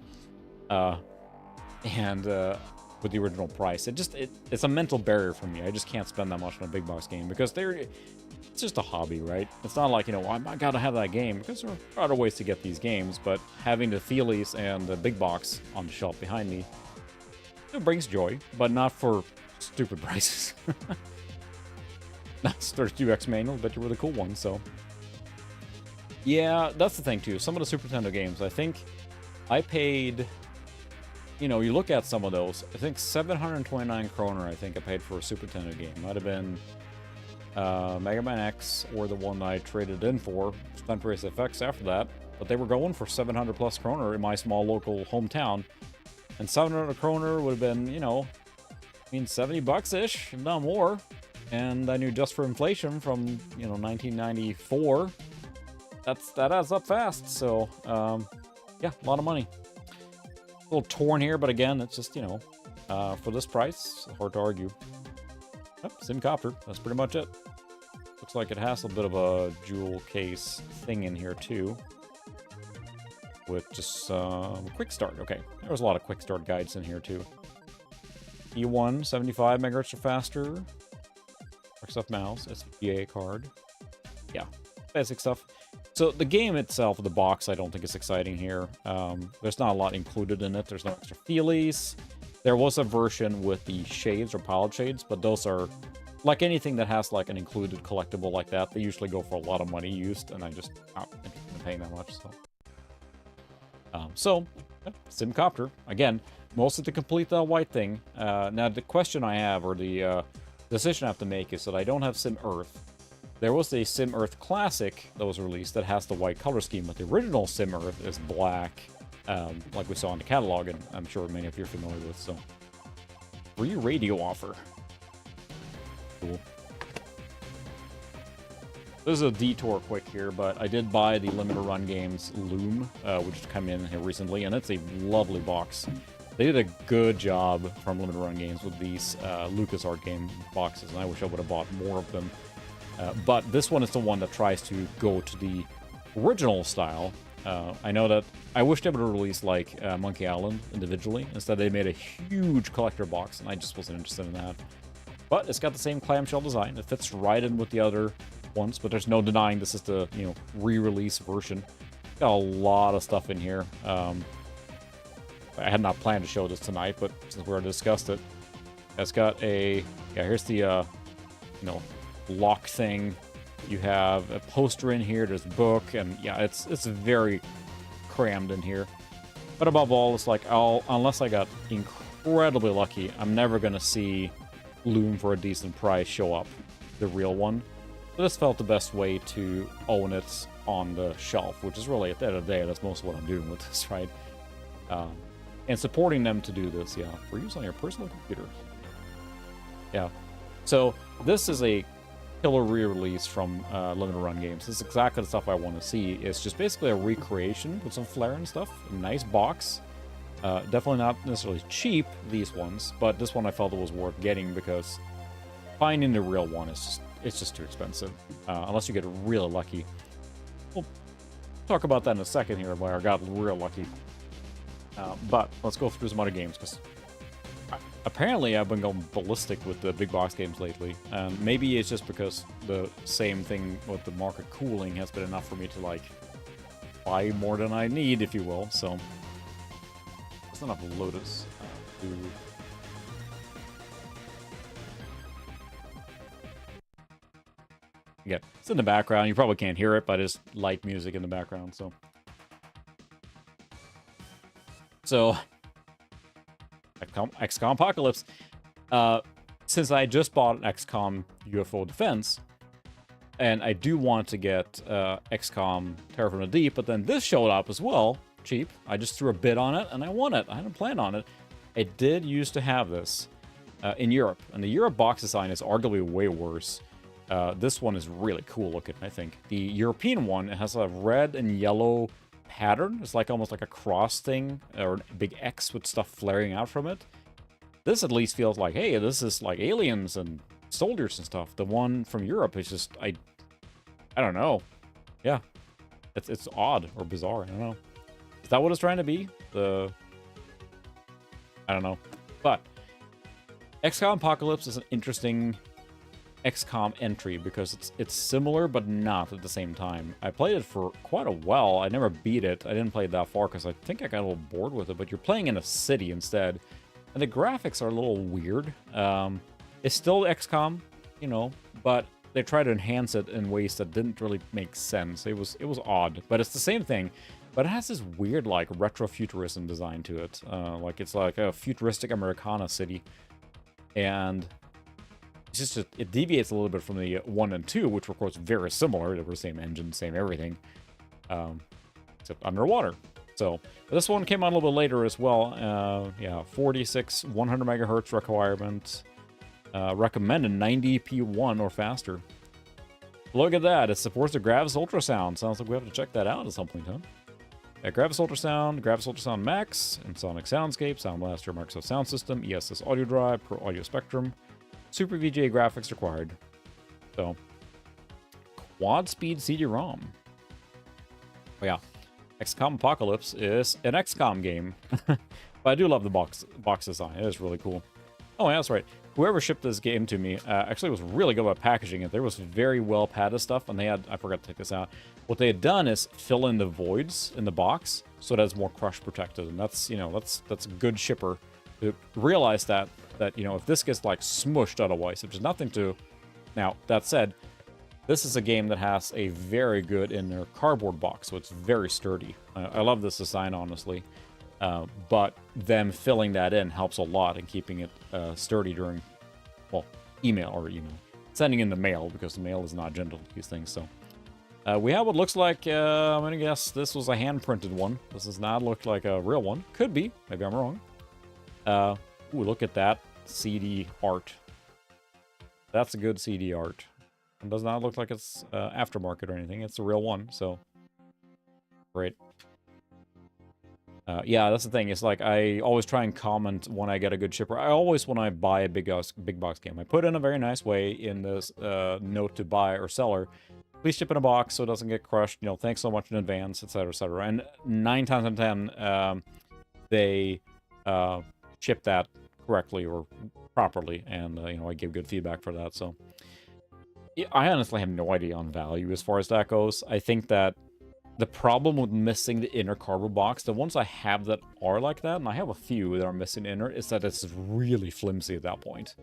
S1: And with the original price, it's a mental barrier for me. I just can't spend that much on a big box game because it's just a hobby, right? It's not like, you know, I gotta have that game because there are other ways to get these games, but having the Feelies and the big box on the shelf behind me, it brings joy, but not for stupid prices. That's 32X manual, but you're really cool one, so. Yeah, that's the thing too. Some of the Super Nintendo games, I think I paid, you know, you look at some of those, I think 729 kroner I think I paid for a Super Nintendo game. Might have been Mega Man X or the one I traded in for, Stunt Race FX after that, but they were going for 700 plus kroner in my small local hometown. And 700 kroner would have been, you know, I mean, 70 bucks-ish, if not more. And I knew just for inflation from, you know, 1994, that adds up fast. So, yeah, a lot of money. A little torn here, but again, it's just, you know, for this price, hard to argue. Oh, Simcopter, that's pretty much it. Looks like it has a bit of a jewel case thing in here, too. With just quick start. Okay, there was a lot of quick start guides in here, too. E1, 75 megahertz or faster. Microsoft mouse, SVGA card. Yeah, basic stuff. So the game itself, the box, I don't think is exciting here. There's not a lot included in it. There's no extra feelies. There was a version with the shades or pilot shades, but those are, like anything that has like an included collectible like that, they usually go for a lot of money used, and I just not interested in paying that much, so. Yeah, Simcopter. Again, mostly to complete the white thing. Now, the question I have, or the decision I have to make, is that I don't have Sim Earth. There was a Sim Earth Classic that was released that has the white color scheme, but the original Sim Earth is black, like we saw in the catalog, and I'm sure many of you are familiar with, so. Free radio offer. Cool. This is a detour quick here, but I did buy the Limited Run Games Loom, which has come in here recently, and it's a lovely box. They did a good job from Limited Run Games with these LucasArts game boxes, and I wish I would have bought more of them. But this one is the one that tries to go to the original style. I know that I wish they would have released like Monkey Island individually. Instead, they made a huge collector box, and I just wasn't interested in that. But it's got the same clamshell design. It fits right in with the other ones, but there's no denying this is the, you know, re-release version. Got a lot of stuff in here. I had not planned to show this tonight, but since we already discussed it, it's got a, yeah, here's the, you know, lock thing. You have a poster in here, there's a book, and yeah, it's very crammed in here. But above all, it's like, unless I got incredibly lucky, I'm never gonna see Loom for a decent price show up, the real one. So this felt the best way to own it on the shelf, which is really, at the end of the day, that's most of what I'm doing with this, right? And supporting them to do this, yeah, for use on your personal computer. Yeah. So this is a killer re-release from Limited Run Games. This is exactly the stuff I want to see. It's just basically a recreation with some flair and stuff. A nice box. Definitely not necessarily cheap, these ones, but this one I felt it was worth getting because finding the real one is just too expensive, unless you get really lucky. We'll talk about that in a second here, where I got real lucky. But let's go through some other games, because apparently I've been going ballistic with the big box games lately. Maybe it's just because the same thing with the market cooling has been enough for me to, like, buy more than I need, if you will, so... There's enough Lotus to... Yeah, it's in the background. You probably can't hear it, but it's light music in the background, so... XCOM Apocalypse. Since I just bought XCOM UFO Defense, and I do want to get XCOM Terror from the Deep, but then this showed up as well, cheap. I just threw a bid on it, and I won it. I hadn't planned on it. I did used to have this in Europe, and the Europe box design is arguably way worse. This one is really cool looking, I think. The European one, it has a red and yellow pattern. It's like almost like a cross thing, or a big X with stuff flaring out from it. This at least feels like, hey, this is like aliens and soldiers and stuff. The one from Europe is just, I don't know. Yeah, it's odd or bizarre. I don't know. Is that what it's trying to be? I don't know. But XCOM Apocalypse is an interesting XCOM entry because it's similar but not at the same time. I played it for quite a while. I never beat it. I didn't play it that far because I think I got a little bored with it, but you're playing in a city instead. And the graphics are a little weird. It's still XCOM, you know, but they try to enhance it in ways that didn't really make sense. It was odd, but it's the same thing. But it has this weird, like, retro-futurism design to it. Like, it's like a futuristic Americana city. And it's just, it deviates a little bit from the 1 and 2, which were, of course, very similar. They were the same engine, same everything. Except underwater. So, this one came out a little bit later as well. Yeah, 46, 100 megahertz requirement. Recommended 90p1 or faster. Look at that. It supports the Gravis ultrasound. Sounds like we have to check that out at some point, huh? Yeah, Gravis Ultrasound Max, and Sonic Soundscape, Sound Blaster, Microsoft Sound System, ESS Audio Drive, Pro Audio Spectrum, Super VGA graphics required. So, quad speed CD-ROM. Oh yeah, XCOM Apocalypse is an XCOM game, but I do love the box design. It is really cool. Oh yeah, that's right. Whoever shipped this game to me actually was really good about packaging it. There was very well padded stuff, and they had, I forgot to take this out. What they had done is fill in the voids in the box so that it's more crush protected, and that's, you know, that's a good shipper to realize that you know, if this gets like smushed otherwise, if there's nothing to. Now that said, this is a game that has a very good inner cardboard box, so it's very sturdy. I love this design, honestly. But them filling that in helps a lot in keeping it sturdy during, well, email or, you know, sending in the mail, because the mail is not gentle with these things. So we have what looks like, I'm going to guess this was a hand-printed one. This does not look like a real one. Could be. Maybe I'm wrong. Ooh, look at that CD art. That's a good CD art. It does not look like it's aftermarket or anything. It's a real one, so great. Yeah, that's the thing. It's like I always try and comment when I get a good shipper. I always, when I buy a big box game, I put in a very nice way in this note to buyer or seller. Please ship in a box so it doesn't get crushed. You know, thanks so much in advance, etc., etc. And 9 times out of 10, they ship that correctly or properly, and you know, I give good feedback for that. So I honestly have no idea on value as far as that goes. I think that the problem with missing the inner cardboard box, the ones I have that are like that, and I have a few that are missing inner, is that it's really flimsy at that point.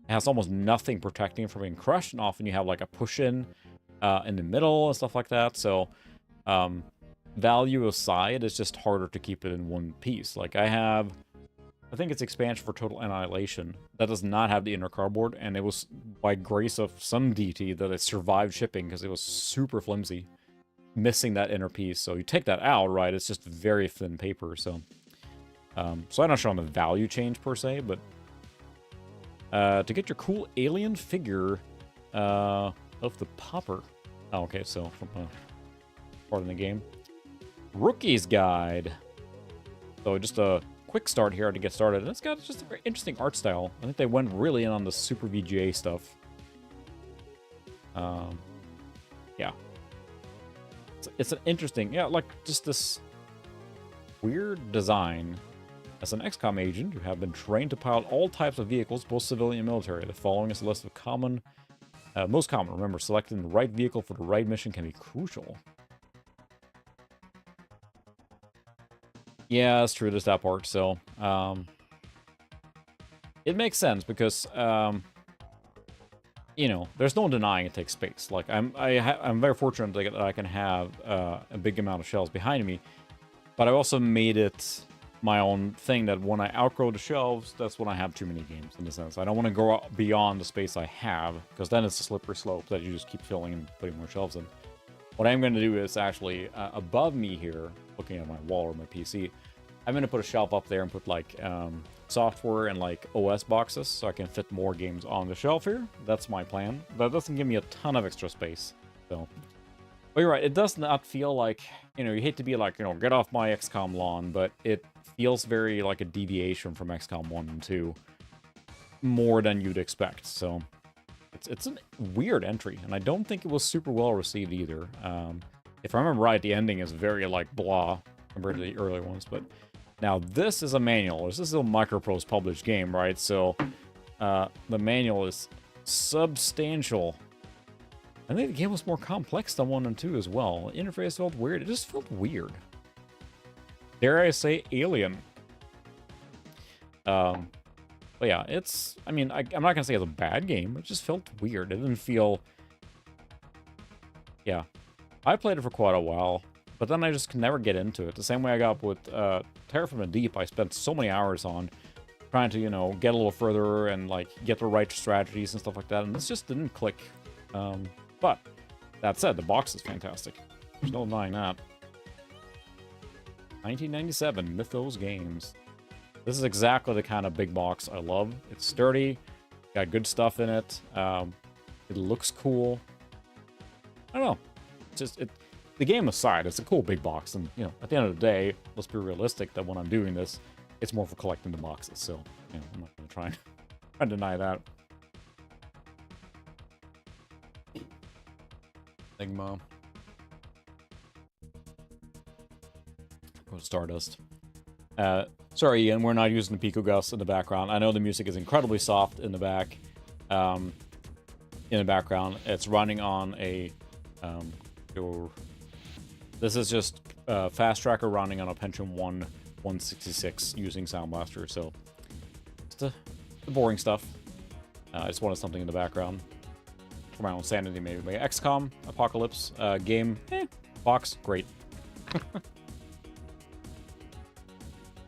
S1: It has almost nothing protecting it from being crushed, and often you have like a push-in in the middle and stuff like that. So value aside, it's just harder to keep it in one piece. Like I have I think it's expansion for Total Annihilation. That does not have the inner cardboard, and it was by grace of some deity that it survived shipping because it was super flimsy, missing that inner piece. So you take that out, right? It's just very thin paper. So, so I'm not sure on the value change per se, but to get your cool alien figure of the popper. Oh, okay, so from part of the game, Rookie's Guide. So just a quick start here to get started. And it's got just a very interesting art style. I think they went really in on the Super VGA stuff. Yeah. It's an interesting, yeah, like just this weird design. As an XCOM agent, you have been trained to pilot all types of vehicles, both civilian and military. The following is a list of common, most common. Remember, selecting the right vehicle for the right mission can be crucial. Yeah, that's true. There's that part. So, it makes sense because, you know, there's no denying it takes space. Like, I'm very fortunate that I can have a big amount of shelves behind me, but I also made it my own thing that when I outgrow the shelves, that's when I have too many games, in a sense. I don't want to go out beyond the space I have, because then it's a slippery slope that you just keep filling and putting more shelves in. What I'm going to do is actually, above me here, looking at my wall or my PC, I'm going to put a shelf up there and put, like, software and, like, OS boxes, so I can fit more games on the shelf here. That's my plan. But it doesn't give me a ton of extra space, so... But you're right, it does not feel like, you know, you hate to be like, you know, get off my XCOM lawn, but it feels very like a deviation from XCOM 1 and 2. More than you'd expect, so... It's a weird entry, and I don't think it was super well received either. If I remember right, the ending is very, like, blah compared to the earlier ones, but... Now, this is a manual. This is a Microprose published game, right? So, the manual is substantial. I think the game was more complex than 1 and 2 as well. The interface felt weird. It just felt weird. Dare I say alien. But yeah, it's... I mean, I'm not going to say it's a bad game. It just felt weird. It didn't feel... Yeah. I played it for quite a while, but then I just could never get into it. The same way I got with Terror from the Deep. I spent so many hours on trying to, you know, get a little further and, like, get the right strategies and stuff like that, and this just didn't click. But, that said, the box is fantastic. There's no denying that. 1997, Mythos Games. This is exactly the kind of big box I love. It's sturdy, got good stuff in it, it looks cool. I don't know. It's just, the game aside, it's a cool big box, and, you know, at the end of the day, let's be realistic that when I'm doing this, it's more for collecting the boxes, so, you know, I'm not going to try and deny that. Enigma. Stardust. Sorry, Ian, we're not using the Pico Gus in the background. I know the music is incredibly soft in the back. In the background, it's running on a... this is just Fast Tracker running on a Pentium 1 166 using Sound Blaster, so... It's the boring stuff. I just wanted something in the background. For my own sanity, maybe. But XCOM, Apocalypse, game, box, great.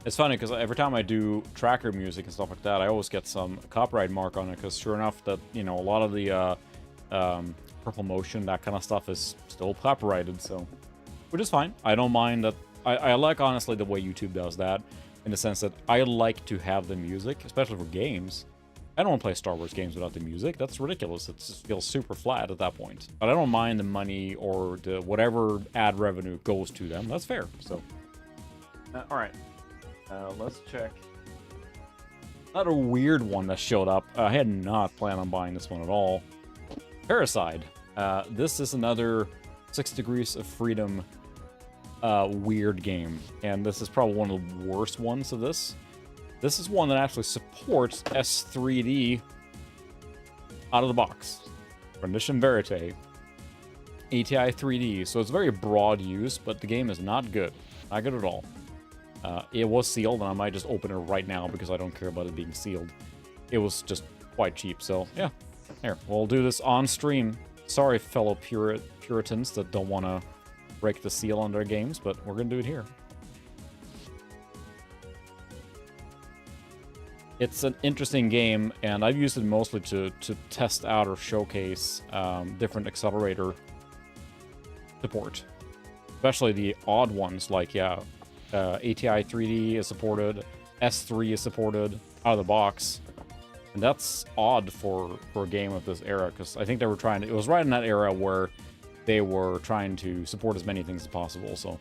S1: It's funny, because every time I do tracker music and stuff like that, I always get some copyright mark on it, because sure enough, that, you know, a lot of the Purple Motion, that kind of stuff is still copyrighted, so... Which is fine. I don't mind that. I like, honestly, the way YouTube does that, in the sense that I like to have the music, especially for games. I don't want to play Star Wars games without the music. That's ridiculous. It just feels super flat at that point. But I don't mind the money or the whatever ad revenue goes to them. That's fair. So, all right. Let's check. Another weird one that showed up. I had not planned on buying this one at all. Paraside. This is another 6 Degrees of Freedom weird game. And this is probably one of the worst ones of this. This is one that actually supports S3D out of the box. Rendition Verite. ATI 3D. So it's very broad use, but the game is not good. Not good at all. It was sealed, and I might just open it right now because I don't care about it being sealed. It was just quite cheap, so yeah. Here, we'll do this on stream. Sorry, fellow Puritans that don't want to break the seal on their games, but we're going to do it here. It's an interesting game, and I've used it mostly to test out or showcase different accelerator support. Especially the odd ones, like, yeah, ATI 3D is supported, S3 is supported out of the box. And that's odd for a game of this era, because I think they were trying to... It was right in that era where they were trying to support as many things as possible, so...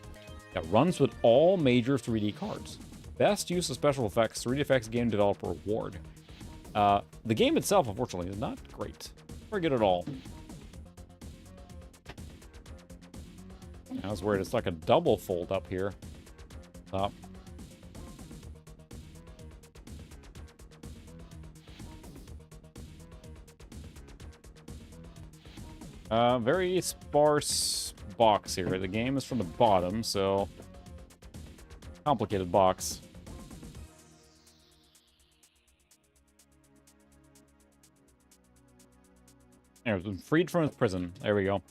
S1: Yeah, runs with all major 3D cards. Best use of special effects, 3D Effects Game Developer Award. The game itself, unfortunately, is not great. Very good at all. I was worried it's like a double fold up here. Top. Very sparse box here. The game is from the bottom, so... Complicated box. There, it's been freed from his prison. There we go.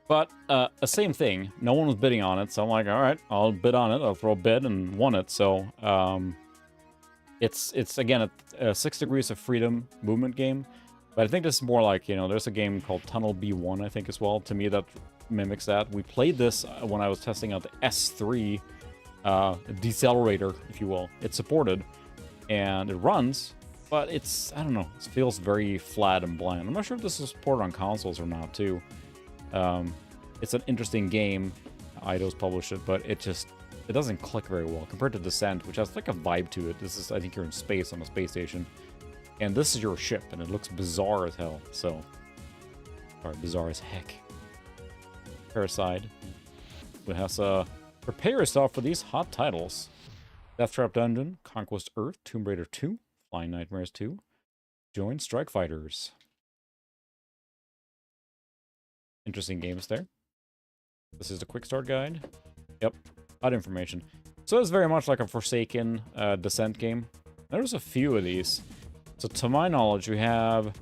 S1: But, the same thing. No one was bidding on it, so I'm like, alright, I'll bid on it. I'll throw a bid and won it, so, it's again, a 6 Degrees of Freedom movement game. But I think this is more like, you know, there's a game called Tunnel B1, I think, as well. To me, that mimics that. We played this when I was testing out the S3 decelerator, if you will. It's supported, and it runs, but it's, I don't know, it feels very flat and bland. I'm not sure if this is supported on consoles or not, too. It's an interesting game. Eidos published it, but it doesn't click very well compared to Descent, which has like a vibe to it. This is, I think you're in space on a space station. And this is your ship, and it looks bizarre as hell, so... Or bizarre as heck. Paraside. It has, prepare yourself for these hot titles. Death Trap Dungeon, Conquest Earth, Tomb Raider 2, Flying Nightmares 2, Join Strike Fighters. Interesting games there. This is the quick start guide. Yep, odd information. So it's very much like a Forsaken Descent game. There's a few of these. So to my knowledge, you have,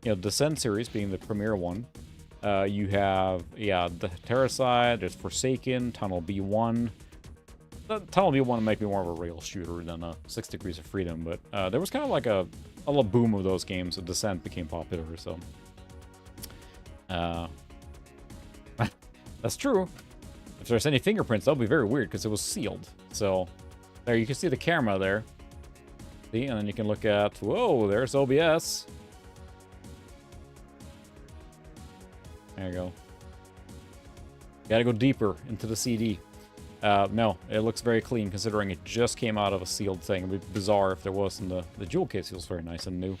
S1: you know, Descent series being the premier one. You have, yeah, the Paraside, there's Forsaken, Tunnel B1. The Tunnel B1 might be more of a rail shooter than a 6 Degrees of Freedom, but there was kind of like a little boom of those games, so Descent became popular, so... That's true. If there's any fingerprints, that'll be very weird, because it was sealed. So, there, you can see the camera there. See, and then you can look at, whoa, there's OBS. There you go. Gotta go deeper into the CD. No, it looks very clean considering it just came out of a sealed thing. It would be bizarre if there wasn't. The jewel case feels very nice and new.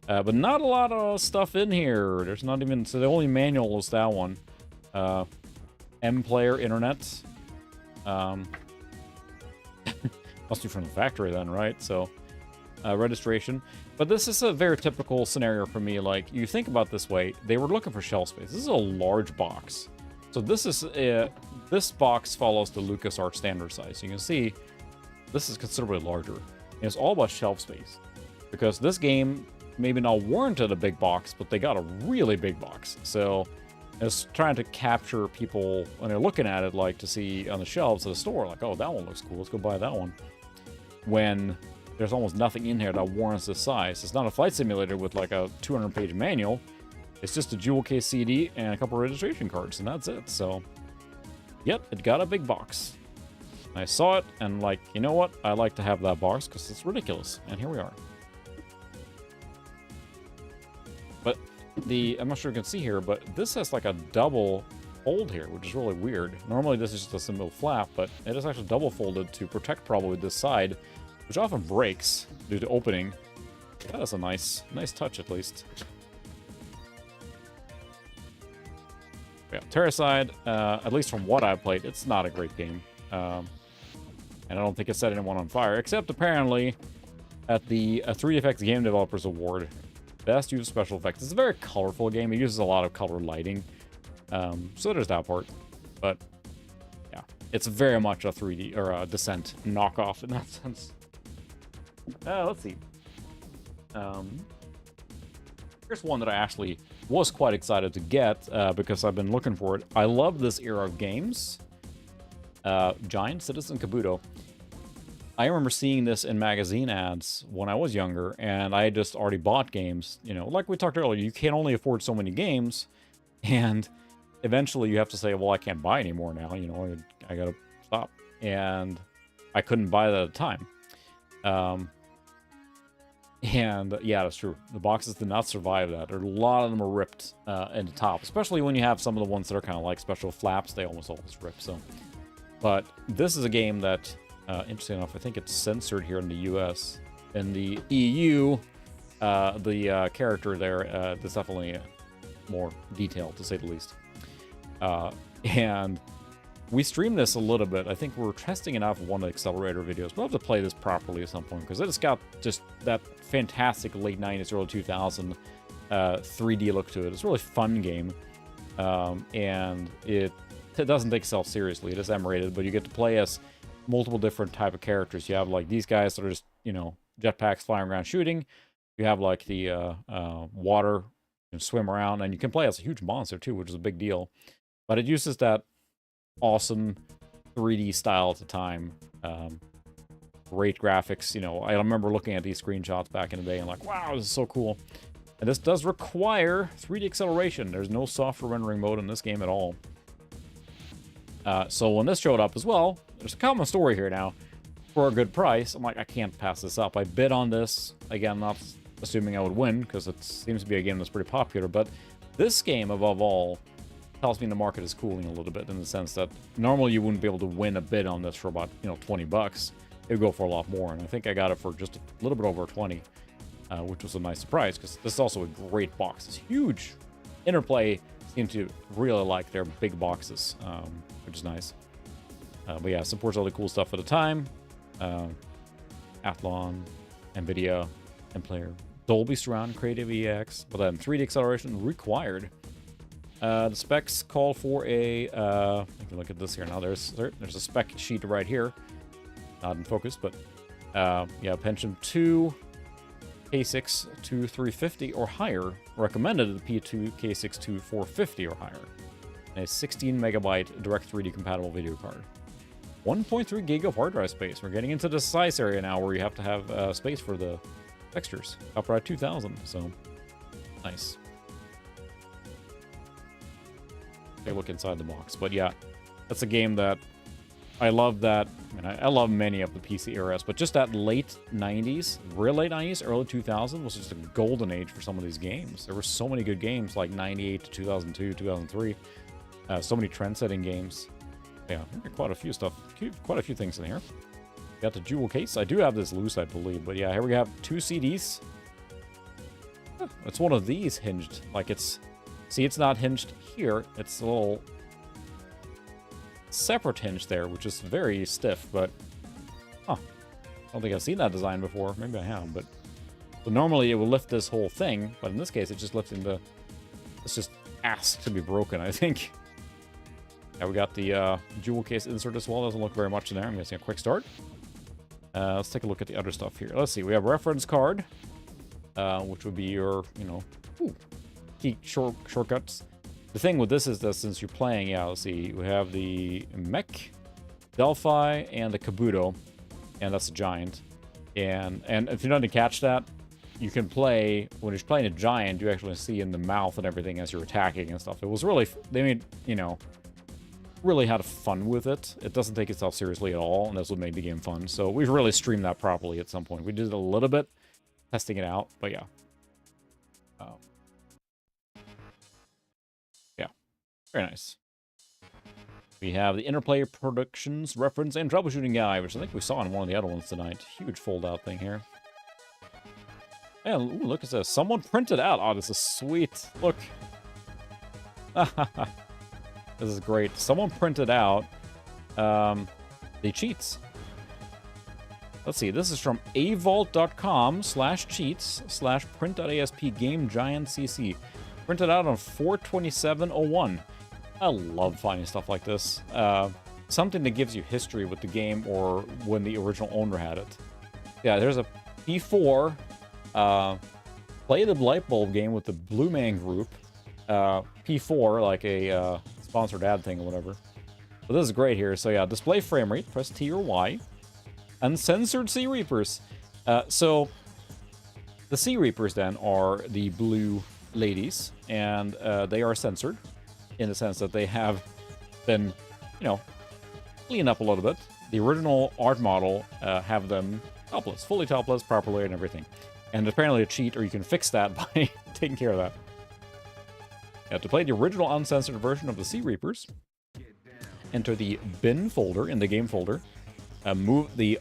S1: But not a lot of stuff in here. There's not even... So the only manual is that one. M-Player Internet. Must be from the factory then, right? So... registration. But this is a very typical scenario for me. Like, you think about it this way, they were looking for shelf space. This is a large box. So this is this box follows the LucasArts standard size. You can see this is considerably larger. And it's all about shelf space. Because this game maybe not warranted a big box, but they got a really big box. So it's trying to capture people when they're looking at it, like to see on the shelves of the store, like, oh, that one looks cool, let's go buy that one. When there's almost nothing in here that warrants this size. It's not a flight simulator with like a 200-page manual. It's just a jewel case CD and a couple registration cards, and that's it. So, yep, it got a big box. I saw it, and like, you know what? I like to have that box because it's ridiculous. And here we are. But I'm not sure you can see here, but this has like a double fold here, which is really weird. Normally this is just a simple flap, but it is actually double folded to protect probably this side, which often breaks due to opening. That is a nice touch, at least. Yeah, Paraside, at least from what I've played, it's not a great game. And I don't think it set anyone on fire, except apparently at the 3D Effects Game Developers Award. Best use of special effects. It's a very colorful game. It uses a lot of color lighting. So there's that part. But, yeah, it's very much a 3D, or a Descent knockoff in that sense. Let's see. Here's one that I actually was quite excited to get because I've been looking for it. I love this era of games. Giant Citizen Kabuto. I remember seeing this in magazine ads when I was younger, and I had just already bought games. You know, like we talked earlier, you can only afford so many games, and eventually you have to say, well, I can't buy anymore now. You know, I gotta stop. And I couldn't buy that at the time. And yeah, that's true. The boxes did not survive that. A lot of them are ripped in the top, especially when you have some of the ones that are kind of like special flaps. They almost always rip. So, but this is a game that, interesting enough, I think it's censored here in the US. In the EU, the character there, there's definitely more detailed, to say the least. And we streamed this a little bit. I think we're testing it out for one of the accelerator videos. We'll have to play this properly at some point, because it's got just that fantastic late 90s, early 2000 3D look to it. It's a really fun game. And it doesn't take itself seriously. It is M-rated, but you get to play as multiple different type of characters. You have like these guys that are just, you know, jetpacks flying around shooting. You have like the water, you can swim around, and you can play as a huge monster too, which is a big deal. But it uses that awesome 3D style at the time. Great graphics. You know, I remember looking at these screenshots back in the day and like, wow, this is so cool. And this does require 3D acceleration. There's no software rendering mode in this game at all. So when this showed up as well, there's a common story here now. For a good price, I'm like, I can't pass this up. I bid on this. Again, not assuming I would win, because it seems to be a game that's pretty popular. But this game, above all, tells me the market is cooling a little bit, in the sense that normally you wouldn't be able to win a bid on this for about, you know, 20 bucks. It would go for a lot more, and I think I got it for just a little bit over 20, which was a nice surprise, because this is also a great box. It's huge. Interplay seem to really like their big boxes, which is nice. But yeah, supports all the cool stuff at the time. Athlon, NVIDIA, M-Player, Dolby Surround, Creative EX, but then 3D acceleration required. The specs call for a, I can look at this here now. There's a spec sheet right here. Not in focus, but yeah, Pentium 2, K6 to 350 or higher. Recommended the P2 K6 to 450 or higher. And a 16 megabyte direct 3D compatible video card. 1.3 gig of hard drive space. We're getting into the size area now where you have to have space for the textures. Upright 2000, so nice. Take a look inside the box. But yeah, that's a game that I love. That, I mean, I love many of the PC eras, but just that late 90s, real late 90s, early 2000s was just a golden age for some of these games. There were so many good games, like 98 to 2002, 2003. So many trend-setting games. Yeah, quite a few things in here. Got the jewel case. I do have this loose, I believe, but yeah, here we have 2 CDs. It's one of these hinged. Like it's, see, it's not hinged here. It's a little separate hinge there, which is very stiff, but huh. I don't think I've seen that design before. Maybe I have, but so normally it will lift this whole thing, but in this case, it's just lifting the, it's just asked to be broken, I think. Yeah, we got the jewel case insert as well. Doesn't look very much in there. I'm guessing a quick start. Let's take a look at the other stuff here. Let's see. We have a reference card, which would be your, you know, key shortcuts. The thing with this is that since you're playing, yeah, let's see. We have the mech, Delphi, and the Kabuto, and that's a giant. And if you're not to catch that, you can play, when you're playing a giant, you actually see in the mouth and everything as you're attacking and stuff. It was really, they made, you know, really had fun with it. It doesn't take itself seriously at all, and that's what made the game fun. So we've really streamed that properly at some point. We did it a little bit, testing it out, but yeah. Yeah, very nice. We have the Interplay Productions Reference and Troubleshooting Guide, which I think we saw in one of the other ones tonight. Huge fold-out thing here. Man, ooh, look at this. Someone printed out. Oh, this is sweet. Look. This is great. Someone printed out the cheats. Let's see. This is from avault.com/cheats/print.asp game giant cc. Printed out on 4/27/01. I love finding stuff like this. Something that gives you history with the game or when the original owner had it. Yeah, there's a P4 Play the Light Bulb game with the Blue Man Group. P4, like a sponsored ad thing or whatever. But this is great here. So yeah, display frame rate. Press T or Y. Uncensored Sea Reapers. So the Sea Reapers then are the blue ladies, and they are censored in the sense that they have been, you know, cleaned up a little bit. The original art model have them topless, fully topless, properly, and everything. And apparently a cheat, or you can fix that by taking care of that. To play the original uncensored version of the Sea Reapers, enter the bin folder in the game folder, move the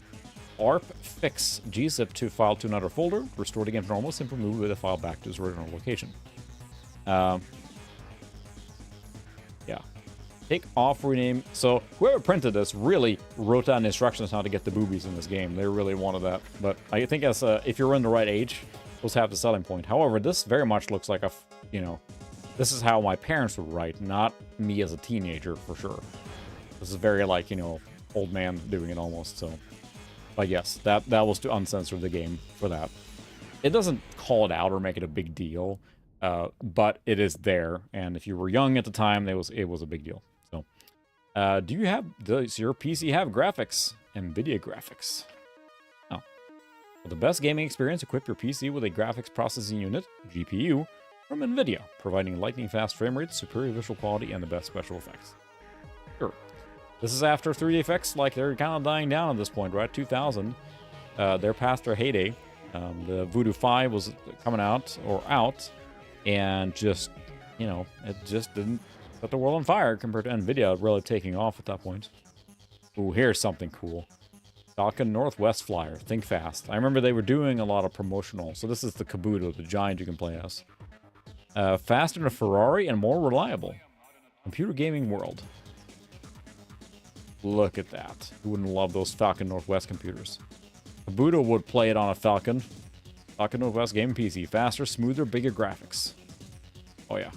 S1: ARP fix gzip to file to another folder, restore the game to normal, simply move the file back to its original location. Yeah. Take off, rename. So whoever printed this really wrote down instructions how to get the boobies in this game. They really wanted that. But I think as if you're in the right age, those have the selling point. However, this very much looks like a, you know, this is how my parents would write, not me as a teenager for sure. This is very like, you know, old man doing it almost, so. But yes, that was to uncensor the game for that. It doesn't call it out or make it a big deal, but it is there. And if you were young at the time, it was a big deal. So, does your PC have graphics? NVIDIA graphics. Oh. For the best gaming experience, equip your PC with a graphics processing unit, GPU, from NVIDIA, providing lightning-fast frame rates, superior visual quality, and the best special effects. Sure. This is after 3D effects, like, they're kind of dying down at this point, right? 2000. They're past their heyday. The Voodoo 5 was coming out, and just, you know, it just didn't set the world on fire compared to NVIDIA really taking off at that point. Ooh, here's something cool. Falcon Northwest Flyer. Think fast. I remember they were doing a lot of promotional. So this is the Kabuto, the giant you can play as. Faster than a Ferrari and more reliable. Computer gaming world. Look at that. Who wouldn't love those Falcon Northwest computers? Kabuto would play it on a Falcon. Falcon Northwest gaming PC. Faster, smoother, bigger graphics. Oh yeah.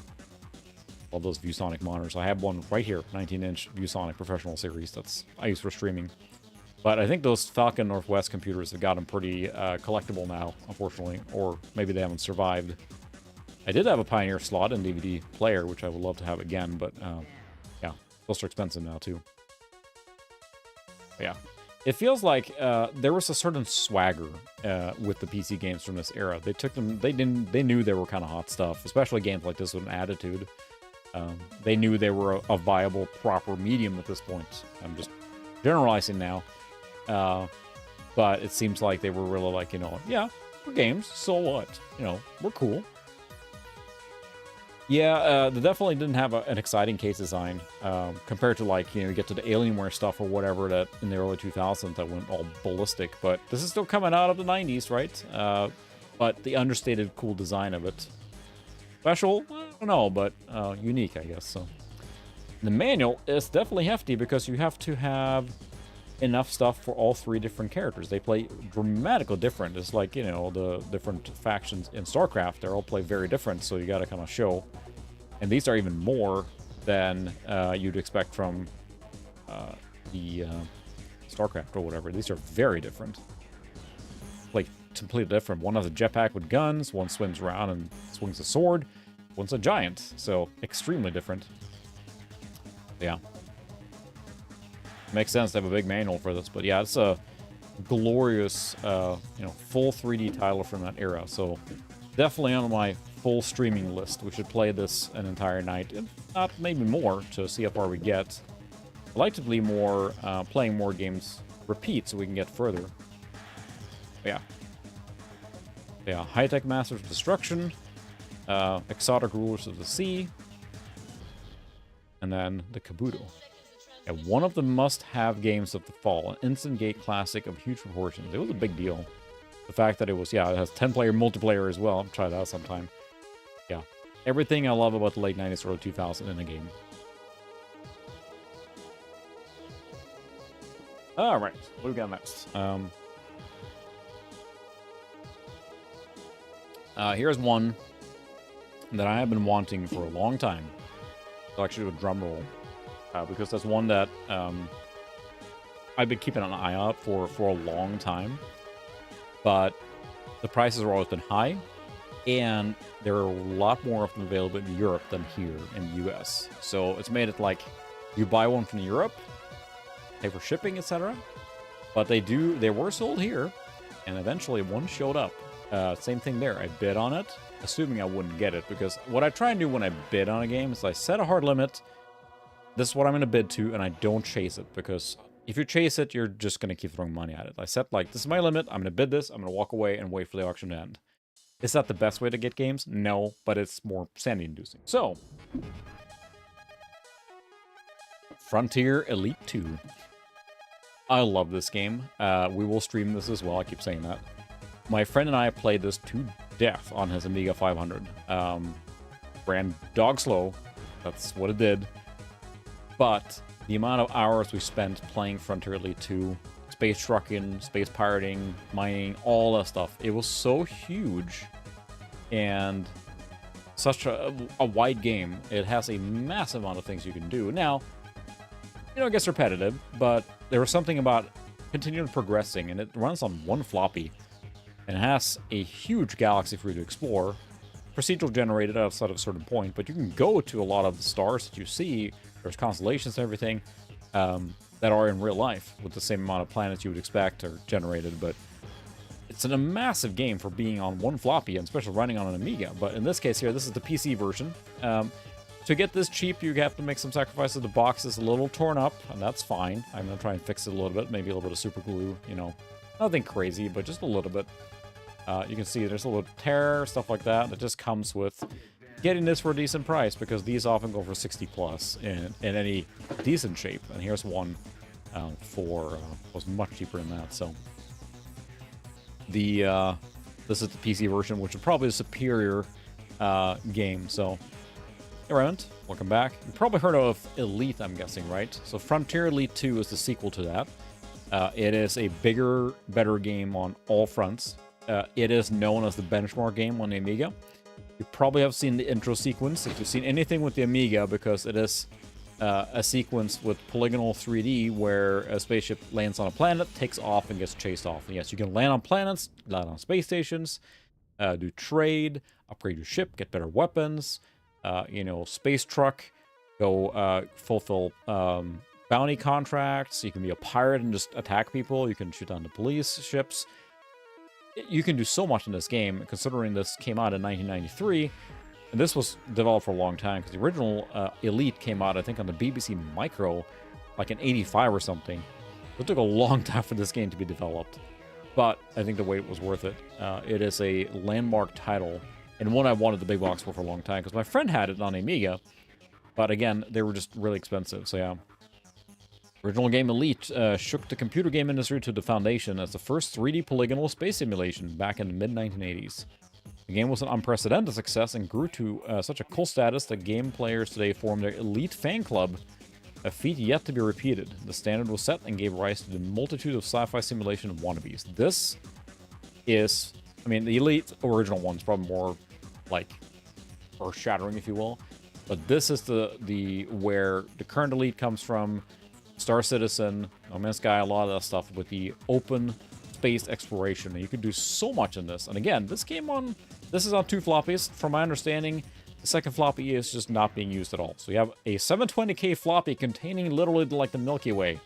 S1: Love those ViewSonic monitors. I have one right here. 19-inch ViewSonic professional series. That's I use for streaming. But I think those Falcon Northwest computers have gotten pretty collectible now, unfortunately. Or maybe they haven't survived. I did have a Pioneer slot and DVD player, which I would love to have again, but yeah, those are expensive now too. But yeah, it feels like there was a certain swagger with the PC games from this era. They took them, they knew they were kind of hot stuff, especially games like this with an attitude. They knew they were a viable, proper medium at this point. I'm just generalizing now, but it seems like they were really like, you know, yeah, we're games, so what? You know, we're cool. Yeah, they definitely didn't have an exciting case design compared to, like, you know, you get to the Alienware stuff or whatever that in the early 2000s that went all ballistic. But this is still coming out of the 90s, right? But the understated cool design of it. Special? I don't know, but unique, I guess. So the manual is definitely hefty because you have to have enough stuff for all three different characters. They play dramatically different. It's like, you know, the different factions in StarCraft, they all play very different, so you gotta kind of show. And these are even more than you'd expect from the StarCraft or whatever. These are very different. Like, completely different. One has a jetpack with guns, one swims around and swings a sword, one's a giant. So, extremely different. Yeah. Makes sense to have a big manual for this, but yeah, it's a glorious, you know, full 3D title from that era. So definitely on my full streaming list. We should play this an entire night, if not maybe more, to see how far we get. I'd like to be more playing more games repeat so we can get further. But yeah, high-tech masters of destruction, exotic rulers of the sea, and then the Kabuto. Yeah, one of the must-have games of the fall, an instant gate classic of huge proportions. It was a big deal. The fact that it was, yeah, it has 10-player multiplayer as well. I'll try that sometime. Yeah, everything I love about the late 90s, early 2000s in a game. All right, what do we got next? Here's one that I have been wanting for a long time. So actually do a drum roll. Because that's one that I've been keeping an eye out for a long time. But the prices have always been high, and there are a lot more of them available in Europe than here in the US. So it's made it like you buy one from Europe, pay for shipping, etc. But they were sold here, and eventually one showed up. Same thing there. I bid on it, assuming I wouldn't get it, because what I try and do when I bid on a game is I set a hard limit. This is what I'm going to bid to, and I don't chase it, because if you chase it, you're just going to keep throwing money at it. I set, like, this is my limit, I'm going to bid this, I'm going to walk away and wait for the auction to end. Is that the best way to get games? No, but it's more sanity-inducing. So, Frontier Elite 2. I love this game. We will stream this as well, I keep saying that. My friend and I played this to death on his Amiga 500. Ran dog slow, that's what it did. But the amount of hours we spent playing Frontier Elite 2, space trucking, space pirating, mining, all that stuff, it was so huge and such a wide game. It has a massive amount of things you can do. Now, you know, it gets repetitive, but there was something about continuing progressing, and it runs on one floppy, and it has a huge galaxy for you to explore, procedural generated outside of a certain point, but you can go to a lot of the stars that you see. There's constellations and everything that are in real life with the same amount of planets you would expect are generated, but it's a massive game for being on one floppy, and especially running on an Amiga. But in this case here, this is the PC version. To get this cheap, you have to make some sacrifices. The box is a little torn up, and that's fine. I'm going to try and fix it a little bit, maybe a little bit of super glue, you know. Nothing crazy, but just a little bit. You can see there's a little tear, stuff like that. That just comes with getting this for a decent price, because these often go for 60 plus in any decent shape. And here's one was much cheaper than that. So this is the PC version, which is probably a superior game. So hey, Raymond, welcome back. You probably heard of Elite, I'm guessing, right? So Frontier Elite 2 is the sequel to that. It is a bigger, better game on all fronts. It is known as the benchmark game on the Amiga. You probably have seen the intro sequence, if you've seen anything with the Amiga, because it is a sequence with polygonal 3D where a spaceship lands on a planet, takes off, and gets chased off. And yes, you can land on planets, land on space stations, do trade, upgrade your ship, get better weapons, you know, space truck, go fulfill bounty contracts. You can be a pirate and just attack people. You can shoot down the police ships. You can do so much in this game, considering this came out in 1993, and this was developed for a long time, because the original Elite came out, I think, on the BBC Micro, like in 85 or something. It took a long time for this game to be developed, but I think the wait was worth it. It is a landmark title, and one I wanted the big box for a long time, because my friend had it on Amiga, but again, they were just really expensive, so yeah. Original game Elite shook the computer game industry to the foundation as the first 3D polygonal space simulation back in the mid-1980s. The game was an unprecedented success and grew to such a cult status that game players today form their Elite fan club, a feat yet to be repeated. The standard was set and gave rise to the multitude of sci-fi simulation wannabes. This is, I mean, the Elite original one's probably more, like, earth-shattering, if you will, but this is the where the current Elite comes from. Star Citizen, No Man's Sky, a lot of that stuff with the open space exploration. And you can do so much in this. And again, this is on 2 floppies. From my understanding, the second floppy is just not being used at all. So you have a 720K floppy containing literally like the Milky Way.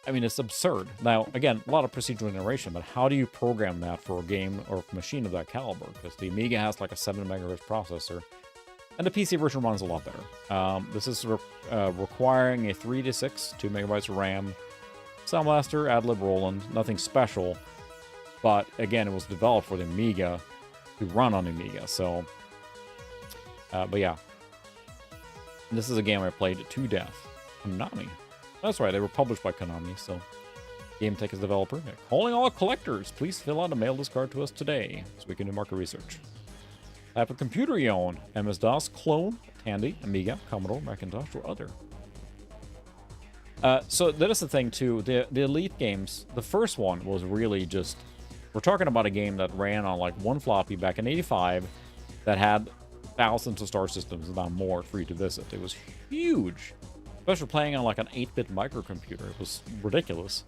S1: I mean, it's absurd. Now, again, a lot of procedural generation, but how do you program that for a game or machine of that caliber? Because the Amiga has like a 7 megahertz processor. And the PC version runs a lot better. This is requiring a 3-6, 2 megabytes of RAM, Sound Blaster, Ad-Lib Roland, nothing special. But again, it was developed for the Amiga to run on Amiga. So, but yeah, this is a game I played to death. Konami. That's right, they were published by Konami. So, GameTech is developer. Calling all collectors, please fill out a mail this card to us today, so we can do market research. Type of computer you own: MS-DOS, Clone, Tandy, Amiga, Commodore, Macintosh, or other. So that is the thing too. The Elite games, the first one was really just, we're talking about a game that ran on like one floppy back in '85 that had thousands of star systems, if not more, for you to visit. It was huge, especially playing on like an 8-bit microcomputer. It was ridiculous.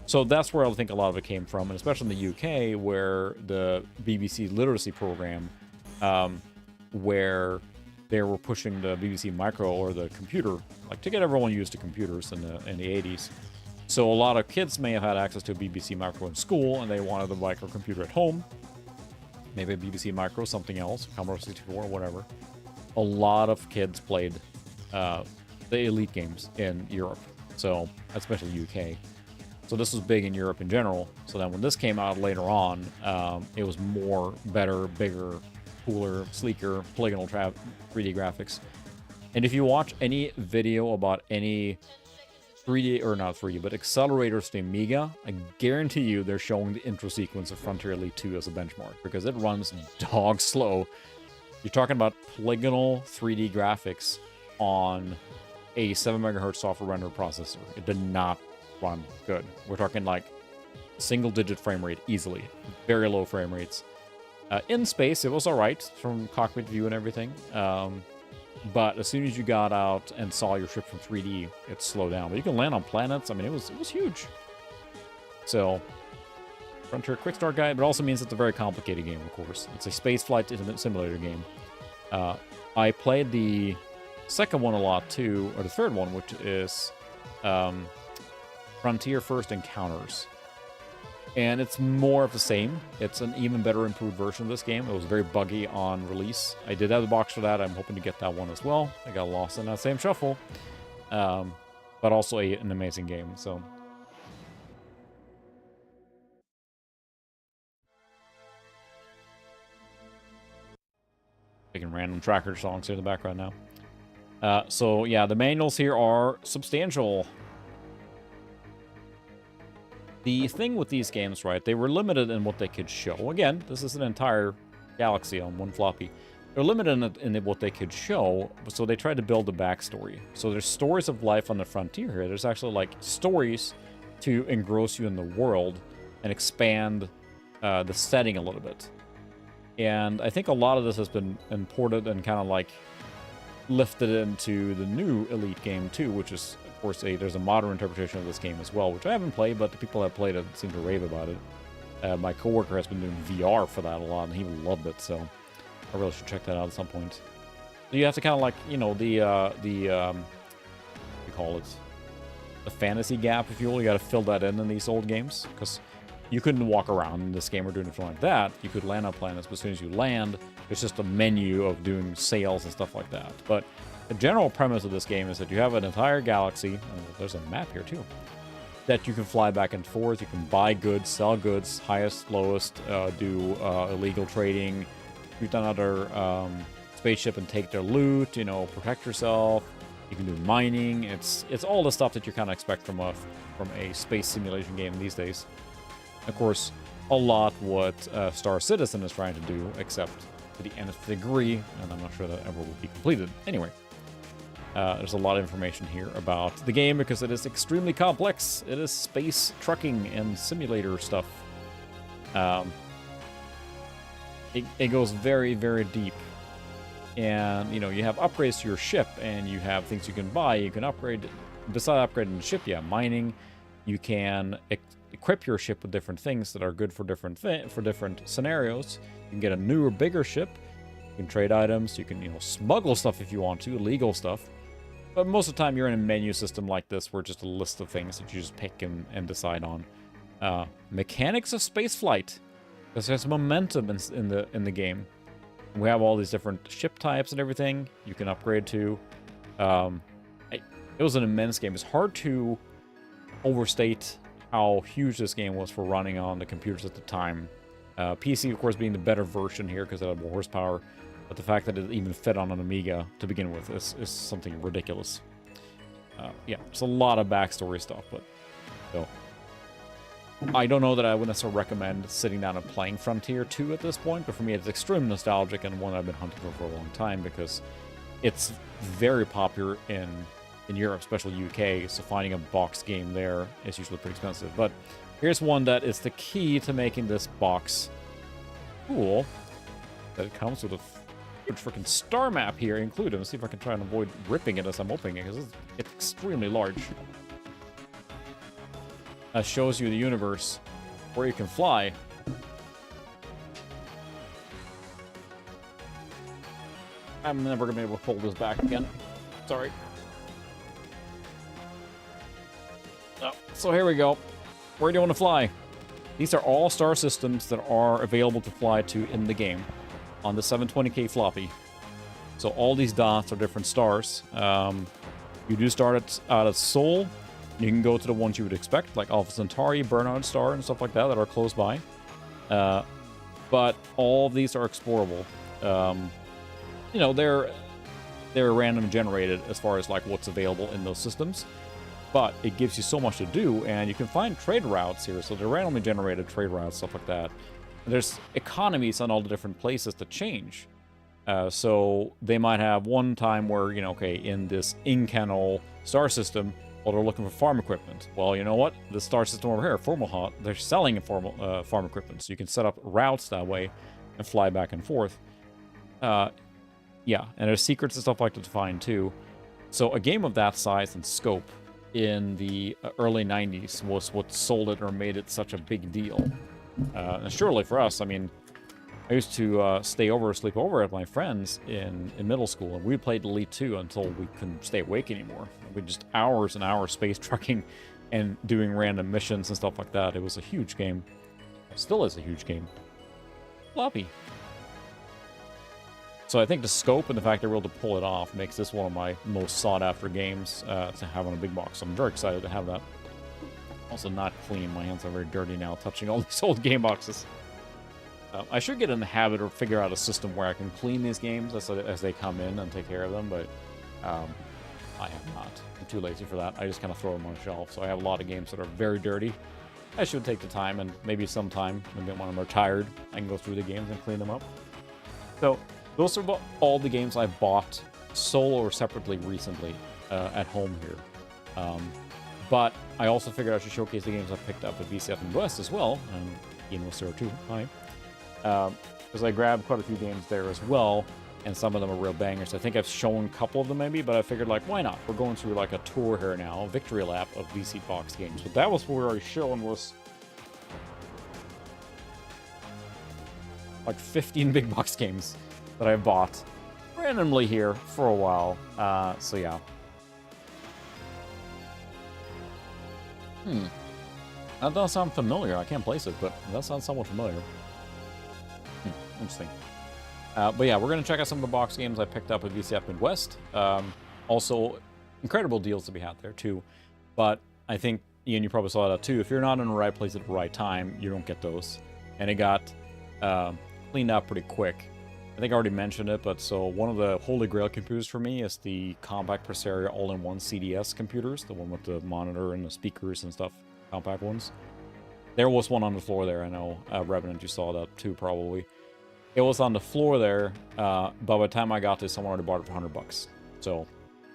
S1: So that's where I think a lot of it came from, and especially in the UK, where the BBC literacy program, where they were pushing the BBC Micro or the computer, like to get everyone used to computers in the 80s. So a lot of kids may have had access to a BBC Micro in school, and they wanted the microcomputer at home. Maybe a BBC Micro, something else, Commodore 64, whatever. A lot of kids played the Elite games in Europe, so especially UK. So this was big in Europe in general. So then when this came out later on, it was more, better, bigger, cooler, sleeker, polygonal 3D graphics. And if you watch any video about any 3D, or not 3D, but accelerators to Amiga, I guarantee you they're showing the intro sequence of Frontier Elite 2 as a benchmark, because it runs dog slow. You're talking about polygonal 3D graphics on a 7 MHz software render processor. It did not run good. We're talking like single-digit frame rate easily. Very low frame rates. In space, it was alright from cockpit view and everything. But as soon as you got out and saw your ship from 3D, it slowed down. But you can land on planets. I mean, it was huge. So, Frontier Quick Start Guide, but also means it's a very complicated game, of course. It's a space flight simulator game. I played the second one a lot too, or the third one, which is Frontier First Encounters. And it's more of the same. It's an even better improved version of this game. It was very buggy on release. I did have the box for that. I'm hoping to get that one as well. I got lost in that same shuffle. But also an amazing game, so. Taking random tracker songs here in the background now. So yeah, the manuals here are substantial. The thing with these games, right, they were limited in what they could show. Again, this is an entire galaxy on one floppy. They're limited in what they could show, so they tried to build a backstory. So there's stories of life on the frontier here. There's actually, like, stories to engross you in the world and expand the setting a little bit. And I think a lot of this has been imported and kind of, like, lifted into the new Elite game, too, which is, of course, there's a modern interpretation of this game as well, which I haven't played, but the people that have played it seem to rave about it. My coworker has been doing VR for that a lot, and he loved it, so I really should check that out at some point. So you have to kind of, like, you know, what do you call it? The fantasy gap, if you will. You got to fill that in these old games, because you couldn't walk around in this game or do anything like that. You could land on planets, but as soon as you land, it's just a menu of doing sails and stuff like that. But the general premise of this game is that you have an entire galaxy, there's a map here too, that you can fly back and forth. You can buy goods, sell goods, highest, lowest, do illegal trading, shoot another spaceship and take their loot, you know, protect yourself. You can do mining. It's all the stuff that you kind of expect from a space simulation game these days. Of course, a lot what Star Citizen is trying to do, except to the nth degree, and I'm not sure that ever will be completed. Anyway, there's a lot of information here about the game because it is extremely complex. It is space trucking and simulator stuff. It goes very, very deep. And, you know, you have upgrades to your ship, and you have things you can buy. You can upgrade, besides upgrading the ship, you have mining. You can equip your ship with different things that are good for different scenarios. You can get a newer, bigger ship. You can trade items. You can, you know, smuggle stuff if you want to, illegal stuff. But most of the time, you're in a menu system like this, where just a list of things that you just pick and decide on. Mechanics of spaceflight. Because there's momentum in the game. We have all these different ship types and everything you can upgrade to. It was an immense game. It's hard to overstate how huge this game was for running on the computers at the time. PC, of course, being the better version here because it had more horsepower. But the fact that it even fit on an Amiga to begin with is something ridiculous. Yeah, there's a lot of backstory stuff, but so I don't know that I would necessarily recommend sitting down and playing Frontier 2 at this point, but for me it's extremely nostalgic and one I've been hunting for a long time because it's very popular in Europe, especially UK, so finding a box game there is usually pretty expensive. But here's one that is the key to making this box cool, that it comes with a freaking star map here included. Let's see if I can try and avoid ripping it as I'm opening it, because it's extremely large. That shows you the universe where you can fly. I'm never going to be able to pull this back again. Sorry. Oh, So here we go. Where do you want to fly? These are all star systems that are available to fly to in the game on the 720K floppy. So all these dots are different stars. You do start out at Sol. You can go to the ones you would expect, like Alpha Centauri, Bernard Star, and stuff like that are close by. But all of these are explorable. You know, they're random generated as far as like what's available in those systems. But it gives you so much to do, and you can find trade routes here. So they're randomly generated trade routes, stuff like that. And there's economies on all the different places to change. So they might have one time where, you know, okay, in this Incanol star system, well, they're looking for farm equipment. Well, you know what? The star system over here, Formalhaut, they're selling farm equipment. So you can set up routes that way and fly back and forth. Yeah, and there's secrets and stuff like that to find too. So a game of that size and scope in the early 90s was what sold it or made it such a big deal. And surely for us, I mean, I used to sleep over at my friends in middle school, and we played Elite 2 until we couldn't stay awake anymore. We just hours and hours space trucking and doing random missions and stuff like that. It was a huge game. It still is a huge game. Floppy. So I think the scope and the fact that we're able to pull it off makes this one of my most sought-after games to have on a big box. So I'm very excited to have that. Also not clean. My hands are very dirty now touching all these old game boxes. I should get in the habit or figure out a system where I can clean these games as they come in and take care of them, but I have not. I'm too lazy for that. I just kind of throw them on a shelf. So I have a lot of games that are very dirty. I should take the time, and maybe sometime, maybe when I'm retired, I can go through the games and clean them up. So those are all the games I bought solo or separately recently at home here. But I also figured I should showcase the games I picked up at VCF Midwest as well. And Ian was there too. Hi. Because I grabbed quite a few games there as well, and some of them are real bangers. I think I've shown a couple of them maybe, but I figured, like, why not? We're going through like a tour here now, a victory lap of VC Box games. But that was what we were already showing was like 15 big box games that I bought randomly here for a while. So yeah. That does sound familiar. I can't place it, but that sounds somewhat familiar. Interesting. But yeah, we're going to check out some of the box games I picked up at VCF Midwest. Also, incredible deals to be had there, too. But I think, Ian, you probably saw that, too. If you're not in the right place at the right time, you don't get those. And it got cleaned up pretty quick. I think I already mentioned it, but so one of the holy grail computers for me is the Compact Presaria all-in-one CDS computers, the one with the monitor and the speakers and stuff, compact ones. There was one on the floor there, I know. Revenant, you saw that, too, probably. It was on the floor there, but by the time I got this, someone already bought it for $100. So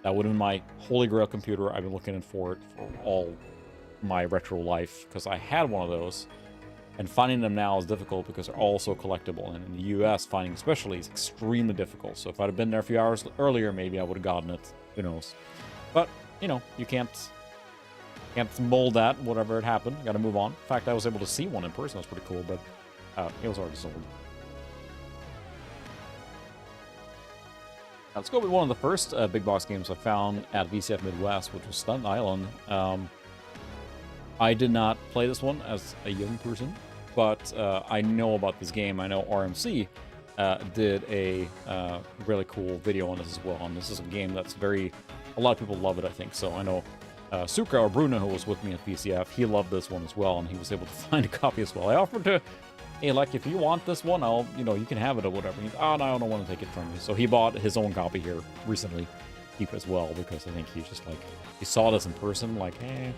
S1: that would have been my holy grail computer. I've been looking for it for all my retro life because I had one of those. And finding them now is difficult because they're all so collectible. And in the US, finding especially is extremely difficult. So if I'd have been there a few hours earlier, maybe I would have gotten it. Who knows? But, you know, you can't mold that, whatever had happened. Got to move on. In fact, I was able to see one in person. That was pretty cool, but it was already sold. Let's go with one of the first big box games I found at VCF Midwest, which was Stunt Island. I did not play this one as a young person, but I know about this game. I know RMC did a really cool video on this as well. And this is a game that's a lot of people love it, I think. So I know Sucra or Bruno, who was with me at VCF, he loved this one as well, and he was able to find a copy as well. I offered to, hey, like, if you want this one, you can have it or whatever. He's, oh, no, I don't want to take it from you. So he bought his own copy here recently, keep as well, because I think he just, like, he saw this in person, like, can't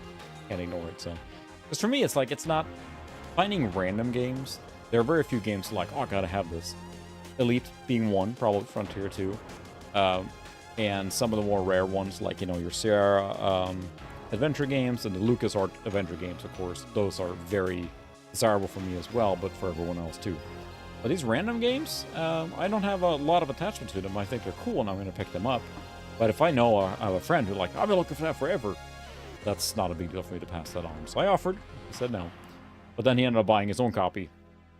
S1: ignore it. So, because for me, it's like, it's not finding random games. There are very few games like, oh, I gotta have this. Elite being one, probably Frontier 2. And some of the more rare ones, like, your Sierra adventure games and the LucasArts adventure games, of course. Those are very desirable for me as well, but for everyone else too. But these random games, I don't have a lot of attachment to them. I think they're cool and I'm going to pick them up. But if I know I have a friend who's like, I've been looking for that forever, that's not a big deal for me to pass that on. So I offered. He said no. But then he ended up buying his own copy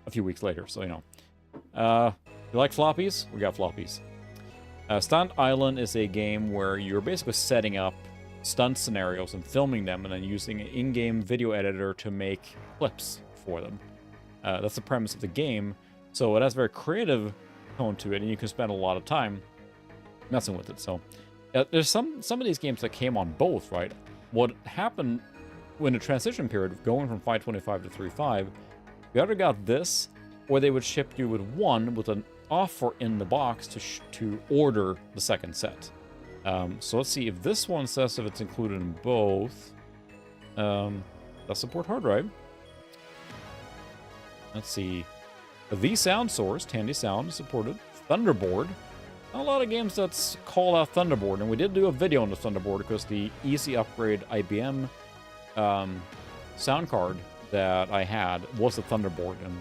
S1: a few weeks later. So, you like floppies? We got floppies. Stunt Island is a game where you're basically setting up stunt scenarios and filming them, and then using an in-game video editor to make clips for them. That's the premise of the game. So it has a very creative tone to it, and you can spend a lot of time messing with it. So there's some of these games that came on both, right? What happened when the transition period, going from 5.25 to 3.5, you either got this, or they would ship you with one with an offer in the box to order the second set. So let's see if this one says if it's included in both. Does support hard drive. Let's see. The sound source, Tandy Sound, supported. Thunderboard. Not a lot of games that's call out Thunderboard, and we did do a video on the Thunderboard because the easy upgrade IBM sound card that I had was a Thunderboard, and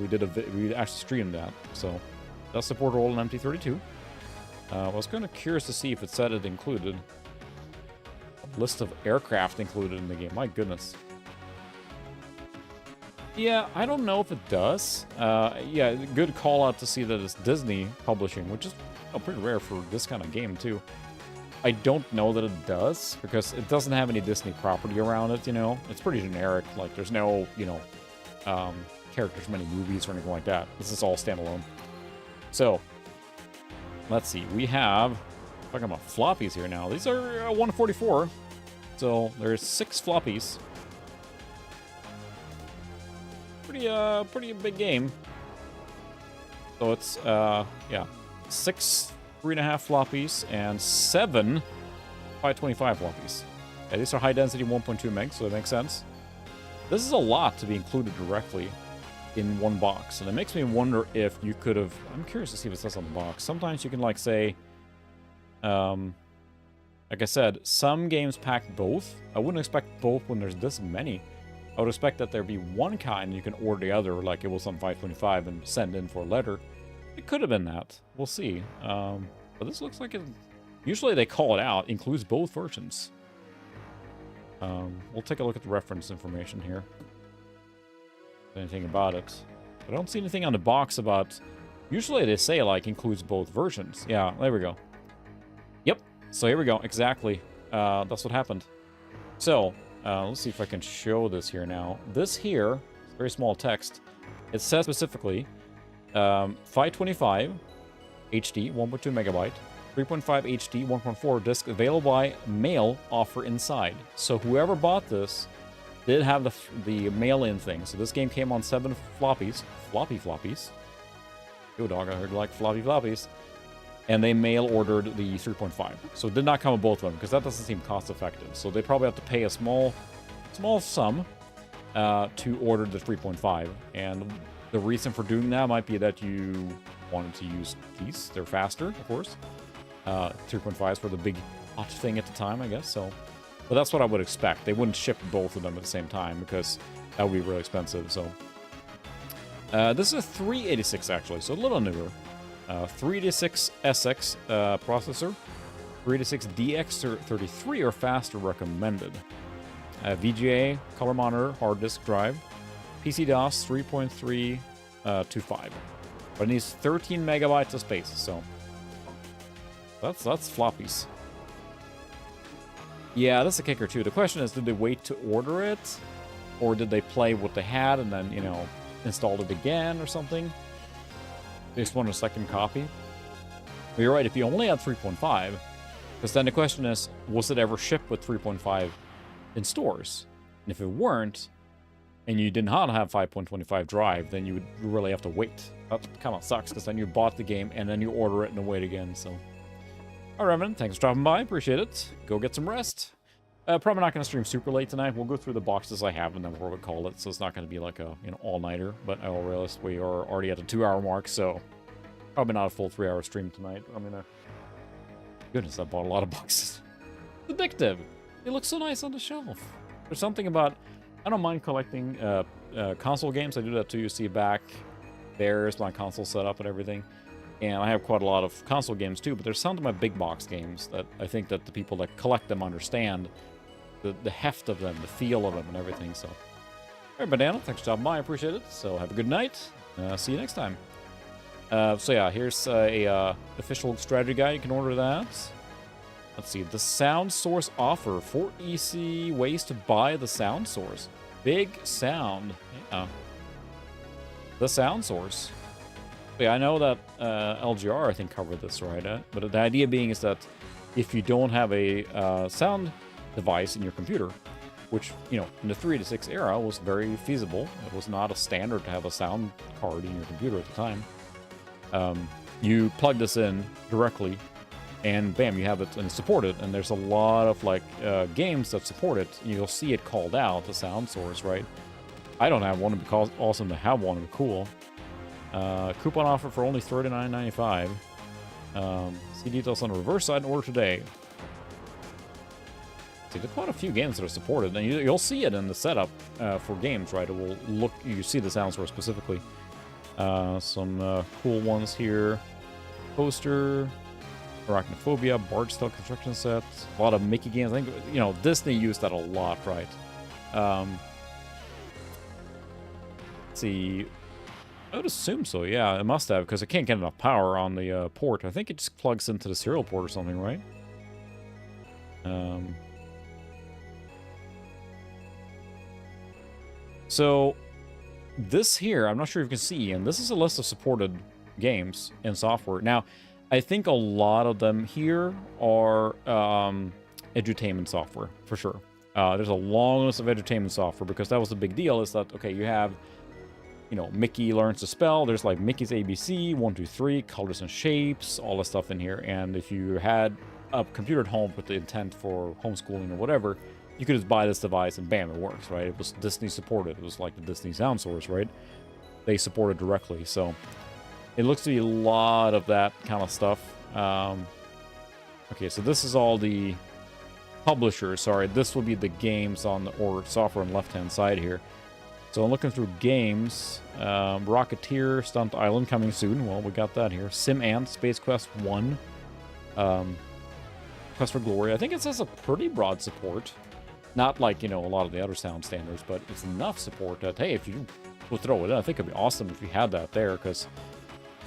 S1: we actually streamed that. So does support all in MT32. I was kind of curious to see if it said it included a list of aircraft included in the game. My goodness. Yeah, I don't know if it does. Yeah, good call out to see that it's Disney publishing, which is pretty rare for this kind of game too. I don't know that it does, because it doesn't have any Disney property around it, you know? It's pretty generic. Like, there's no, you know, characters from any movies or anything like that. This is all standalone. So, let's see. We have, talking about floppies here now. These are 144. So, there's 6 floppies. Pretty big game. So it's, yeah, 6 3.5 floppies and 7 525 floppies. Yeah, these are high density 1.2 megs, so it makes sense. This is a lot to be included directly in one box, and it makes me wonder if you could have. I'm curious to see what it says on the box. Sometimes you can, like, say, like I said, some games pack both. I wouldn't expect both when there's this many. I would expect that there'd be one kind you can order the other, like it was on 525, and send in for a letter. It could have been that. We'll see. But this looks like it. Usually they call it out. Includes both versions. We'll take a look at the reference information here. Anything about it. But I don't see anything on the box about. Usually they say, like, includes both versions. Yeah, there we go. Yep. So here we go. Exactly. That's what happened. So, let's see if I can show this here now. This here, very small text. It says specifically 525 HD, 1.2 megabyte, 3.5 HD, 1.4 disc available by mail, offer inside. So whoever bought this did have the mail-in thing. So this game came on 7 floppies. Floppy floppies. Yo, dog, I heard you like floppy floppies. And they mail ordered the 3.5. So it did not come with both of them, because that doesn't seem cost effective. So they probably have to pay a small sum to order the 3.5. And the reason for doing that might be that you wanted to use these. They're faster, of course. 3.5s were the big hot thing at the time, I guess. So, but that's what I would expect. They wouldn't ship both of them at the same time, because that would be really expensive. So this is a 386 actually, so a little newer. 386 SX processor, 386 DX33 or faster recommended. VGA, color monitor, hard disk drive, PC DOS 3.325. But it needs 13 megabytes of space, so that's floppies. Yeah, that's a kicker too. The question is, did they wait to order it, or did they play what they had and then, you know, installed it again or something? They just wanted a second copy. But you're right, if you only had 3.5, because then the question is, was it ever shipped with 3.5 in stores? And if it weren't, and you did not have 5.25 drive, then you would really have to wait. That kind of sucks, because then you bought the game, and then you order it and then wait again, so. All right, Revan, thanks for dropping by, appreciate it. Go get some rest. Probably not going to stream super late tonight. We'll go through the boxes I have and then we'll call it. So it's not going to be like a, you know, all-nighter. But I will realize we are already at the 2-hour mark, so probably not a full 3-hour stream tonight. I'm gonna. Goodness, I bought a lot of boxes. It's addictive. It looks so nice on the shelf. There's something about. I don't mind collecting console games. I do that too. You see back there's my console setup and everything. And I have quite a lot of console games too. But there's some of my big box games that I think that the people that collect them understand. The heft of them, the feel of them, and everything. So, all right, Banana, thanks for stopping by. I appreciate it. So, have a good night. See you next time. So, yeah, here's a official strategy guide. You can order that. Let's see, the sound source offer. 4 easy ways to buy the sound source. Big sound. Yeah. The sound source. Yeah, I know that LGR, I think, covered this, right? But the idea being is that if you don't have a sound device in your computer, which, you know, in the 386 era was very feasible. It was not a standard to have a sound card in your computer at the time. You plug this in directly, and bam, you have it and support it. And there's a lot of like games that support it. You'll see it called out, the sound source, right? I don't have one. It'd be awesome to have one. It'd be cool. Coupon offer for only $39.95. See details on the reverse side and order today. See, there's quite a few games that are supported, and you'll see it in the setup for games, right? It will look, you see the sound source specifically. Some cool ones here. Poster, Arachnophobia, Barge Style Construction Set, a lot of Mickey games. I think, you know, Disney used that a lot, right? Let's see. I would assume so, yeah, it must have, because it can't get enough power on the port. I think it just plugs into the serial port or something, right? So, this here, I'm not sure if you can see, and this is a list of supported games and software. Now, I think a lot of them here are edutainment software, for sure. There's a long list of edutainment software, because that was the big deal, is that, okay, you have, you know, Mickey learns to spell. There's like Mickey's ABC, 1, 2, 3, colors and shapes, all the stuff in here. And if you had a computer at home with the intent for homeschooling or whatever, you could just buy this device and bam, it works, right? It was Disney supported. It was like the Disney sound source, right? They support it directly. So it looks to be a lot of that kind of stuff. Okay, so this is all the publishers. Sorry, this will be the games on the, or software on the left-hand side here. So I'm looking through games. Rocketeer, Stunt Island coming soon. Well, we got that here. Sim Ant, Space Quest 1. Quest for Glory. I think it says a pretty broad support. Not like, you know, a lot of the other sound standards, but it's enough support that, hey, if you would throw it in, I think it'd be awesome if you had that there, because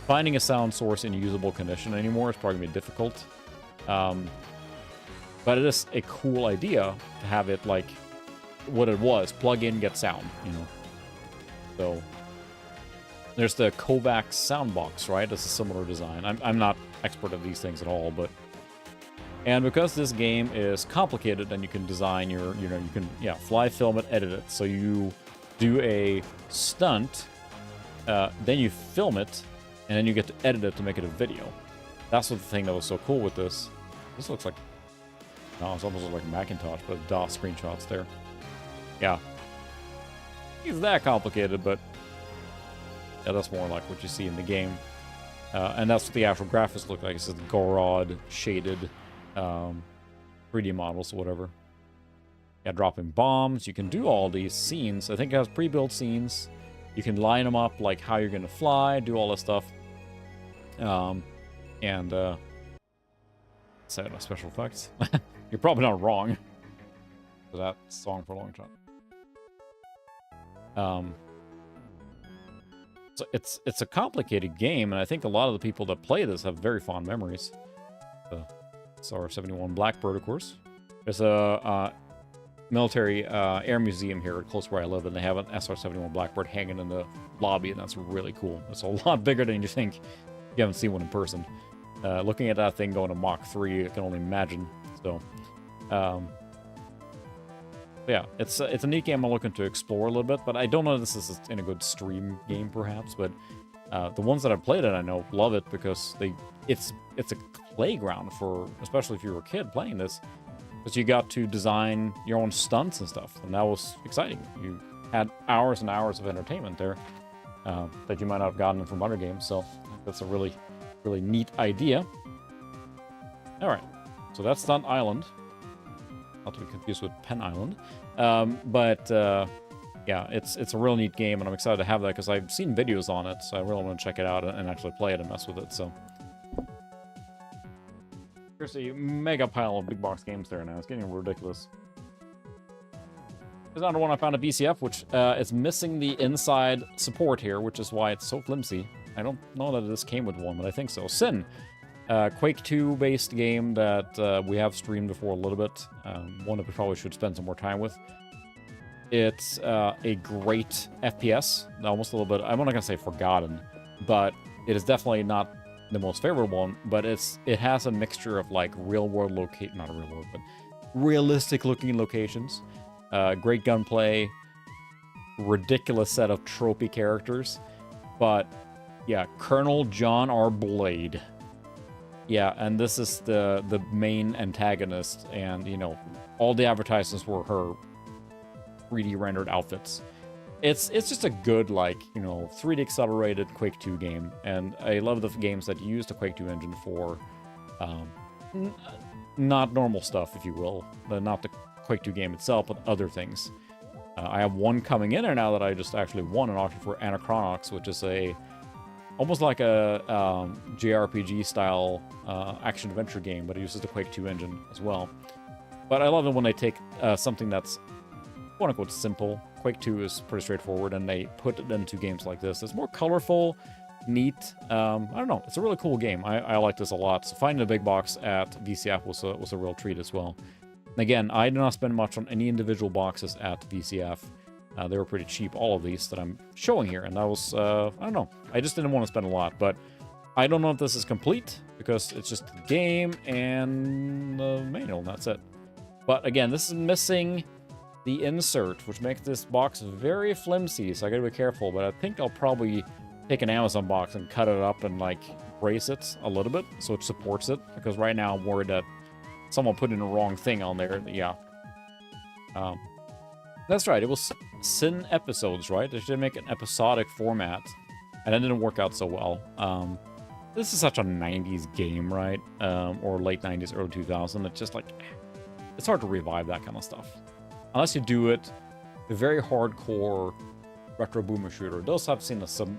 S1: finding a sound source in usable condition anymore is probably going to be difficult. But it is a cool idea to have it like what it was, plug in, get sound, you know. So there's the Kovacs Soundbox, right? It's a similar design. I'm not expert at these things at all, but and because this game is complicated, and you can design your, you know, you can, yeah, fly, film it, edit it. So you do a stunt, then you film it, and then you get to edit it to make it a video. That's what the thing that was so cool with this. This looks like, no, it's almost like Macintosh, but DOS screenshots there. Yeah. It's that complicated, but yeah, that's more like what you see in the game. And that's what the actual graphics look like. It's just Gorod shaded 3D models or whatever. Yeah, dropping bombs. You can do all these scenes. I think it has pre-built scenes. You can line them up like how you're going to fly, do all this stuff. Special effects. You're probably not wrong for that song for a long time. So it's a complicated game, and I think a lot of the people that play this have very fond memories. SR-71 Blackbird, of course. There's a military air museum here close where I live, and they have an SR-71 Blackbird hanging in the lobby, and that's really cool. It's a lot bigger than you think. You haven't seen one in person. Looking at that thing going to Mach 3, I can only imagine. So, yeah, it's a neat game I'm looking to explore a little bit, but I don't know if this is in a good stream game, perhaps, but the ones that I've played it, I know, love it, because it's a playground for, especially if you were a kid playing this, because you got to design your own stunts and stuff, and that was exciting. You had hours and hours of entertainment there that you might not have gotten from other games, so that's a really, really neat idea. All right, so that's Stunt Island. Not to be confused with Pen Island. Yeah, it's a real neat game, and I'm excited to have that because I've seen videos on it, so I really want to check it out and actually play it and mess with it. So there's a mega pile of big box games there now. It's getting ridiculous. There's another one I found at BCF, which is missing the inside support here, which is why it's so flimsy. I don't know that this came with one, but I think so. Sin. Quake 2 based game that we have streamed before a little bit. One that we probably should spend some more time with. It's a great FPS, almost a little bit, I'm not going to say forgotten, but it is definitely not the most favorable one, but it has a mixture of like not real world, but realistic looking locations, great gunplay, ridiculous set of tropey characters, but yeah, Colonel John R. Blade. Yeah, and this is the main antagonist, and you know, all the advertisements were her 3D rendered outfits. It's just a good, like, you know, 3D accelerated Quake 2 game, and I love the games that use the Quake 2 engine for not normal stuff, if you will, not the Quake 2 game itself, but other things. I have one coming in there now that I just actually won an auction for Anachronox, which is almost like a JRPG style action adventure game, but it uses the Quake 2 engine as well. But I love it when they take something that's quote unquote simple. Quake 2 is pretty straightforward, and they put it into games like this. It's more colorful, neat. I don't know. It's a really cool game. I like this a lot. So finding a big box at VCF was a real treat as well. And again, I did not spend much on any individual boxes at VCF. They were pretty cheap, all of these that I'm showing here, and that was, I don't know. I just didn't want to spend a lot, but I don't know if this is complete, because it's just the game and the manual, and that's it. But again, this is missing the insert, which makes this box very flimsy, so I gotta be careful, but I think I'll probably take an Amazon box and cut it up and, like, brace it a little bit so it supports it, because right now I'm worried that someone put in the wrong thing on there. Yeah. That's right, it was Sin episodes, right? They should make an episodic format, and it didn't work out so well. This is such a 90s game, right? Or late 90s, early 2000s. It's just like, it's hard to revive that kind of stuff. Unless you do it a very hardcore retro boomer shooter. Those have seen some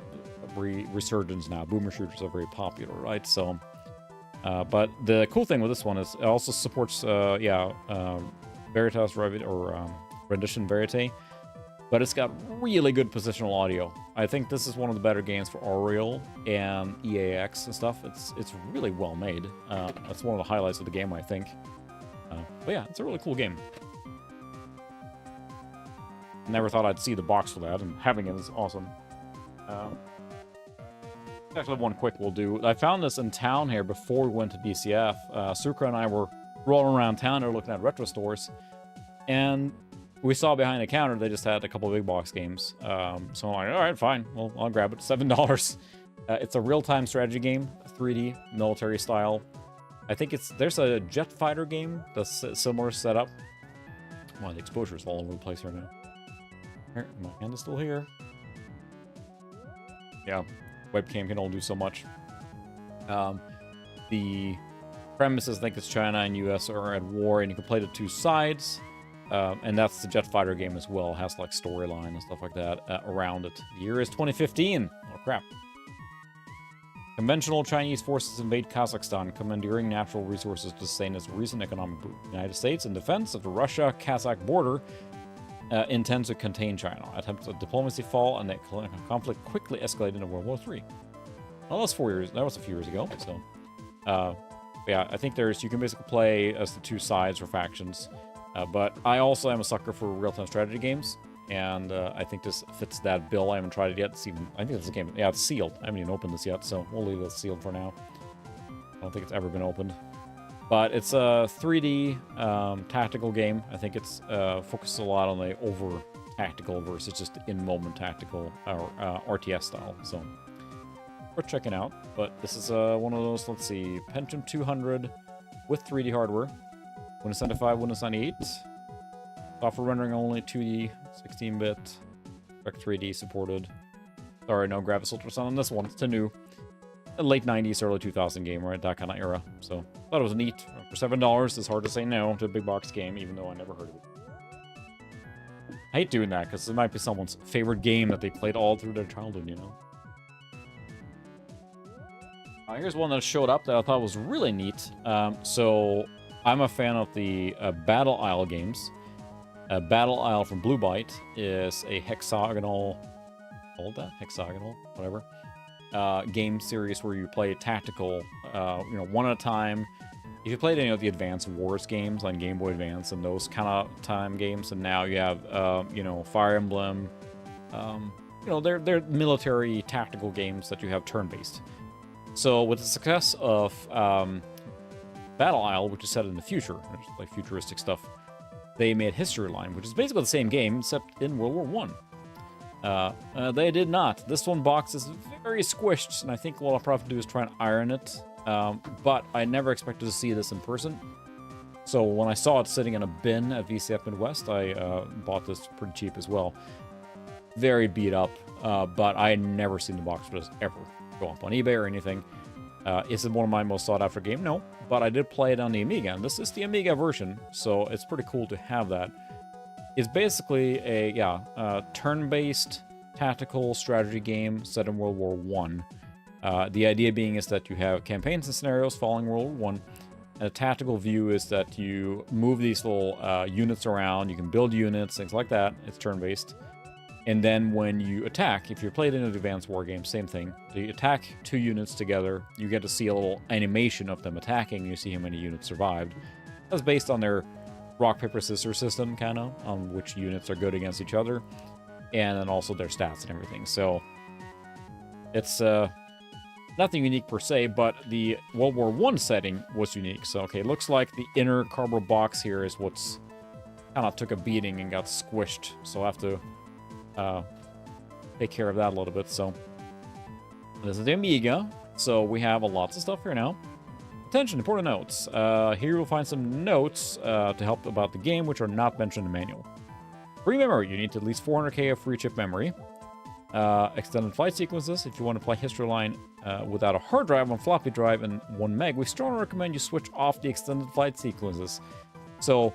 S1: resurgence now. Boomer shooters are very popular, right? So, but the cool thing with this one is it also supports, Veritas or Rendition Verite, but it's got really good positional audio. I think this is one of the better games for Oriole and EAX and stuff. It's really well made. That's one of the highlights of the game, I think. But yeah, it's a really cool game. Never thought I'd see the box for that, and having it is awesome. Actually, one quick we'll do. I found this in town here before we went to BCF. Sukra and I were rolling around town and looking at retro stores, and we saw behind the counter they just had a couple of big box games. So I'm like, all right, fine. Well, I'll grab it. $7. It's a real-time strategy game, 3D, military style. I think there's a jet fighter game that's similar setup. Well, the exposure's all over the place right now. Here, my hand is still here. Yeah, webcam can only do so much. The premises, I think it's China and US are at war, and you can play the two sides. And that's the jet fighter game as well. It has like storyline and stuff like that around it. The year is 2015. Oh crap. Conventional Chinese forces invade Kazakhstan, commandeering natural resources to sustain its recent economic boom. The United States, in defense of the Russia-Kazakh border, intends to contain China. Attempts at diplomacy fall, and the conflict quickly escalated into World War III. Well, that was 4 years. That was a few years ago. So, yeah, I think you can basically play as the two sides or factions. But I also am a sucker for real-time strategy games, and I think this fits that bill. I haven't tried it yet. I think it's a game. Yeah, it's sealed. I haven't even opened this yet, so we'll leave it sealed for now. I don't think it's ever been opened. But it's a 3D tactical game. I think it's focuses a lot on the over-tactical versus just in-moment tactical or RTS style. So worth checking out. But this is one of those, let's see, Pentium 200 with 3D hardware. Windows 95, Windows 98. Software rendering only, 2D, 16-bit, Rec 3D supported. Sorry, no graphics ultrasound on this one. It's a new late 90s, early 2000 game, right? That kind of era. So, thought it was neat. For $7, it's hard to say no to a big box game, even though I never heard of it. I hate doing that, because it might be someone's favorite game that they played all through their childhood, you know? Here's one that showed up that I thought was really neat. So, I'm a fan of the Battle Isle games. Battle Isle from Blue Byte is a hexagonal... Hold that? Hexagonal? Whatever. game series where you play tactical, you know, one at a time. If you played any of the Advance Wars games on Game Boy Advance and those kind of time games, and now you have, you know, Fire Emblem, you know, they're military tactical games that you have turn-based. So with the success of Battle Isle, which is set in the future, like futuristic stuff, they made History Line, which is basically the same game, except in World War One. They did not. This one box is very squished, and I think what I'll probably do is try and iron it. But I never expected to see this in person. So when I saw it sitting in a bin at VCF Midwest, I bought this pretty cheap as well. Very beat up, but I had never seen the box for this ever go up on eBay or anything. Is it one of my most sought after games? No, but I did play it on the Amiga, and this is the Amiga version, so it's pretty cool to have that. It's basically a turn-based tactical strategy game set in World War One. The idea being is that you have campaigns and scenarios following World War One. And a tactical view is that you move these little units around. You can build units, things like that. It's turn-based. And then when you attack, if you're played in an Advanced War game, same thing. You attack two units together. You get to see a little animation of them attacking. You see how many units survived. That's based on their rock, paper, scissors system, kind of, on which units are good against each other. And then also their stats and everything. So it's nothing unique per se, but the World War I setting was unique. So, okay, looks like the inner cardboard box here is what's kind of took a beating and got squished. So I have to take care of that a little bit. So this is the Amiga. So we have lots of stuff here now. Attention, important notes. Here you'll find some notes to help about the game, which are not mentioned in the manual. Free memory. You need at least 400K of free chip memory. Extended flight sequences. If you want to play History Line without a hard drive on floppy drive and 1 meg, we strongly recommend you switch off the extended flight sequences. So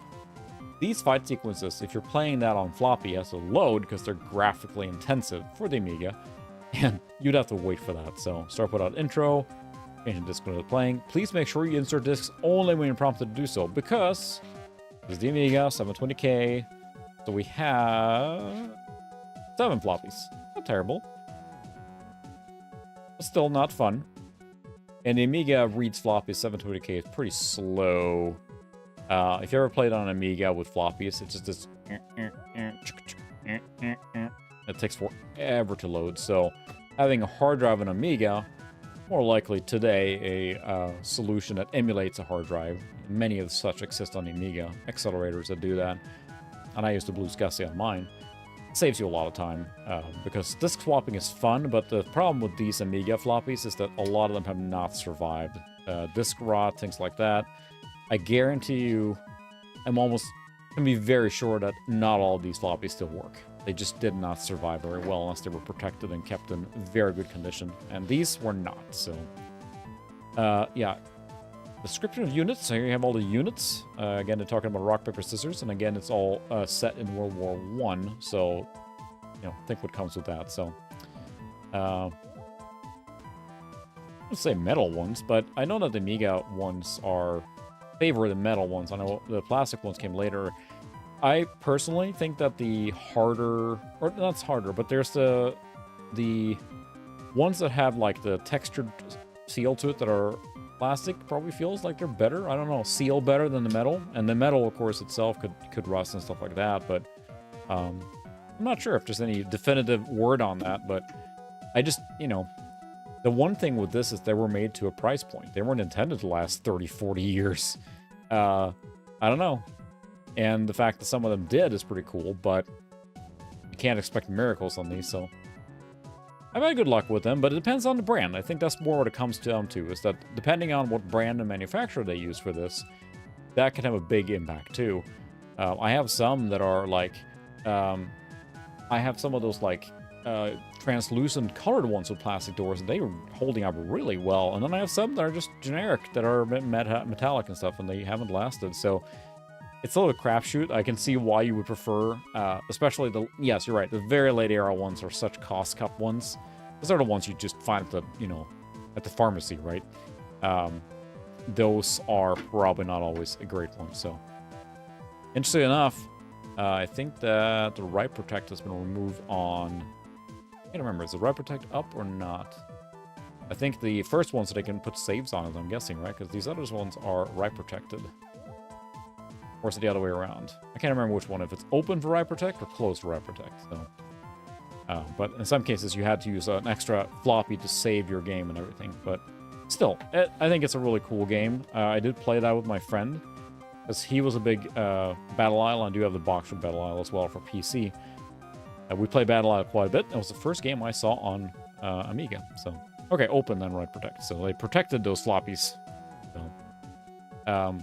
S1: these fight sequences, if you're playing that on floppy, has to load because they're graphically intensive for the Amiga, and you'd have to wait for that. So start without intro, change the disc when it's playing. Please make sure you insert discs only when you're prompted to do so, because this is the Amiga 720K, so we have 7 floppies. Not terrible. But still not fun. And the Amiga reads floppies 720K is pretty slow. If you ever played on an Amiga with floppies, it's just this. It takes forever to load. So having a hard drive on Amiga, more likely today a solution that emulates a hard drive. Many of such exist on the Amiga accelerators that do that. And I used the Blue SCSI on mine. It saves you a lot of time because disk swapping is fun, but the problem with these Amiga floppies is that a lot of them have not survived. Disk rot, things like that. I guarantee you, can be very sure that not all of these floppies still work. They just did not survive very well unless they were protected and kept in very good condition. And these were not, so. Yeah. Description of units. So here you have all the units. Again, they're talking about rock, paper, scissors. And again, it's all set in World War I. So, you know, think what comes with that. So, let's say metal ones, but I know that the Amiga ones are favor the metal ones. I know the plastic ones came later. I personally think that the harder, or not harder, but there's the ones that have like the textured seal to it that are plastic probably feels like they're better. I don't know, seal better than the metal. And the metal, of course, itself could rust and stuff like that. But I'm not sure if there's any definitive word on that. But I just, you know, the one thing with this is they were made to a price point. They weren't intended to last 30, 40 years. I don't know. And the fact that some of them did is pretty cool, but you can't expect miracles on these, so I've had good luck with them, but it depends on the brand. I think that's more what it comes down to, is that depending on what brand and manufacturer they use for this, that can have a big impact too. I have some that are like, I have some of those like translucent colored ones with plastic doors, and they are holding up really well. And then I have some that are just generic, that are metallic and stuff, and they haven't lasted. So it's a little crapshoot. I can see why you would prefer, especially the, yes, you're right, the very late era ones are such cost cup ones. Those are the ones you just find at the, you know, at the pharmacy, right? Those are probably not always a great one. So, interesting enough, I think that the Write Protect has been removed on, I can't remember, is the Write Protect up or not? I think the first ones that they can put saves on it, I'm guessing, right? Because these other ones are write protected. Or is it the other way around? I can't remember which one, if it's open for write protect or closed for write protect. So, but in some cases, you had to use an extra floppy to save your game and everything. But still, I think it's a really cool game. I did play that with my friend, because he was a big Battle Isle, and I do have the box for Battle Isle as well for PC. We played Battle Isle quite a bit. It was the first game I saw on Amiga. So, okay, open then write protect. So they protected those floppies. So,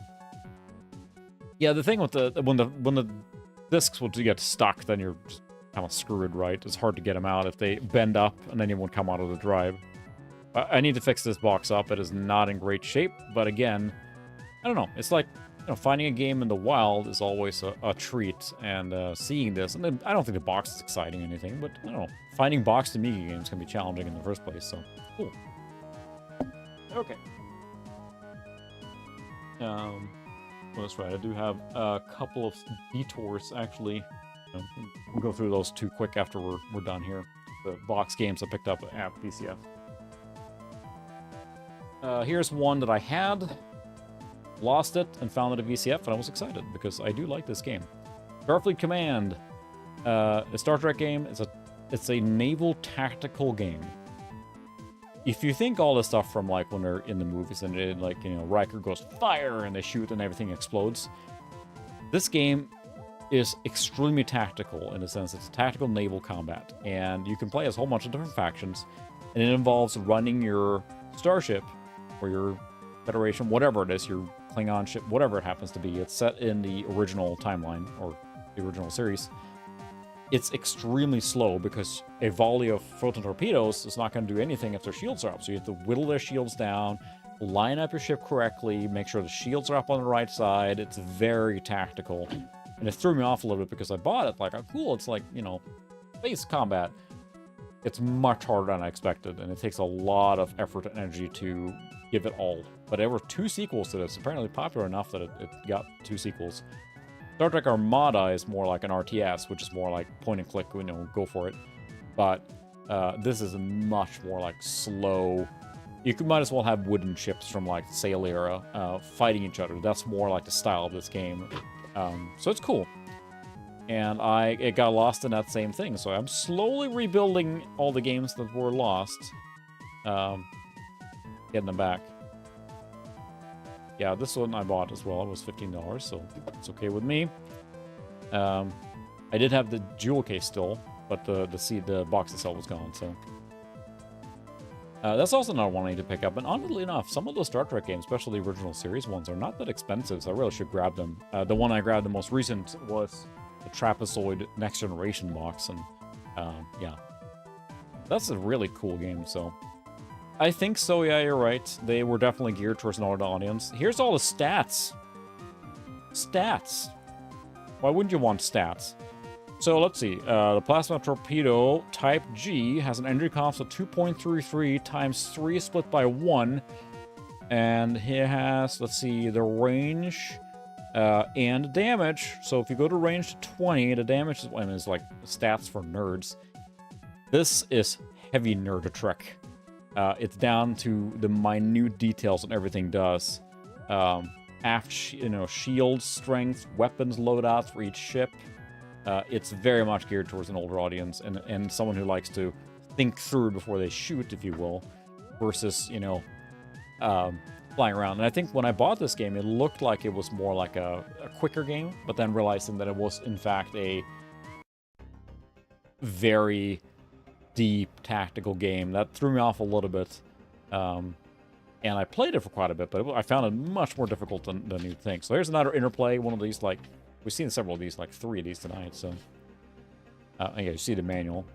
S1: yeah, the thing with when the discs will get stuck, then you're just kind of screwed, right? It's hard to get them out if they bend up, and then you won't come out of the drive. I need to fix this box up. It is not in great shape, but again, I don't know. It's like, you know, finding a game in the wild is always a treat, and seeing this, and then I don't think the box is exciting or anything, but I don't know. Finding boxed Amiga games can be challenging in the first place, so cool. Okay. Well, that's right. I do have a couple of detours, actually. We'll go through those too quick after we're done here. The box games I picked up at VCF. Here's one that I had, lost it, and found it at VCF, and I was excited because I do like this game. Starfleet Command, a Star Trek game. It's a naval tactical game. If you think all this stuff from like when they're in the movies and it, like, you know, Riker goes fire and they shoot and everything explodes, this game is extremely tactical in the sense it's tactical naval combat, and you can play as a whole bunch of different factions, and it involves running your starship or your Federation, whatever it is, your Klingon ship, whatever it happens to be. It's set in the original timeline or the original series. It's extremely slow because a volley of photon torpedoes is not going to do anything if their shields are up. So you have to whittle their shields down, line up your ship correctly, make sure the shields are up on the right side. It's very tactical. And it threw me off a little bit because I bought it like, oh, cool, it's like, you know, space combat. It's much harder than I expected, and it takes a lot of effort and energy to give it all. But there were 2 sequels to this, apparently popular enough that it got 2 sequels. Star Trek Armada is more like an RTS, which is more like point and click, you know, go for it. But this is much more like slow. You might as well have wooden ships from like Sail era fighting each other. That's more like the style of this game. So it's cool. And it got lost in that same thing. So I'm slowly rebuilding all the games that were lost. Getting them back. Yeah, this one I bought as well. It was $15, so it's okay with me. I did have the jewel case still, but the box itself was gone, so. That's also another one I need to pick up. And oddly enough, some of those Star Trek games, especially the original series ones, are not that expensive, so I really should grab them. The one I grabbed the most recent was the Trapezoid Next Generation box, and yeah. That's a really cool game, so. I think so, yeah, you're right. They were definitely geared towards an older audience. Here's all the stats. Stats. Why wouldn't you want stats? So let's see. The Plasma Torpedo Type G has an energy cost of 2.33 times 3 split by 1. And it has, let's see, the range and damage. So if you go to range 20, the damage is, I mean, it's like stats for nerds. This is heavy nerd trek. It's down to the minute details on everything does. Shield strength, weapons loadouts for each ship. It's very much geared towards an older audience and someone who likes to think through before they shoot, if you will, versus, you know, flying around. And I think when I bought this game, it looked like it was more like a quicker game, but then realizing that it was, in fact, a very deep tactical game. That threw me off a little bit. And I played it for quite a bit, but I found it much more difficult than you'd think. So here's another interplay, one of these, like, we've seen several of these, like 3 of these tonight, so. Yeah, you see the manual.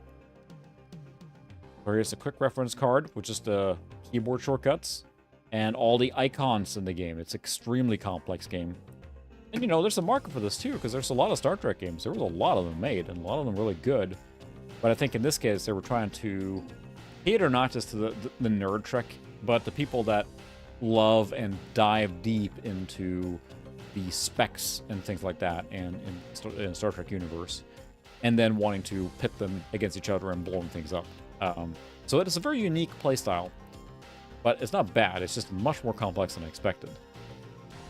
S1: Here's a quick reference card with just the keyboard shortcuts and all the icons in the game. It's an extremely complex game. And, you know, there's a market for this, too, because there's a lot of Star Trek games. There was a lot of them made, and a lot of them really good. But I think in this case, they were trying to cater not just to the nerd trek, but the people that love and dive deep into the specs and things like that and in Star Trek universe, and then wanting to pit them against each other and blowing things up. So it is a very unique playstyle. But it's not bad. It's just much more complex than I expected.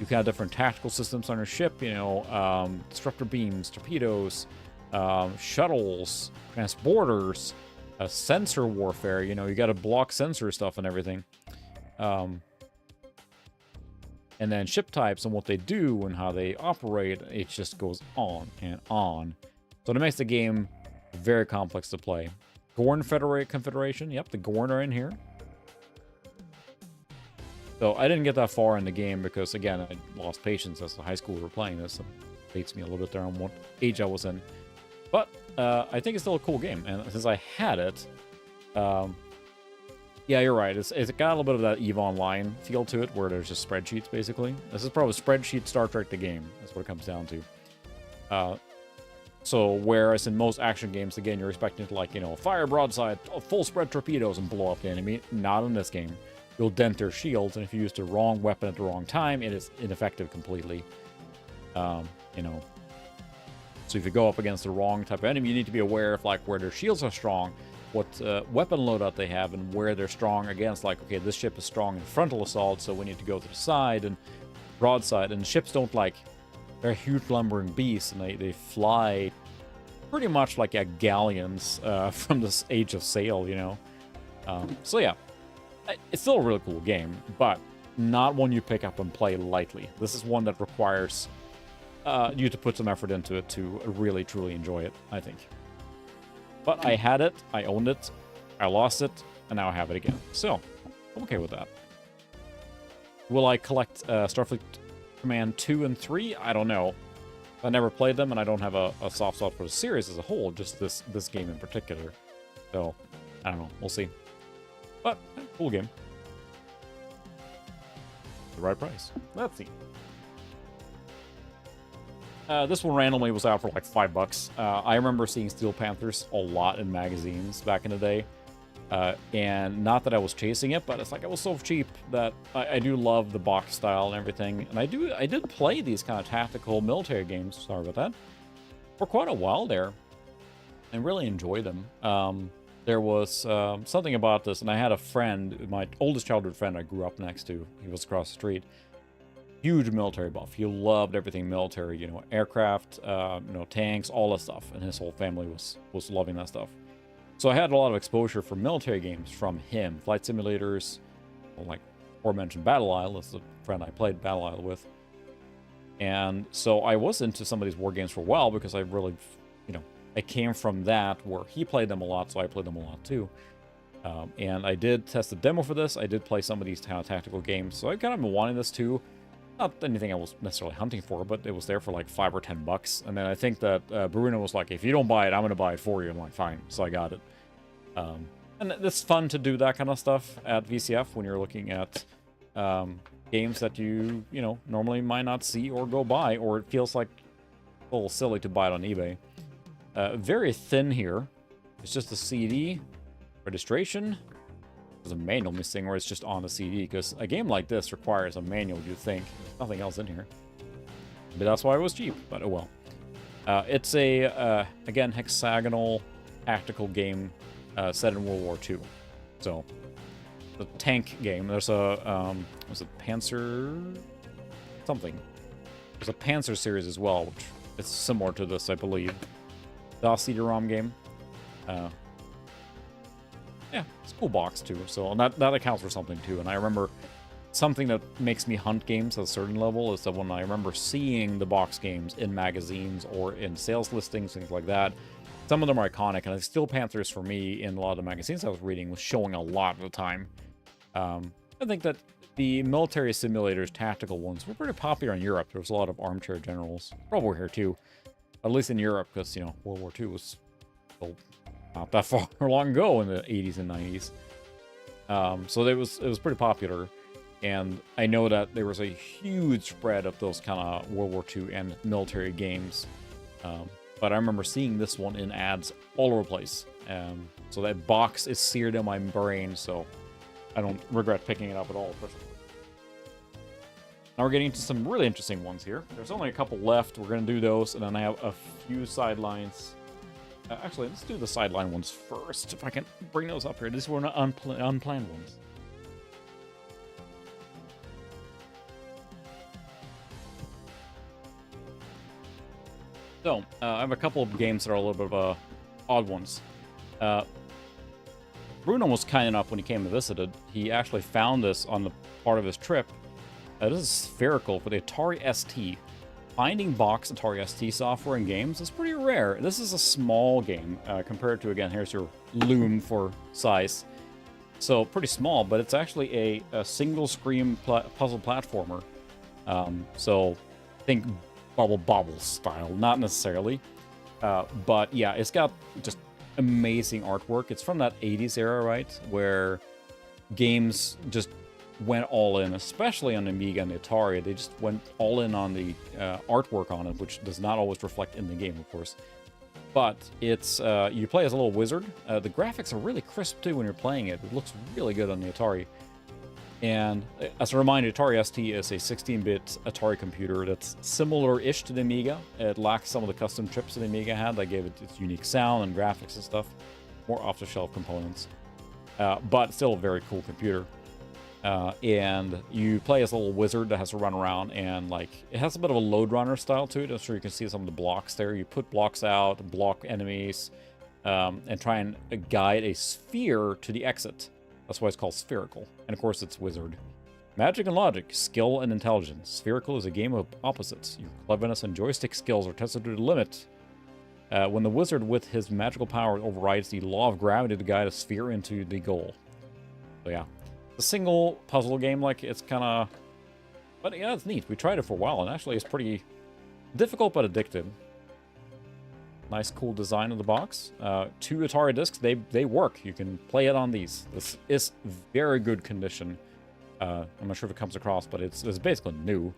S1: You can have different tactical systems on your ship, you know, disruptor beams, torpedoes, shuttles, transporters, sensor warfare. You know, you got to block sensor stuff and everything. And then ship types and what they do and how they operate. It just goes on and on. So it makes the game very complex to play. Gorn Confederation. Yep, the Gorn are in here. So I didn't get that far in the game because, again, I lost patience as a high school we were playing this. It dates me a little bit there on what age I was in. But I think it's still a cool game. And since I had it, yeah, you're right. It's got a little bit of that EVE Online feel to it where there's just spreadsheets, basically. This is probably spreadsheet Star Trek the game. That's what it comes down to. So whereas in most action games, again, you're expecting to, like, you know, fire broadside, full spread torpedoes and blow up the enemy. Not in this game. You'll dent their shields, and if you use the wrong weapon at the wrong time, it is ineffective completely. You know, so if you go up against the wrong type of enemy, you need to be aware of, like, where their shields are strong, what weapon loadout they have, and where they're strong against. Like, okay, this ship is strong in frontal assault, so we need to go to the side and broadside. And ships don't, like, they're huge lumbering beasts, and they fly pretty much like galleons from this Age of Sail, you know. So yeah. It's still a really cool game, but not one you pick up and play lightly. This is one that requires you to put some effort into it to really, truly enjoy it, I think. But I had it, I owned it, I lost it, and now I have it again. So, I'm okay with that. Will I collect Starfleet Command 2 and 3? I don't know. I never played them, and I don't have a soft spot for the series as a whole, just this game in particular. So, I don't know. We'll see. But, cool game. The right price. Let's see. This one randomly was out for like $5. I remember seeing Steel Panthers a lot in magazines back in the day. And not that I was chasing it, but it's like it was so cheap that I do love the box style and everything. And I did play these kind of tactical military games, sorry about that, for quite a while there. And really enjoyed them. There was something about this, and I had a friend, my oldest childhood friend I grew up next to. He was across the street. Huge military buff. He loved everything military, you know, aircraft, you know, tanks, all that stuff. And his whole family was loving that stuff. So I had a lot of exposure for military games from him. Flight simulators, like aforementioned Battle Isle. That's the friend I played Battle Isle with. And so I was into some of these war games for a while because I really, you know, I came from that where he played them a lot, so I played them a lot too. And I did test the demo for this. I did play some of these kind of tactical games, so I kind of been wanting this too. Not anything I was necessarily hunting for, but it was there for like $5 or $10. And then I think that Bruno was like, if you don't buy it, I'm going to buy it for you. I'm like, fine. So I got it. And it's fun to do that kind of stuff at VCF when you're looking at games that you know, normally might not see or go buy, or it feels like a little silly to buy it on eBay. Very thin here. It's just a CD. Registration. There's a manual missing, or it's just on the CD, because a game like this requires a manual, you'd think. There's nothing else in here. But that's why it was cheap, but oh well. It's a, again, hexagonal tactical game set in World War II. So, the tank game. There's a, was it Panzer? Something. There's a Panzer series as well, which is similar to this, I believe. DOS CD-ROM game. Yeah, it's a cool box too. So that accounts for something too. And I remember something that makes me hunt games at a certain level is that when I remember seeing the box games in magazines or in sales listings, things like that, some of them are iconic. And Steel Panthers for me in a lot of the magazines I was reading was showing a lot of the time. I think that the military simulators, tactical ones, were pretty popular in Europe. There was a lot of armchair generals. Probably here too. At least in Europe, because, you know, World War II was still not that far long ago in the 80s and 90s. So it was pretty popular. And I know that there was a huge spread of those kind of World War II and military games. But I remember seeing this one in ads all over the place. So that box is seared in my brain, so I don't regret picking it up at all, personally. Now we're getting into some really interesting ones here. There's only a couple left. We're going to do those, and then I have a few sidelines. Actually, let's do the sideline ones first, if I can bring those up here. These were unplanned ones. So, I have a couple of games that are a little bit of odd ones. Bruno was kind enough when he came and visited. He actually found this on the part of his trip. This is spherical for the Atari ST. Finding box Atari ST software in games is pretty rare. This is a small game compared to, again, here's your Loom for size. So pretty small, but it's actually a single screen puzzle platformer. So think Bubble Bobble style, not necessarily. But yeah, it's got just amazing artwork. It's from that 80s era, right? Where games just went all in, especially on the Amiga and the Atari. They just went all in on the artwork on it, which does not always reflect in the game, of course. But it's, you play as a little wizard. The graphics are really crisp, too, when you're playing it. It looks really good on the Atari. And as a reminder, Atari ST is a 16-bit Atari computer that's similar-ish to the Amiga. It lacks some of the custom chips that the Amiga had that gave it its unique sound and graphics and stuff. More off-the-shelf components. But still a very cool computer. And you play as a little wizard that has to run around, and like it has a bit of a load runner style to it. I'm sure you can see some of the blocks there. You put blocks out, block enemies, and try and guide a sphere to the exit. That's why it's called spherical. And of course, it's wizard. Magic and logic, skill and intelligence. Spherical is a game of opposites. Your cleverness and joystick skills are tested to the limit. When the wizard with his magical power overrides the law of gravity to guide a sphere into the goal. So yeah. A single puzzle game, like, it's kind of... But yeah, it's neat. We tried it for a while, and actually it's pretty difficult but addictive. Nice, cool design of the box. 2 Atari discs, they work. You can play it on these. This is very good condition. I'm not sure if it comes across, but it's basically new.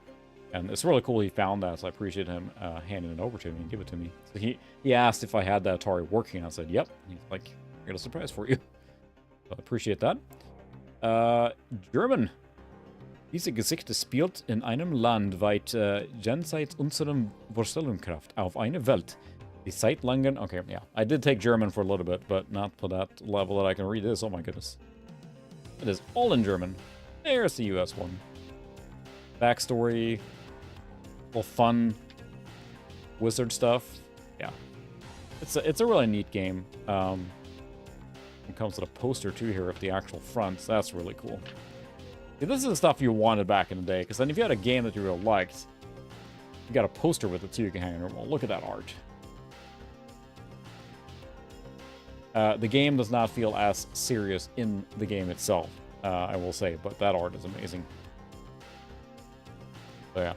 S1: And it's really cool he found that, so I appreciate him handing it over to me and give it to me. So he asked if I had the Atari working, and I said, yep. He's like, I got a surprise for you. So I appreciate that. German. Diese Gesichter spielt in einem Land weit jenseits unserem Vorstellungskraft auf eine Welt. Die Zeitlangen... Okay, yeah. I did take German for a little bit, but not for that level that I can read this. Oh my goodness. It is all in German. There's the US one. Backstory. Little fun. Wizard stuff. Yeah. It's a really neat game. It comes with a poster, too, here of the actual fronts. That's really cool. See, this is the stuff you wanted back in the day, because then if you had a game that you really liked, you got a poster with it, too, you can hang on your wall. Look at that art. The game does not feel as serious in the game itself, I will say, but that art is amazing. So, yeah.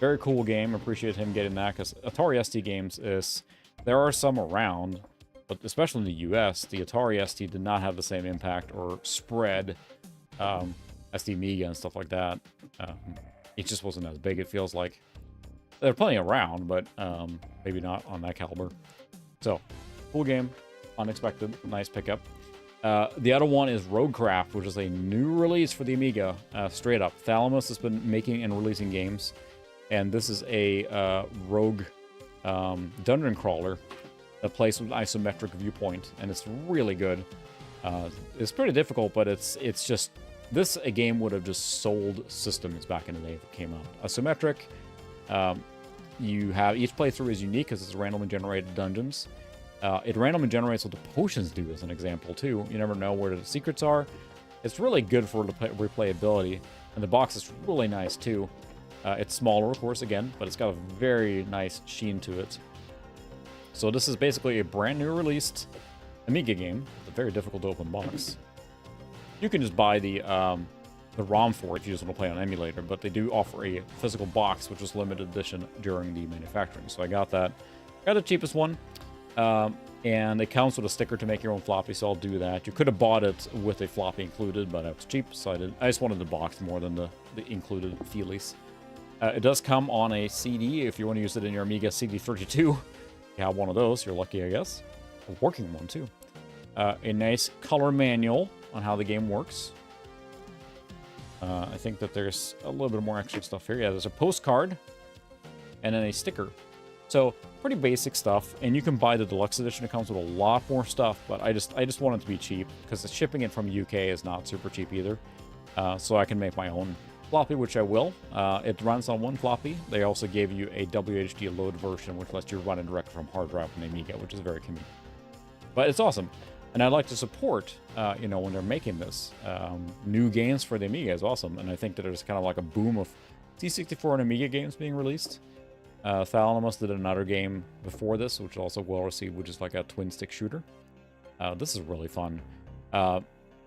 S1: Very cool game. Appreciate him getting that, because Atari ST games is... There are some around... But especially in the US, the Atari ST did not have the same impact or spread as the Amiga and stuff like that. It just wasn't as big, it feels like. They're plenty around, but maybe not on that caliber. So, cool game. Unexpected. Nice pickup. The other one is Roguecraft, which is a new release for the Amiga. Straight up. Thalamus has been making and releasing games. And this is a rogue dungeon crawler. That plays with isometric viewpoint, and it's really good. It's pretty difficult, but it's just... This, a game would have just sold systems back in the day if it came out. Isometric, you have... Each playthrough is unique because it's randomly generated dungeons. It randomly generates what the potions do, as an example, too. You never know where the secrets are. It's really good for replayability, and the box is really nice, too. It's smaller, of course, again, but it's got a very nice sheen to it. So this is basically a brand new released Amiga game. It's a very difficult to open box. You can just buy the ROM for it if you just want to play on emulator, but they do offer a physical box, which was limited edition during the manufacturing. So I got that. Got the cheapest one. And it comes with a sticker to make your own floppy, so I'll do that. You could have bought it with a floppy included, but it was cheap, so I just wanted the box more than the included feelies. It does come on a CD if you want to use it in your Amiga CD32. You have one of those, you're lucky, I guess. A working one, too. A nice color manual on how the game works. I think that there's a little bit more extra stuff here. Yeah, there's a postcard and then a sticker. So, pretty basic stuff, and you can buy the deluxe edition. It comes with a lot more stuff, but I just want it to be cheap, because the shipping it from UK is not super cheap either. So I can make my own floppy, which I will. It runs on one floppy. They also gave you a WHD load version, which lets you run it direct from hard drive on the Amiga, which is very convenient. But it's awesome. And I'd like to support, you know, when they're making this. New games for the Amiga is awesome. And I think that there's kind of like a boom of C64 and Amiga games being released. Thalamus did another game before this, which is also well received, which is like a twin-stick shooter. This is really fun.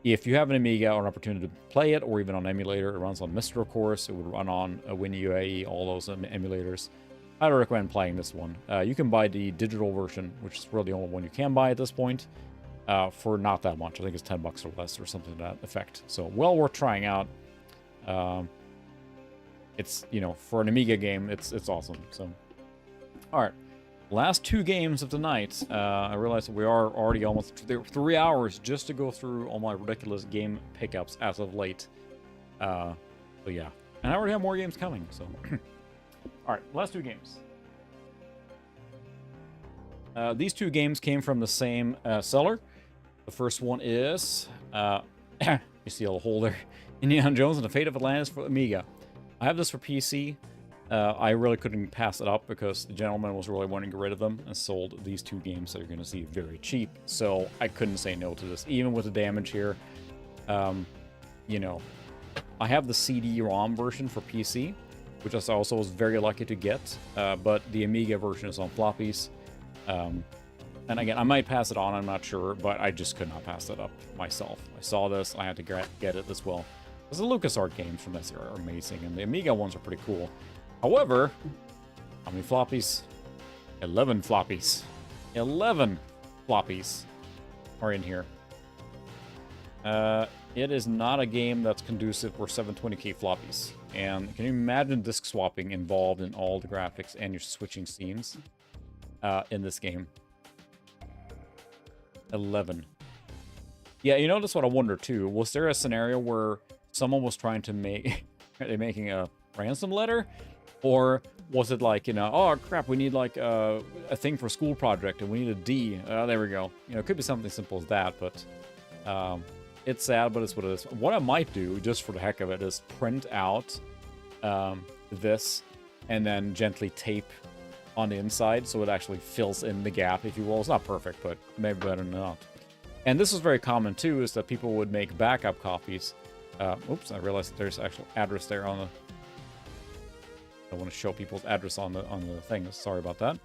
S1: If you have an Amiga or an opportunity to play it, or even on emulator, it runs on Mistral, of course. It would run on a WinUAE, all those emulators. I'd recommend playing this one. You can buy the digital version, which is really the only one you can buy at this point, for not that much. I think it's $10 or less or something to that effect. So well worth trying out. It's, you know, for an Amiga game, it's awesome. So, all right. Last two games of the night. I realize that we are already almost 3 hours just to go through all my ridiculous game pickups as of late. But yeah. And I already have more games coming, so. All right, last two games. These two games came from the same seller. The first one is, you see a little hole there, Indiana Jones and the Fate of Atlantis for Amiga. I have this for PC. I really couldn't pass it up because the gentleman was really wanting to get rid of them and sold these two games that you're going to see very cheap. So I couldn't say no to this, even with the damage here. You know, I have the CD-ROM version for PC, which I also was very lucky to get, but the Amiga version is on floppies. And again, I might pass it on, I'm not sure, but I just could not pass it up myself. I saw this, I had to get it as well. Because the LucasArts games from this era are amazing, and the Amiga ones are pretty cool. However, how many floppies? 11 floppies. 11 floppies are in here. It is not a game that's conducive for 720k floppies. And can you imagine disk swapping involved in all the graphics and your switching scenes in this game? 11. Yeah, you know, that's what I wonder too. Was there a scenario where someone was trying to make... Are they making a ransom letter? Or was it like, you know, oh crap, we need like a thing for a school project and we need a D. There we go. You know, it could be something simple as that, but it's sad, but it's what it is. What I might do, just for the heck of it, is print out this and then gently tape on the inside so it actually fills in the gap, if you will. It's not perfect, but maybe better than not. And this is very common too, is that people would make backup copies. Oops, I realized that there's actual address there on the... I want to show people's address on the thing. Sorry about that.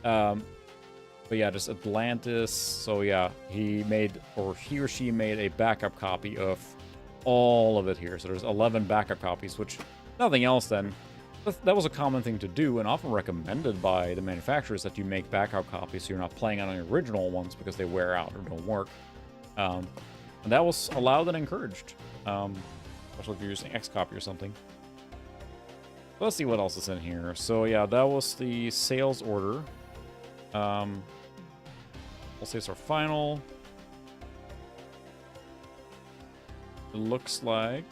S1: But yeah, just Atlantis. So yeah, he or she made a backup copy of all of it here. So there's 11 backup copies, which nothing else then. That was a common thing to do and often recommended by the manufacturers, that you make backup copies so you're not playing on the original ones because they wear out or don't work. And that was allowed and encouraged, especially if you're using XCOM or something. Let's see what else is in here. So yeah, that was the sales order. We'll say it's our final. It looks like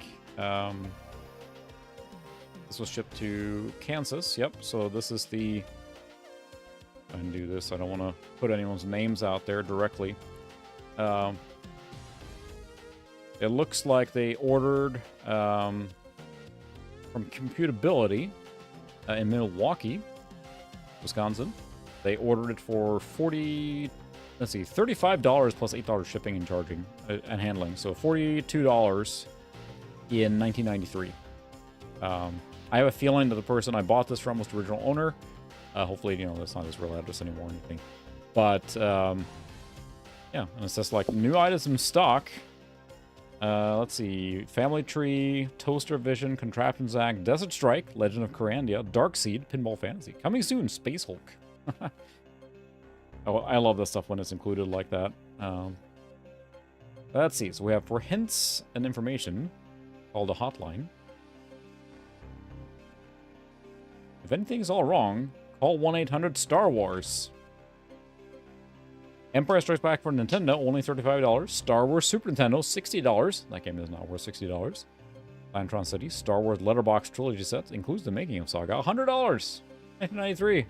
S1: this was shipped to Kansas. Yep. So this is the... I can do this. I don't want to put anyone's names out there directly. It looks like they ordered from Computability in Milwaukee, Wisconsin. They ordered it for $35 plus $8 shipping and charging and handling. So $42 in 1993. I have a feeling that the person I bought this from was the original owner. Hopefully, you know, that's not his real address anymore or anything. But, yeah, and it says, like, new items in stock. Let's see. Family Tree, Toaster Vision, Contraptions Act, Desert Strike, Legend of Corandia, Darkseid, Pinball Fantasy. Coming soon, Space Hulk. Oh, I love this stuff when it's included like that. Let's see. So we have, for hints and information, called a hotline. If anything's all wrong, call 1-800-STAR Wars. Empire Strikes Back for Nintendo, only $35. Star Wars Super Nintendo, $60. That game is not worth $60. Lantron City, Star Wars Letterbox Trilogy Set, includes the making of Saga, $100. 1993.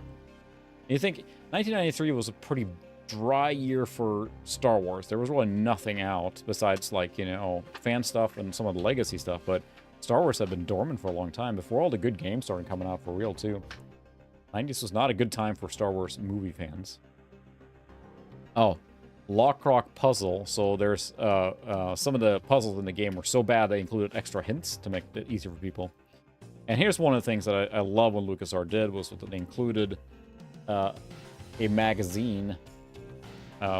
S1: You think 1993 was a pretty dry year for Star Wars. There was really nothing out besides, like, you know, fan stuff and some of the legacy stuff, but Star Wars had been dormant for a long time before all the good games started coming out for real, too. 90s was not a good time for Star Wars movie fans. Oh, Lock Rock puzzle. So there's some of the puzzles in the game were so bad they included extra hints to make it easier for people. And here's one of the things that I love when LucasArts did was that they included a magazine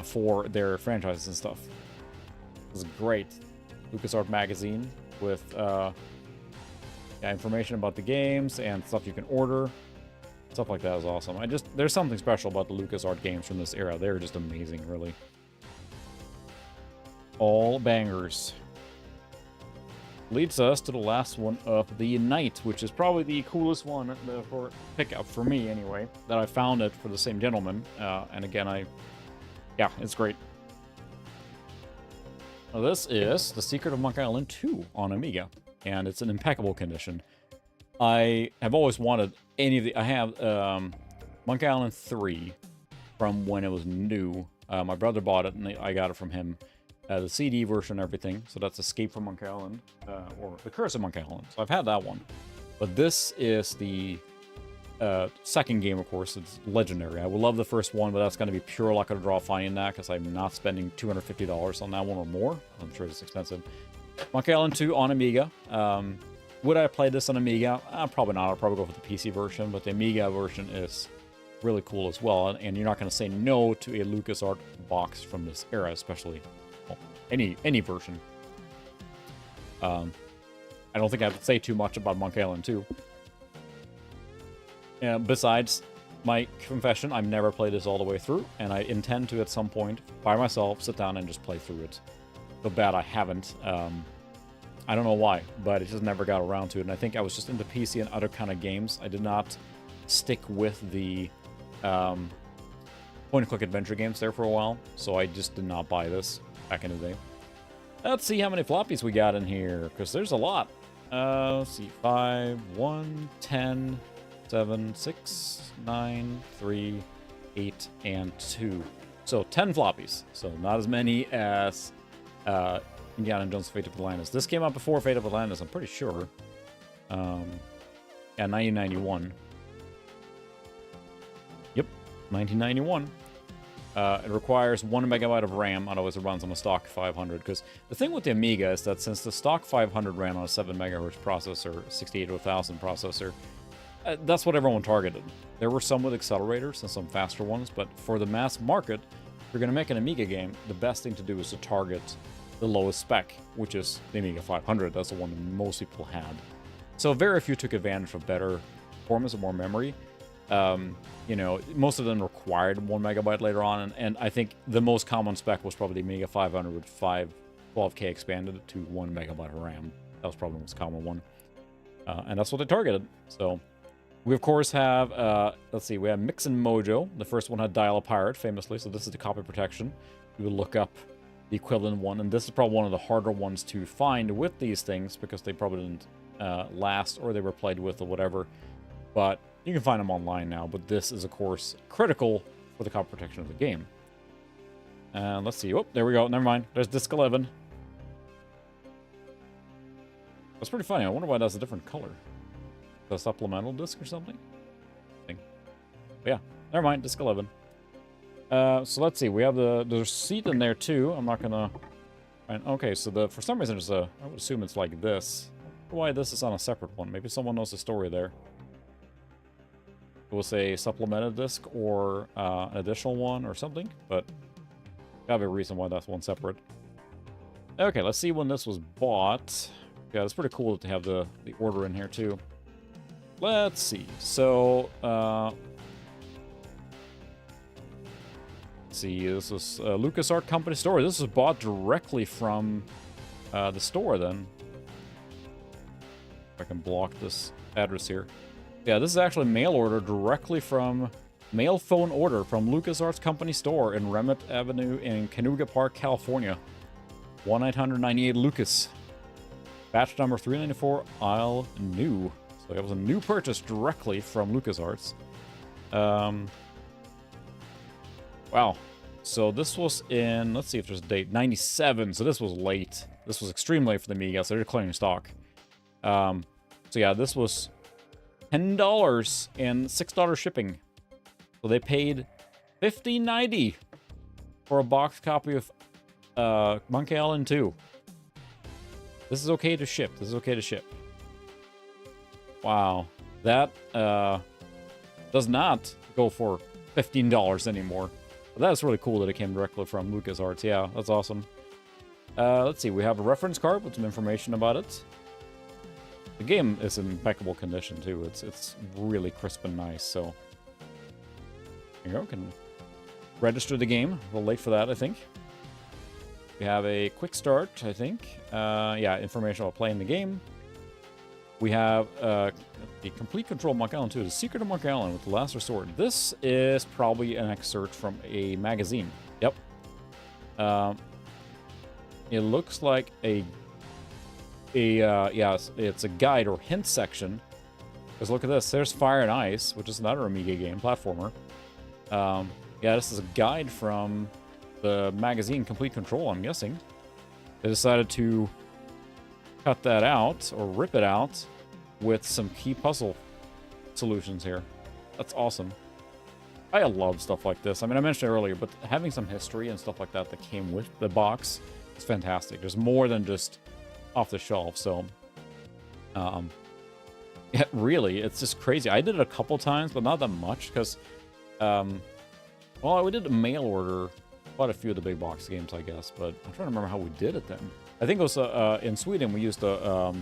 S1: for their franchises and stuff. It was great. LucasArts magazine with information about the games and stuff you can order. Stuff like that is awesome. There's something special about the LucasArts games from this era. They're just amazing, really. All bangers. Leads us to the last one of the night, which is probably the coolest one for pickup for me, anyway. That I found it for the same gentleman. And again, yeah, it's great. Now, this is The Secret of Monkey Island 2 on Amiga, and it's in impeccable condition. I have always wanted any of the... I have Monkey Island 3 from when it was new. My brother bought it, and I got it from him. The CD version and everything. So that's Escape from Monkey Island, or The Curse of Monkey Island. So I've had that one. But this is the second game, of course. It's legendary. I would love the first one, but that's going to be pure luck of the draw finding that, because I'm not spending $250 on that one or more. I'm sure it's expensive. Monkey Island 2 on Amiga. Would I play this on Amiga? Probably not. I'll probably go for the PC version, but the Amiga version is really cool as well. And you're not going to say no to a LucasArts box from this era, especially... Any version. I don't think I have to say too much about Monkey Island 2. Besides my confession, I've never played this all the way through, and I intend to at some point, by myself, sit down and just play through it. So bad I haven't. I don't know why, but it just never got around to it, and I think I was just into PC and other kind of games. I did not stick with the point-and-click adventure games there for a while, so I just did not buy this back in the day. Let's see how many floppies we got in here, because there's a lot. Let's see, 5, 1, 10, 7, 6, 9, 3, 8, and 2. So 10 floppies. So not as many as Indiana Jones' Fate of Atlantis. This came out before Fate of Atlantis, I'm pretty sure. Yeah, 1991. Yep, 1991. It requires 1 megabyte of RAM, otherwise it runs on a stock 500. Because the thing with the Amiga is that since the stock 500 ran on a 7 megahertz processor, 68000 processor, that's what everyone targeted. There were some with accelerators and some faster ones, but for the mass market, if you're going to make an Amiga game, the best thing to do is to target the lowest spec, which is the Amiga 500. That's the one that most people had. So very few took advantage of better performance and more memory. You know, most of them required 1 megabyte later on, and I think the most common spec was probably the Amiga 500 with 12K expanded to 1 megabyte of RAM. That was probably the most common one. And that's what they targeted. So we, of course, have, let's see, we have Mix and Mojo. The first one had Dial-A-Pirate, famously, so this is the copy protection. We will look up the equivalent one, and this is probably one of the harder ones to find with these things, because they probably didn't last, or they were played with, or whatever. But you can find them online now, but this is, of course, critical for the copy protection of the game. And let's see. Oh, there we go. Never mind. There's disc 11. That's pretty funny. I wonder why that's a different color. A supplemental disc or something? But yeah, never mind. Disc 11. So let's see. We have the receipt in there too. I'm not gonna. Okay, so for some reason there's I would assume it's like this. I wonder why this is on a separate one? Maybe someone knows the story there. It will say supplemented disc or an additional one or something, but gotta be a reason why that's one separate. Okay, let's see when this was bought. Yeah, it's pretty cool to have the order in here too. Let's see. So, let's see. This is LucasArts Company store. This was bought directly from the store. Then, if I can block this address here. Yeah, this is actually mail order directly from mail phone order from LucasArts Company store in Remit Avenue in Cayuga Park, California. 1-800-98-LUCAS. Batch number 394, aisle new. So it was a new purchase directly from LucasArts. Wow. So this was in, let's see if there's a date, 97. So this was late. This was extremely late for the Amiga, so they're clearing stock. So yeah, this was $10 and $6 shipping. So they paid $15.90 for a box copy of Monkey Island 2. This is okay to ship. This is okay to ship. Wow. That does not go for $15 anymore. But that's really cool that it came directly from LucasArts. Yeah, that's awesome. Let's see. We have a reference card with some information about it. The game is in impeccable condition, too. It's really crisp and nice, so... There you go. Can register the game. A little late for that, I think. We have a quick start, I think. Yeah, information about playing the game. We have the complete control of Monkey Island 2, The Secret of Monkey Island with the Last Resort. This is probably an excerpt from a magazine. Yep. It looks like yeah, it's a guide or hint section. Because look at this. There's Fire and Ice, which is another Amiga game, platformer. Yeah, this is a guide from the magazine Complete Control, I'm guessing. They decided to cut that out, or rip it out, with some key puzzle solutions here. That's awesome. I love stuff like this. I mean, I mentioned it earlier, but having some history and stuff like that that came with the box is fantastic. There's more than just off the shelf, so... yeah, really, it's just crazy. I did it a couple times, but not that much, because... well, we did a mail order quite a few of the big box games, I guess, but I'm trying to remember how we did it then. I think it was in Sweden, we used a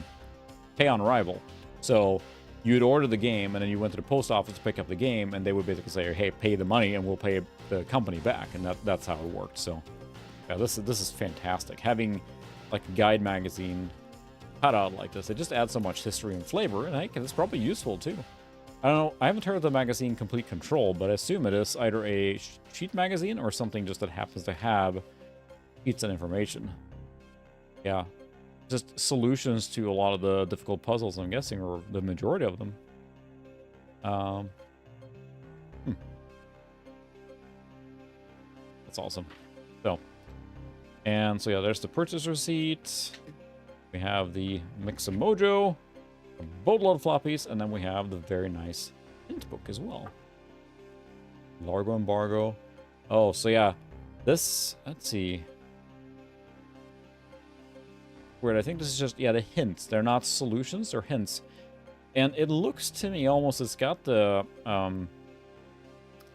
S1: pay on arrival. So you'd order the game, and then you went to the post office to pick up the game, and they would basically say, hey, pay the money, and we'll pay the company back, and that's how it worked. So yeah, this is fantastic. Having like a guide magazine cut out like this, it just adds so much history and flavor, and I think it's probably useful too. I don't know, I haven't heard of the magazine Complete Control, but I assume it is either a sheet magazine or something just that happens to have sheets and information. Yeah, just solutions to a lot of the difficult puzzles, I'm guessing, or the majority of them. That's awesome. So yeah, there's the purchase receipt. We have the Mix of Mojo, a boatload of floppies, and then we have the very nice hint book as well. Largo Embargo. Oh, so yeah, this, let's see. Weird, I think this is just, yeah, the hints. They're not solutions, they're hints. And it looks to me almost, it's got the,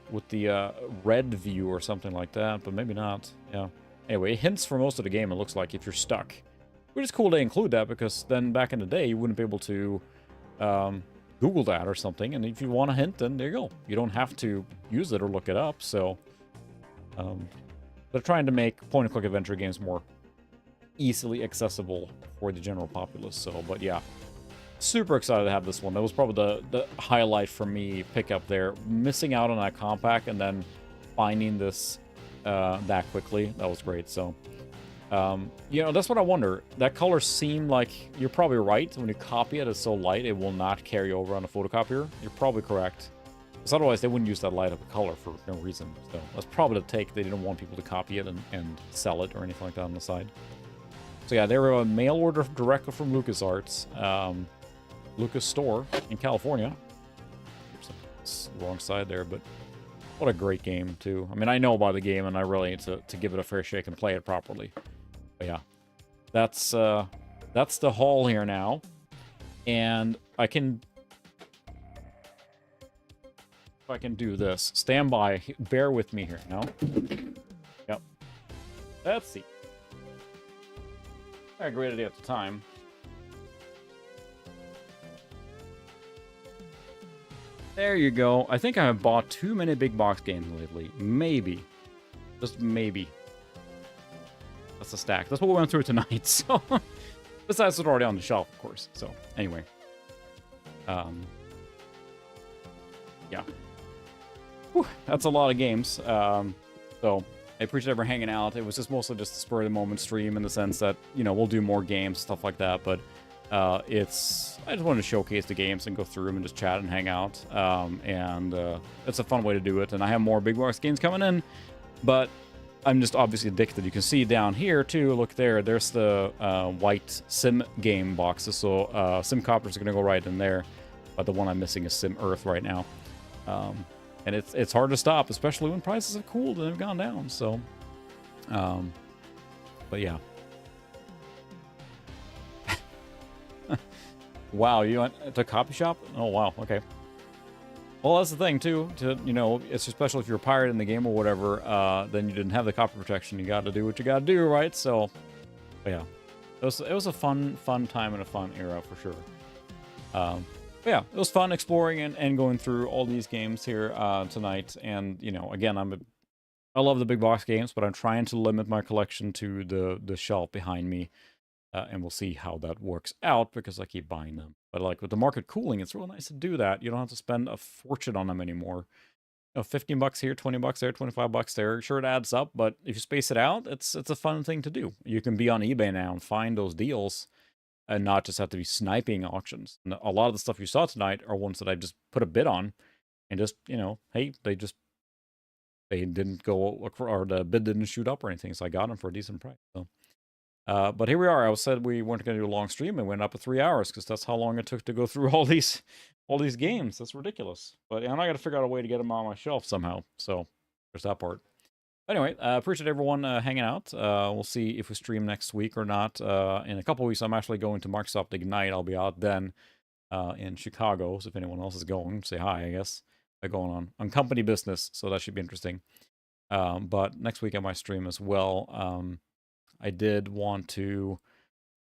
S1: with the red view or something like that, but maybe not. Yeah. Anyway, hints for most of the game, it looks like, if you're stuck. Which is cool to include that, because then back in the day, you wouldn't be able to Google that or something. And if you want a hint, then there you go. You don't have to use it or look it up. So they're trying to make point-and-click adventure games more easily accessible for the general populace. So, but yeah, super excited to have this one. That was probably the highlight for me pickup there. Missing out on that compact and then finding this that quickly. That was great. So... you know, that's what I wonder. That color seemed like, you're probably right. When you copy it, it's so light, it will not carry over on a photocopier. You're probably correct. Because otherwise, they wouldn't use that light up color for no reason. So that's probably the take. They didn't want people to copy it and sell it or anything like that on the side. So yeah, they were a mail order directly from LucasArts. Lucas Store in California. Oops, wrong side there, but what a great game, too. I mean, I know about the game, and I really need to give it a fair shake and play it properly. But yeah, that's the haul here now, and I can do this. Stand by, bear with me here. No, yep. Let's see. I had a great idea at the time. There you go. I think I have bought too many big box games lately. Maybe, just maybe. That's a stack. That's what we went through tonight. So, besides it's already on the shelf, of course. So, anyway. Yeah. Whew, that's a lot of games. So, I appreciate everyone hanging out. It was just mostly just a spur-of-the-moment stream in the sense that, you know, we'll do more games, stuff like that. But I just wanted to showcase the games and go through them and just chat and hang out. It's a fun way to do it. And I have more big box games coming in. But I'm just obviously addicted. You can see down here too. Look there. There's the white Sim game boxes. So Simcopters are gonna go right in there, but the one I'm missing is Sim Earth right now. And it's hard to stop, especially when prices have cooled and have gone down. So, but yeah. Wow, you went to a copy shop? Oh wow, okay. Well, that's the thing too. You know, it's especially if you're a pirate in the game or whatever. Then you didn't have the copy protection. You got to do what you got to do, right? So, yeah, it was a fun time and a fun era for sure. Yeah, it was fun exploring and going through all these games here tonight. And you know, again, I love the big box games, but I'm trying to limit my collection to the shelf behind me. And we'll see how that works out because I keep buying them. But like with the market cooling, it's real nice to do that. You don't have to spend a fortune on them anymore. You know, 15 bucks here, 20 bucks there, 25 bucks there. Sure, it adds up, but if you space it out, it's a fun thing to do. You can be on eBay now and find those deals and not just have to be sniping auctions. And a lot of the stuff you saw tonight are ones that I just put a bid on and just, you know, hey, they didn't go, or the bid didn't shoot up or anything, so I got them for a decent price. So. But here we are. I said we weren't going to do a long stream and went up to 3 hours because that's how long it took to go through all these games. That's ridiculous. But I'm not going to figure out a way to get them on my shelf somehow. So there's that part. Anyway, appreciate everyone hanging out. We'll see if we stream next week or not. In a couple weeks, I'm actually going to Microsoft Ignite. I'll be out then in Chicago. So if anyone else is going, say hi, I guess. They're going on company business, so that should be interesting. But next week I might stream as well. I did want to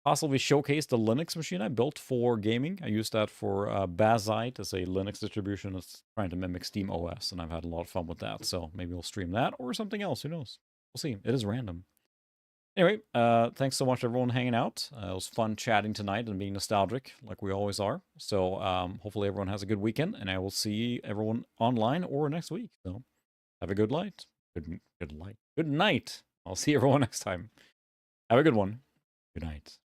S1: possibly showcase the Linux machine I built for gaming. I used that for Paraside as a Linux distribution that's trying to mimic Steam OS, and I've had a lot of fun with that. So maybe we'll stream that or something else. Who knows? We'll see. It is random. Anyway, thanks so much everyone hanging out. It was fun chatting tonight and being nostalgic like we always are. So hopefully everyone has a good weekend, and I will see everyone online or next week. So have a good night. Good night. I'll see everyone next time. Have a good one. Good night.